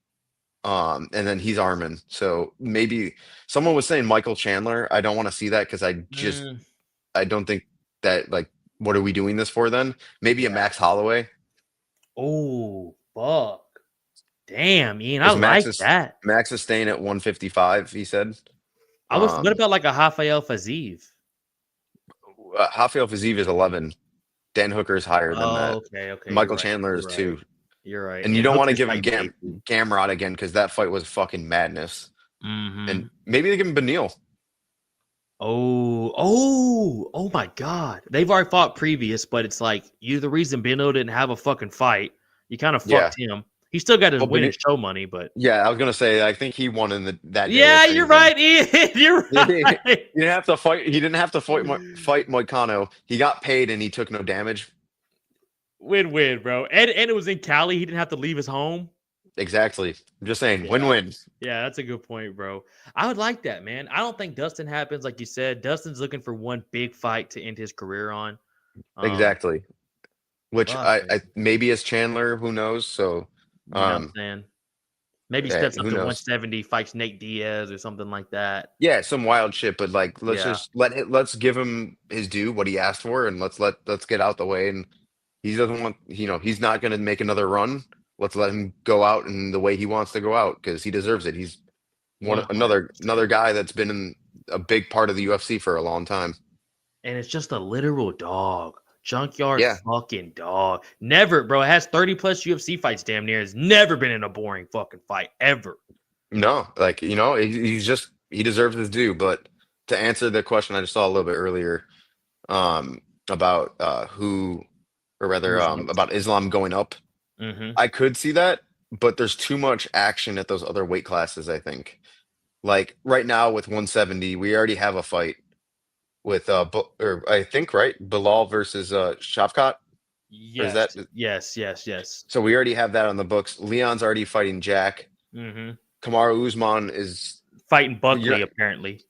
And then he's Armin. So maybe someone was saying Michael Chandler. I don't want to see that because Mm, I don't think that like what are we doing this for then? Maybe a yeah. Max Holloway Oh, fuck. Damn, Ian, I because like that. Max is staying at 155. He said. I was. What Um, about like a Rafael Fazeev? Rafael Fiziev is 11. Dan Hooker is higher than Oh, that. okay, okay. You're Michael right. Chandler You're is right. 2. You're right. And you And don't want to Hooker's give him fighting Gaethje. Gamrot again because that fight was fucking madness. And Mhm. maybe they give him Beneil. Oh my God! They've already fought previous, but it's like you're the reason Beno didn't have a fucking fight. You kind of Yeah. fucked him. He still got his Well, win and show money, but yeah, I was gonna say I think he won in that day yeah, if you're anything. right, Ian. You're He right. didn't have to fight. He didn't have to fight Moicano. He got paid and he took no damage. Win-win, bro. And it was in Cali. He didn't have to leave his home. Exactly. I'm just saying, Yeah. win-win. Yeah, that's a good point, bro. I would like that, man. I don't think Dustin happens, like you said. Dustin's looking for one big fight to end his career on. Um, Exactly. Which fuck, I man. maybe as Chandler, who knows? So, You know what I'm saying? Maybe steps up who to knows? 170, fights Nate Diaz or something like that. Yeah, some wild shit, but like Yeah. let's give him his due, what he asked for, and let's get out the way. And he doesn't want, he's not going to make another run. Let's let him go out in the way he wants to go out because he deserves it. He's another 100%. guy that's been in a big part of the UFC for a long time. And it's just a literal dog. Junkyard Yeah. fucking dog. Never, bro. It has 30 plus UFC fights damn near. Has never been in a boring fucking fight ever. No, like, he deserves his due. But to answer the question I just saw a little bit earlier, about who, or rather, Who's next? about Islam going up, Mm-hmm. I could see that, but there's too much action at those other weight classes, I think. Like right now with 170, we already have a fight with or I think, right, Bilal versus Shavkat, or is Yes, that, yes. so we already have that on the books. Leon's already fighting Jack. Mm-hmm. Kamaru Usman is, Fighting Buckley, yeah, apparently.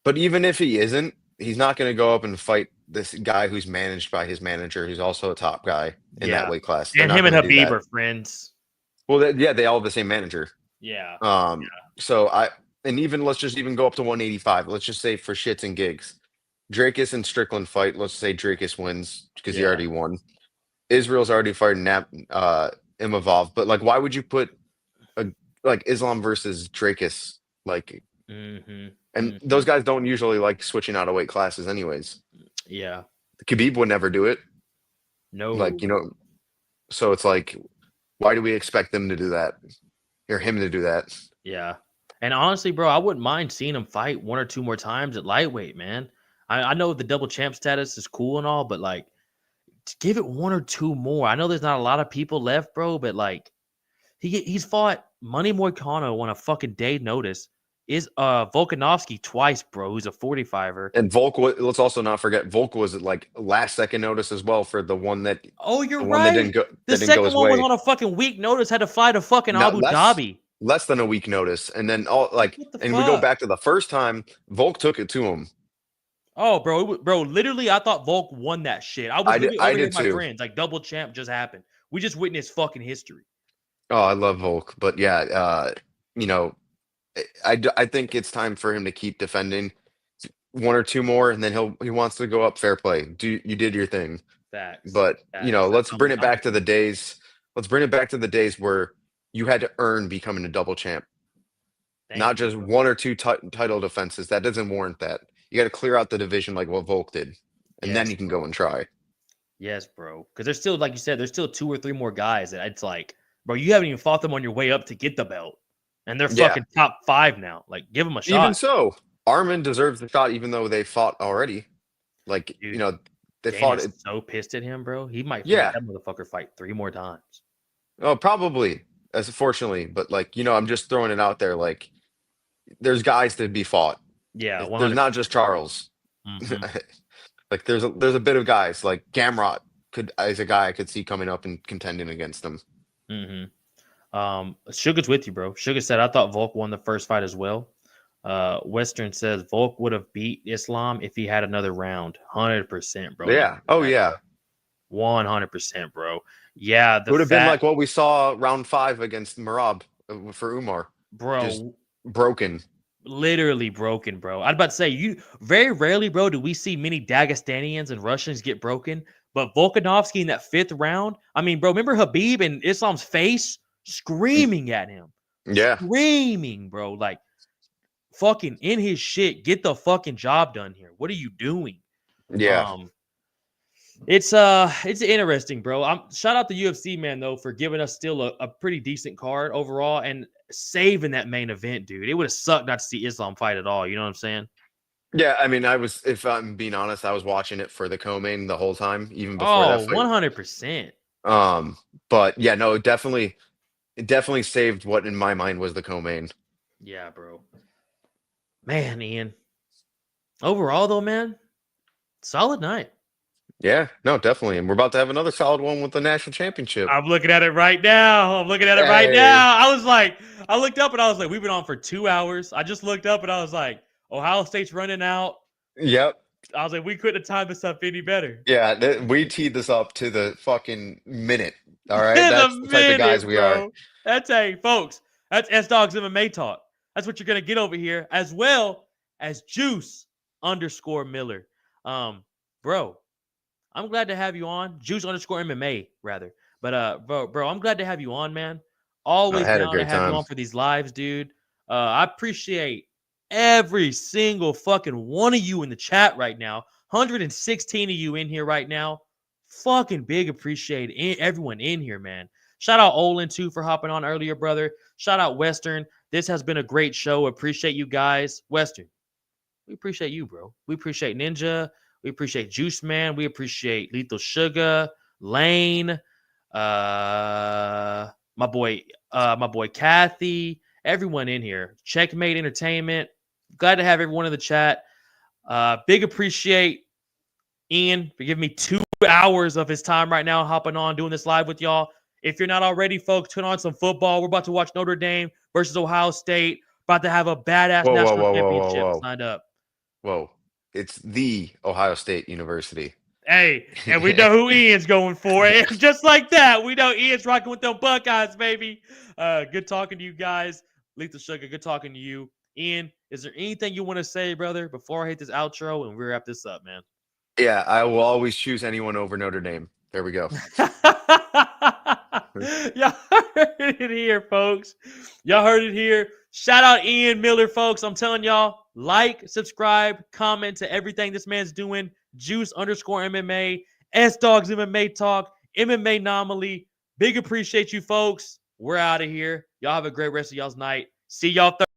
but even if he isn't, he's not going to go up and fight this guy who's managed by his manager, who's also a top guy in that Yeah. weight class. They're And not him and going to do Habib that. are friends. Well, yeah, they all have the same manager. Yeah. So and even let's just even go up to 185. Let's just say for shits and gigs, Drakus and Strickland fight. Let's say Drakus wins because he Yeah. already won. Israel's already fighting Imavov, but like, why would you put like Islam versus Drakus? Like, Mm-hmm. and those guys don't usually like switching out of weight classes, anyways. Yeah. Khabib would never do it. No. Like, so it's like, why do we expect them to do that, or him to do that? Yeah. And honestly, bro, I wouldn't mind seeing him fight one or two more times at lightweight, man. I know the double champ status is cool and all, but like, to give it one or two more. I know there's not a lot of people left, bro, but like, he's fought Money Moicano on a fucking day notice. Is Volkanovski twice, bro, who's a 45er. And Volk, let's also not forget, Volk was at like last second notice as well for the one that Oh, you're the right. one that didn't go. The That didn't go second his one was way. on a fucking week notice, had to fly to fucking No, Abu Dhabi. less than a week notice, and then all like, What the and we go fuck? back to the first time Volk took it to him. Oh, bro, literally, I thought Volk won that shit. I was literally I over here did with my too. friends. Like, double champ just happened. We just witnessed fucking history. Oh, I love Volk, but yeah, I think it's time for him to keep defending one or two more, and then he wants to go up. Fair play. You did your thing, Facts. but Facts. let's bring it I'm back to the days. Let's bring it back to the days where you had to earn becoming a double champ, Thank not you, just bro. one or two title defenses. That doesn't warrant that. You got to clear out the division like what Volk did, and then Yes, you can bro. go and try. Yes, bro. Because there's still, like you said, there's still two or three more guys that it's like, bro, you haven't even fought them on your way up to get the belt, and they're Yeah. fucking top 5 now. Like, give them a shot. Even so, Armin deserves the shot, even though they fought already. Like, Dude, they Dana's fought it. so pissed at him, bro. He might Yeah. make that motherfucker fight 3 more times. Oh, probably. As fortunately, but like, I'm just throwing it out there. Like, there's guys to be fought. Yeah, There's not just Charles. Mhm. Like, there's a bit of guys like Gamrot is a guy I could see coming up and contending against them. Sugar's with you, bro. Sugar said, I thought Volk won the first fight as well. Western says Volk would have beat Islam if he had another round. 100%, bro. Yeah. Oh, yeah. 100%, bro. Yeah. It would have been like what we saw round 5 against Marab for Umar. Bro. Just broken. Literally broken, bro. I'd about to say, you very rarely, bro, do we see many Dagestanians and Russians get broken. But Volkanovski in that 5th round, I mean, bro, remember Habib in Islam's face screaming at him? Yeah. Screaming, bro. Like, fucking in his shit. Get the fucking job done here. What are you doing? Yeah. It's interesting, bro. Shout out the UFC, man, though, for giving us still a pretty decent card overall and saving that main event, dude. It would have sucked not to see Islam fight at all. You know what I'm saying? Yeah, I mean, if I'm being honest, I was watching it for the co-main the whole time, even before that fight. 100%. But yeah, no, it definitely saved what in my mind was the co-main. Yeah, bro. Man, Ian. Overall, though, man, solid night. Yeah, no, definitely. And we're about to have another solid one with the national championship. I'm looking at it right now. I looked up and I was like, we've been on for 2 hours. I just looked up and I was like, Ohio State's running out. Yep. I was like, we couldn't have timed this up any better. Yeah, we teed this up to the fucking minute. All right, that's the type of guys we are. That's folks. That's Sdawgs Mma Talk. That's what you're gonna get over here, as well as Juice_Miller. Bro, I'm glad to have you on. Juice_MMA rather. But bro, I'm glad to have you on, man. Always I had a down to great have time. you on for these lives, dude. I appreciate every single fucking one of you in the chat right now. 116 of you in here right now. fucking big appreciate everyone in here, man. Shout out Olin too for hopping on earlier, brother. Shout out Western. This has been a great show. Appreciate you guys. Western, we appreciate you, bro. We appreciate Ninja. We appreciate Juice Man. We appreciate Lethal Sugar, Lane, my boy Kathy, everyone in here. Checkmate Entertainment. Glad to have everyone in the chat. Big appreciate Ian for giving me 2 hours of his time right now, hopping on, doing this live with y'all. If you're not already, folks, turn on some football. We're about to watch Notre Dame versus Ohio State. About to have a badass Whoa, whoa, national whoa, whoa, whoa, championship whoa, signed up. whoa! It's the Ohio State University. Hey, and we know who Ian's going for. And just like that, we know Ian's rocking with them Buckeyes, baby. Good talking to you guys. Lethal Sugar, good talking to you. Ian, is there anything you want to say, brother, before I hit this outro and we wrap this up, man? Yeah, I will always choose anyone over Notre Dame. There we go. Y'all heard it here, folks. Y'all heard it here. Shout out Ian Miller, folks. I'm telling y'all, like, subscribe, comment to everything this man's doing. Juice_MMA, Sdawgs MMA Talk, MMA Anomaly. Big appreciate you, folks. We're out of here. Y'all have a great rest of y'all's night. See y'all Thursday.